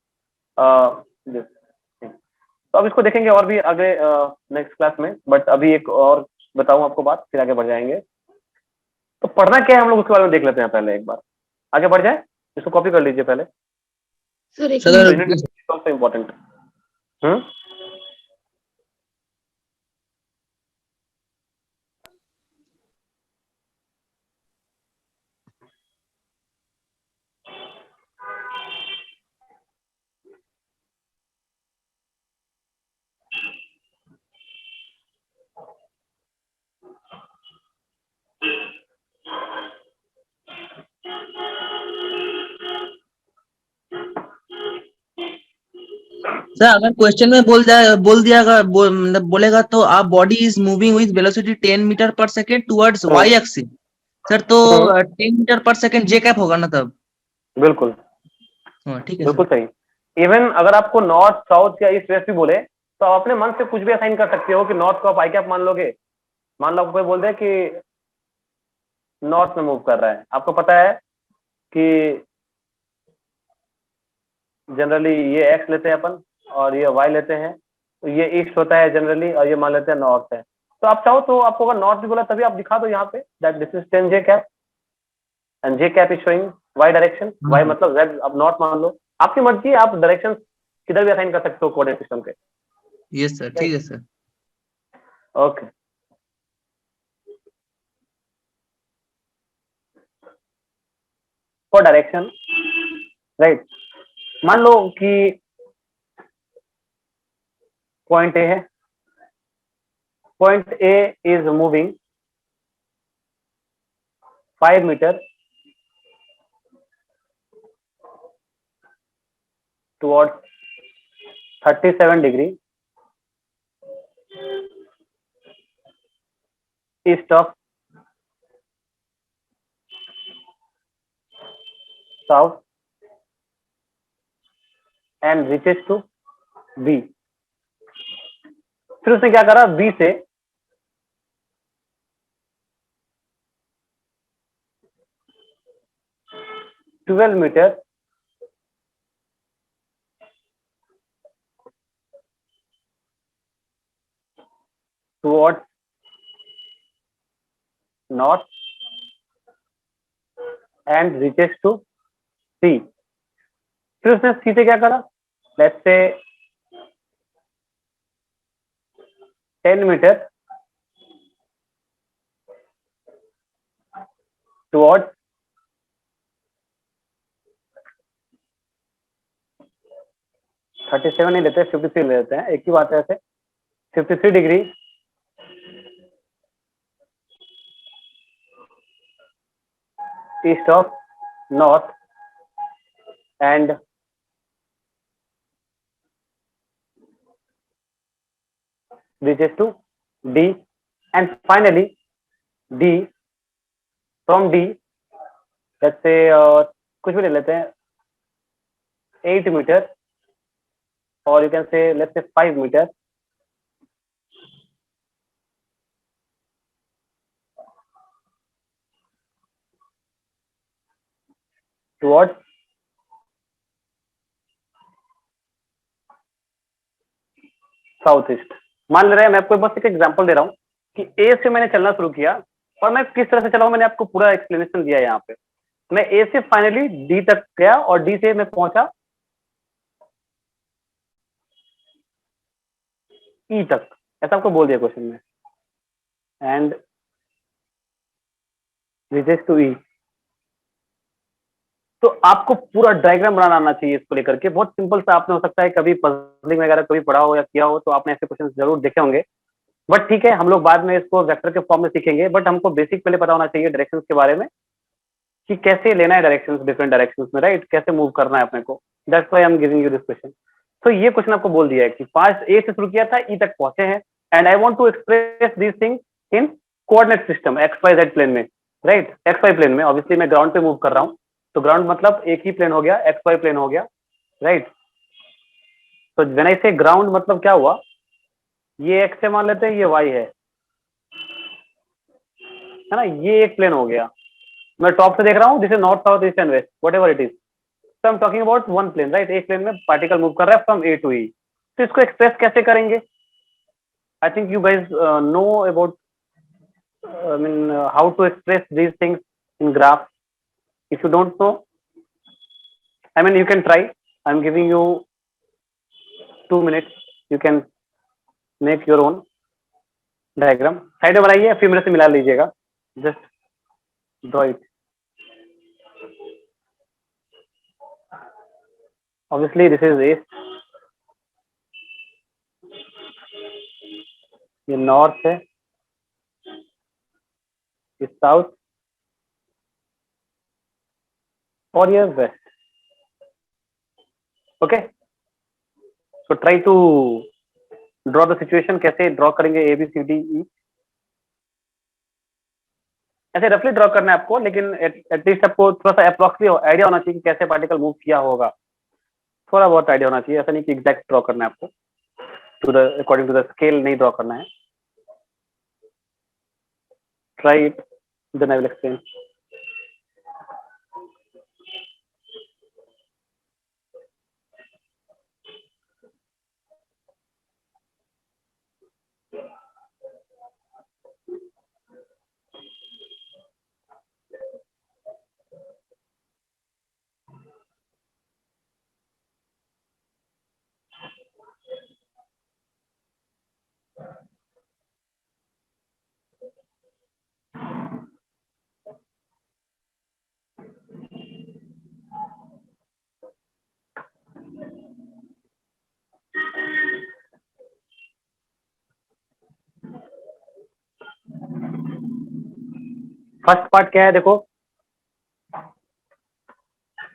this thing. तो अब इसको देखेंगे और भी आगे नेक्स्ट क्लास में, बट अभी एक और बताऊं आपको बात, फिर आगे बढ़ जाएंगे। तो पढ़ना क्या है हम लोग उसके बारे में देख लेते हैं पहले, एक बार आगे बढ़ जाए। इसको कॉपी कर लीजिए पहले, सर इम्पोर्टेंट। सर अगर क्वेश्चन में मतलब बोलेगा तो आप body is moving with velocity 10 metre per second towards Y axis, sir तो 10 मीटर पर सेकेंड जे कैप होगा ना तब? बिल्कुल ठीक है, बिल्कुल सही। इवन अगर आपको नॉर्थ साउथ या ईस्ट वेस्ट भी बोले, तो आप अपने मन से कुछ भी असाइन कर सकते हो कि नॉर्थ को आप आई कैप मान लोगे। मान लो कोई बोल दे कि नॉर्थ में मूव कर रहा है, आपको पता है कि जनरली ये एक्स लेते हैं अपन और ये वाई लेते हैं, तो ये ईस्ट होता है जनरली और ये मान लेते हैं नॉर्थ है। तो आप चाहो तो आपको अगर नॉर्थ भी बोला तभी आप दिखा दो यहाँ पे that this is 10 J cap and J cap is showing Y direction, Y मतलब जेड, अब नॉर्थ मान लो, आपकी मर्जी, आप डायरेक्शन किधर भी असाइन कर सकते हो कोऑर्डिनेट सिस्टम के। यस सर, ठीक है sir. Okay, for direction, right. मान लो कि पॉइंट ए है, point A is moving 5 metre towards 37 degree east of south and reaches to B. फिर उसने क्या करा, बी से twelve metre towards north and reaches to C. फिर उसने सी से क्या करा, let's say 10 meter towards thirty seven नहीं लेते, 53 ले लेते हैं, एक ही बात है ऐसे, 53 degree east of north and reaches to D, and finally D, from D let's say कुछ भी ले लेते हैं 8 मीटर, और यू कैन से let's say 5 metre towards south east. मान ले रहे हैं, मैं आपको बस एक एग्जांपल दे रहा हूँ कि ए से मैंने चलना शुरू किया और मैं किस तरह से चला हूं, मैंने आपको पूरा एक्सप्लेनेशन दिया है यहाँ पे। मैं ए से फाइनली डी तक गया और डी से मैं पहुंचा ई तक, ऐसा आपको बोल दिया क्वेश्चन में, एंड रीचेस टू ई। तो आपको पूरा डायग्राम बनाना आना चाहिए इसको लेकर के, बहुत सिंपल सा। आपने हो सकता है कभी पजलिंग वगैरह कभी पढ़ा हो या किया हो तो आपने ऐसे क्वेश्चन जरूर देखे होंगे, बट ठीक है, हम लोग बाद में इसको वेक्टर के फॉर्म में सीखेंगे। बट हमको बेसिक पहले पता होना चाहिए डायरेक्शंस के बारे में कि कैसे लेना है डायरेक्शंस डिफरेंट डायरेक्शंस में, राइट, कैसे मूव करना है अपने को। That's why I am giving you this question. तो ये क्वेश्चन आपको बोल दिया है कि फास्ट ए से शुरू किया था, ई तक पहुंचे हैं, and I want to express this thing in coordinate system X Y Z plane में, राइट, एक्स वाई प्लेन में। ऑब्वियसली मैं ग्राउंड पे मूव कर रहा हूँ, तो ग्राउंड मतलब एक ही प्लेन हो गया, एक्स वाई प्लेन हो गया, राइट। तो व्हेन आई से ग्राउंड मतलब क्या हुआ, ये एक्स है मान लेते हैं, ये वाई है ना, ये एक प्लेन हो गया। मैं टॉप से देख रहा हूँ, this is north south east and west, whatever it is. तो I am talking about one plane, right, एक प्लेन में पार्टिकल मूव कर रहा है फ्रॉम ए टू ई। तो इसको एक्सप्रेस कैसे करेंगे? आई think you guys know about I mean how to express these things in graph. If you don't know, I mean you can try. I'm giving you 2 minutes. You can make your own diagram. Side में बनाइए, फिर मेरे से मिला लीजिएगा. Just draw it. Obviously this is east. ये north है, ये साउथ, और ये west. Okay, so try to draw the situation. कैसे ड्रॉ करेंगे A B C D E, ऐसे रफली ड्रॉ करना है आपको, लेकिन एटलीस्ट आपको थोड़ा सा अप्रॉक्सली आइडिया होना चाहिए कि कैसे पार्टिकल मूव किया होगा. थोड़ा बहुत आइडिया होना चाहिए, ऐसा नहीं कि एग्जैक्ट ड्रॉ करना है आपको, to the according to the scale नहीं ड्रॉ करना है. Try it, then I will explain. First part क्या है, देखो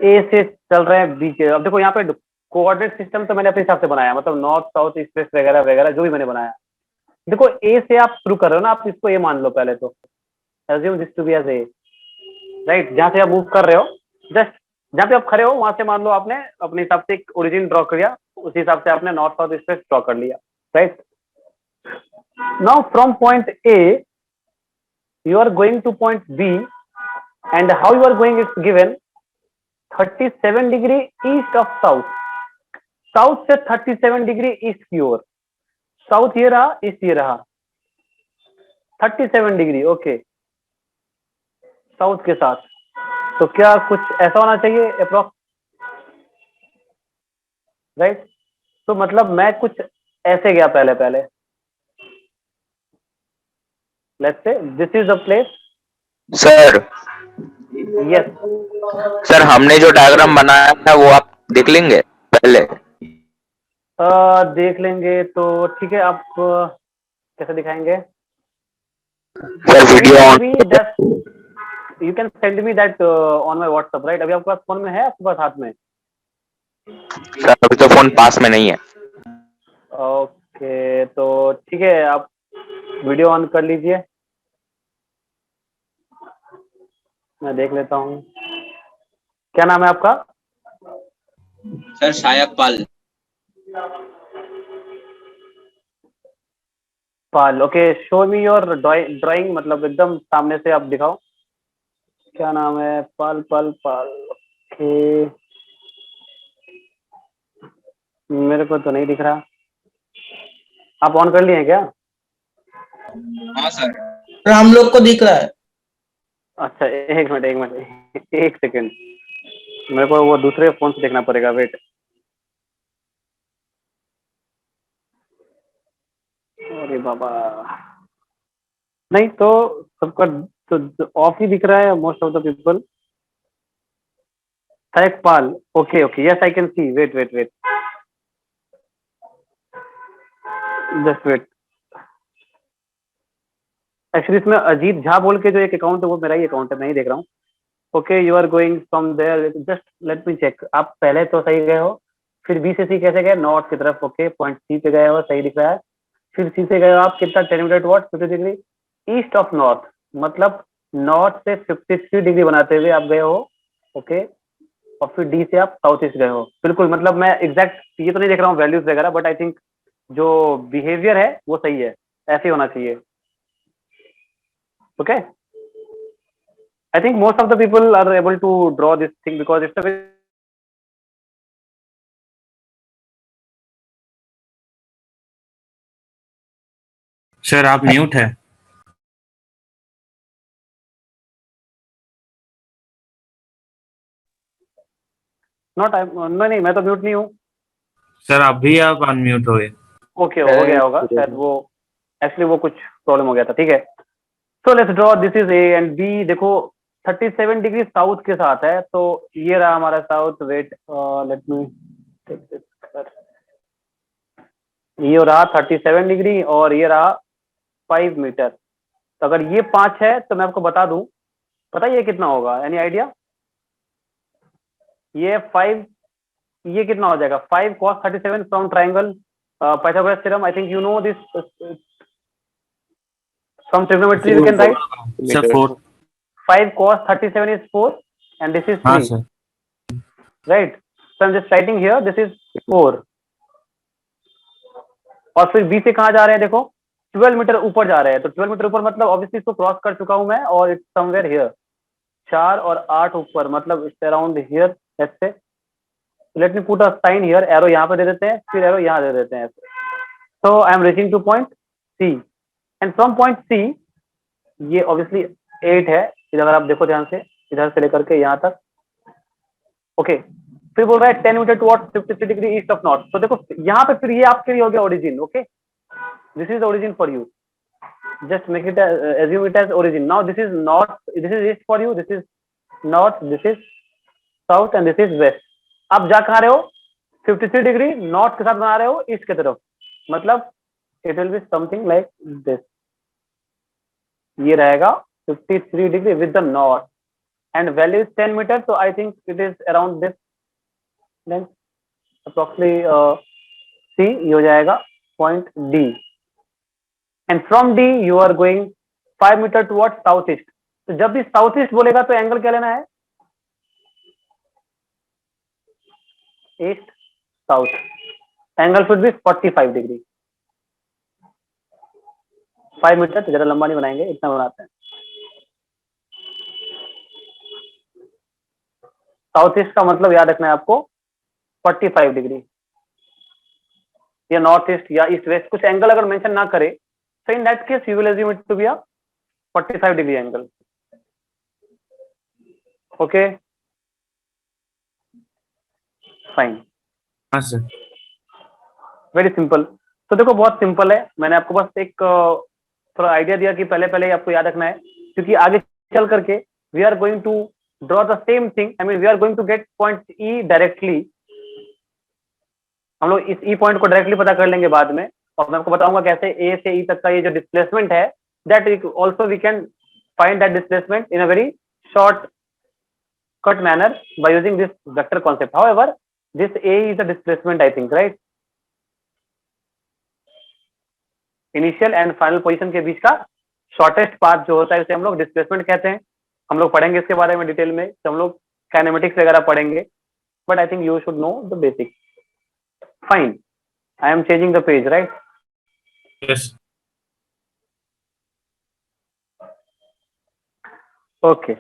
ए से चल रहे हैं बी के. अब देखो यहाँ पे कोऑर्डिनेट सिस्टम तो मैंने अपने हिसाब से बनाया, मतलब नॉर्थ साउथ ईस्ट वेस्ट वगैरह वगैरह जो भी मैंने बनाया. देखो ए से आप शुरू कर रहे हो ना, आप इसको ए मान लो पहले, तो assume this to be as a, right. जहां से आप मूव कर रहे हो, जस्ट जहाँ पे आप खड़े हो वहां से मान लो आपने अपने हिसाब से एक ओरिजिन ड्रॉ किया, उसी हिसाब से आपने north south east west draw कर लिया, right. Now from point A you are going to point B and how you are going it's given 37 degree east of south, south से 37 डिग्री ईस्ट की ओर, south ये रहा, east ये रहा, 37 degree, okay, south के साथ। तो क्या कुछ ऐसा होना चाहिए अप्रोक्स, राइट। तो मतलब मैं कुछ ऐसे गया पहले पहले, let's say this is the place. Sir yes sir हमने जो डायग्राम बनाया था वो आप देख लेंगे पहले? देख लेंगे तो ठीक है। आप कैसे दिखाएंगे? Sir video you can send me that on my WhatsApp, right. अभी आपके पास फोन में है, आपके पास हाथ में? सर अभी तो फोन पास में नहीं है। ओके तो ठीक है, आप वीडियो ऑन कर लीजिए, मैं देख लेता हूँ। क्या नाम है आपका? Sir शायक Pal. Pal, okay. Show me your drawing, मतलब एकदम सामने से आप दिखाओ। क्या नाम है? पाल पाल पाल, ओके। मेरे को तो नहीं दिख रहा। आप ऑन कर लिए हैं क्या? हाँ सर हम लोग को दिख रहा है। अच्छा एक मिनट एक सेकेंड, मेरे को वो दूसरे फोन से देखना पड़ेगा, वेट। अरे बाबा, नहीं तो सबका तो ऑफ ही दिख रहा है most of the people. Shayak Pal, okay okay, yes I can see, wait just wait. Actually इसमें अजीत झा बोल के जो एक अकाउंट है वो मेरा ही अकाउंट है, मैं ही देख रहा हूँ। Okay you are going from there, just let me check. आप पहले तो सही गए हो, फिर बी से सी कैसे गए? नॉर्थ की तरफ, ओके। पॉइंट सी पे गए हो, सही दिख रहा है। फिर सी से गए हो आप कितना? 10 minute what 50 degree east of north, मतलब नॉर्थ से 53 डिग्री बनाते हुए आप गए हो, ओके। और फिर डी से आप साउथ ईस्ट गए हो, बिल्कुल। मतलब मैं एग्जैक्ट ये तो नहीं देख रहा हूँ वैल्यूज वगैरह, बट आई थिंक जो बिहेवियर है वो सही है, ऐसे होना चाहिए, okay. I think most of the people are able to draw this thing because it's a very sir आप म्यूट है। नहीं मैं तो म्यूट नहीं हूँ सर अभी आप अनम्यूट हो गए। ओके हो गया होगा शायद, वो एक्चुअली वो कुछ प्रॉब्लम हो गया था, ठीक है। So let's draw, this is A and B. देखो 37 डिग्री साउथ के साथ है, तो ये रहा हमारा south, wait let me take this, ये रहा 37 डिग्री और ये रहा 5 मीटर। तो अगर ये 5 है तो मैं आपको बता दूं, पता ये कितना होगा? Any idea? ये 5, ये कितना हो जाएगा? 5 cos 37 from triangle Pythagoras theorem, I think you no this from trigonometry, you can write. Sir 4 5 cos 37 is 4 and this is 3, हाँ sir right? So I'm just writing here, this is 4। और फिर B से कहाँ जा रहे हैं? देखो 12 metre ऊपर जा रहे हैं, तो 12 मीटर ऊपर मतलब ऑब्वियसली इसको क्रॉस कर चुका हूं मैं, और इट्स समवेयर हियर। 4 और 8 ऊपर, मतलब it's around here, let's say. Let me put a sign here, arrow यहाँ पे दे देते हैं, फिर एरो यहाँ दे देते हैं। So I am reaching to point C and from point C, ये ऑब्वियसली 8 है, इधर आप देखो ध्यान से, इधर से लेकर के यहाँ तक, ओके। फिर बोल रहा है 10 meter towards 53 degree east of north. तो देखो यहाँ पे फिर ये आपके लिए हो गया origin, okay. This is origin for you, just make it assume it as origin. Now this is north, this is east for you, this is north, this is south and this is west. आप जा कहाँ रहे हो? 53 degree north के साथ बना रहे हो ईस्ट की तरफ, मतलब इट विल बी समथिंग लाइक दिस। ये रहेगा 53 degree with the north and value is 10 metre, तो I think it is around this length approximately. See ये हो जाएगा point D and from D you are going 5 metre towards south east. तो जब भी साउथ ईस्ट बोलेगा तो angle क्या लेना है? East south, angle should be 45 degree. 5 meter तो ज्यादा लंबा नहीं बनाएंगे, इतना बनाते हैं। साउथ ईस्ट का मतलब याद रखना है आपको 45 डिग्री, या नॉर्थ ईस्ट या ईस्ट वेस्ट, कुछ एंगल अगर मेंशन ना करे so in that case you will assume it to be a 45 degree angle. Okay, fine. हाँ सर। Very simple. तो देखो बहुत सिंपल है, मैंने आपको बस एक थोड़ा आइडिया दिया कि पहले पहले आपको याद रखना है, क्योंकि आगे चल करके we are going to draw the same thing, I mean we are going to get point E directly. हम लोग इस ई पॉइंट को डायरेक्टली पता कर लेंगे बाद में, और मैं आपको बताऊंगा कैसे ए से ई तक का ये जो डिस्प्लेसमेंट है, that also we can find that displacement in a very short cut manner by using this vector concept. However this A is the displacement I think, right? Initial and final position के बीच का shortest path जो होता है उसे हम लोग displacement कहते हैं। हम लोग पढ़ेंगे इसके बारे में डिटेल में, तो हम लोग काइनेमेटिक्स वगैरह पढ़ेंगे, but I think you should know the basic. Fine, I am changing the page, right? Yes. Okay.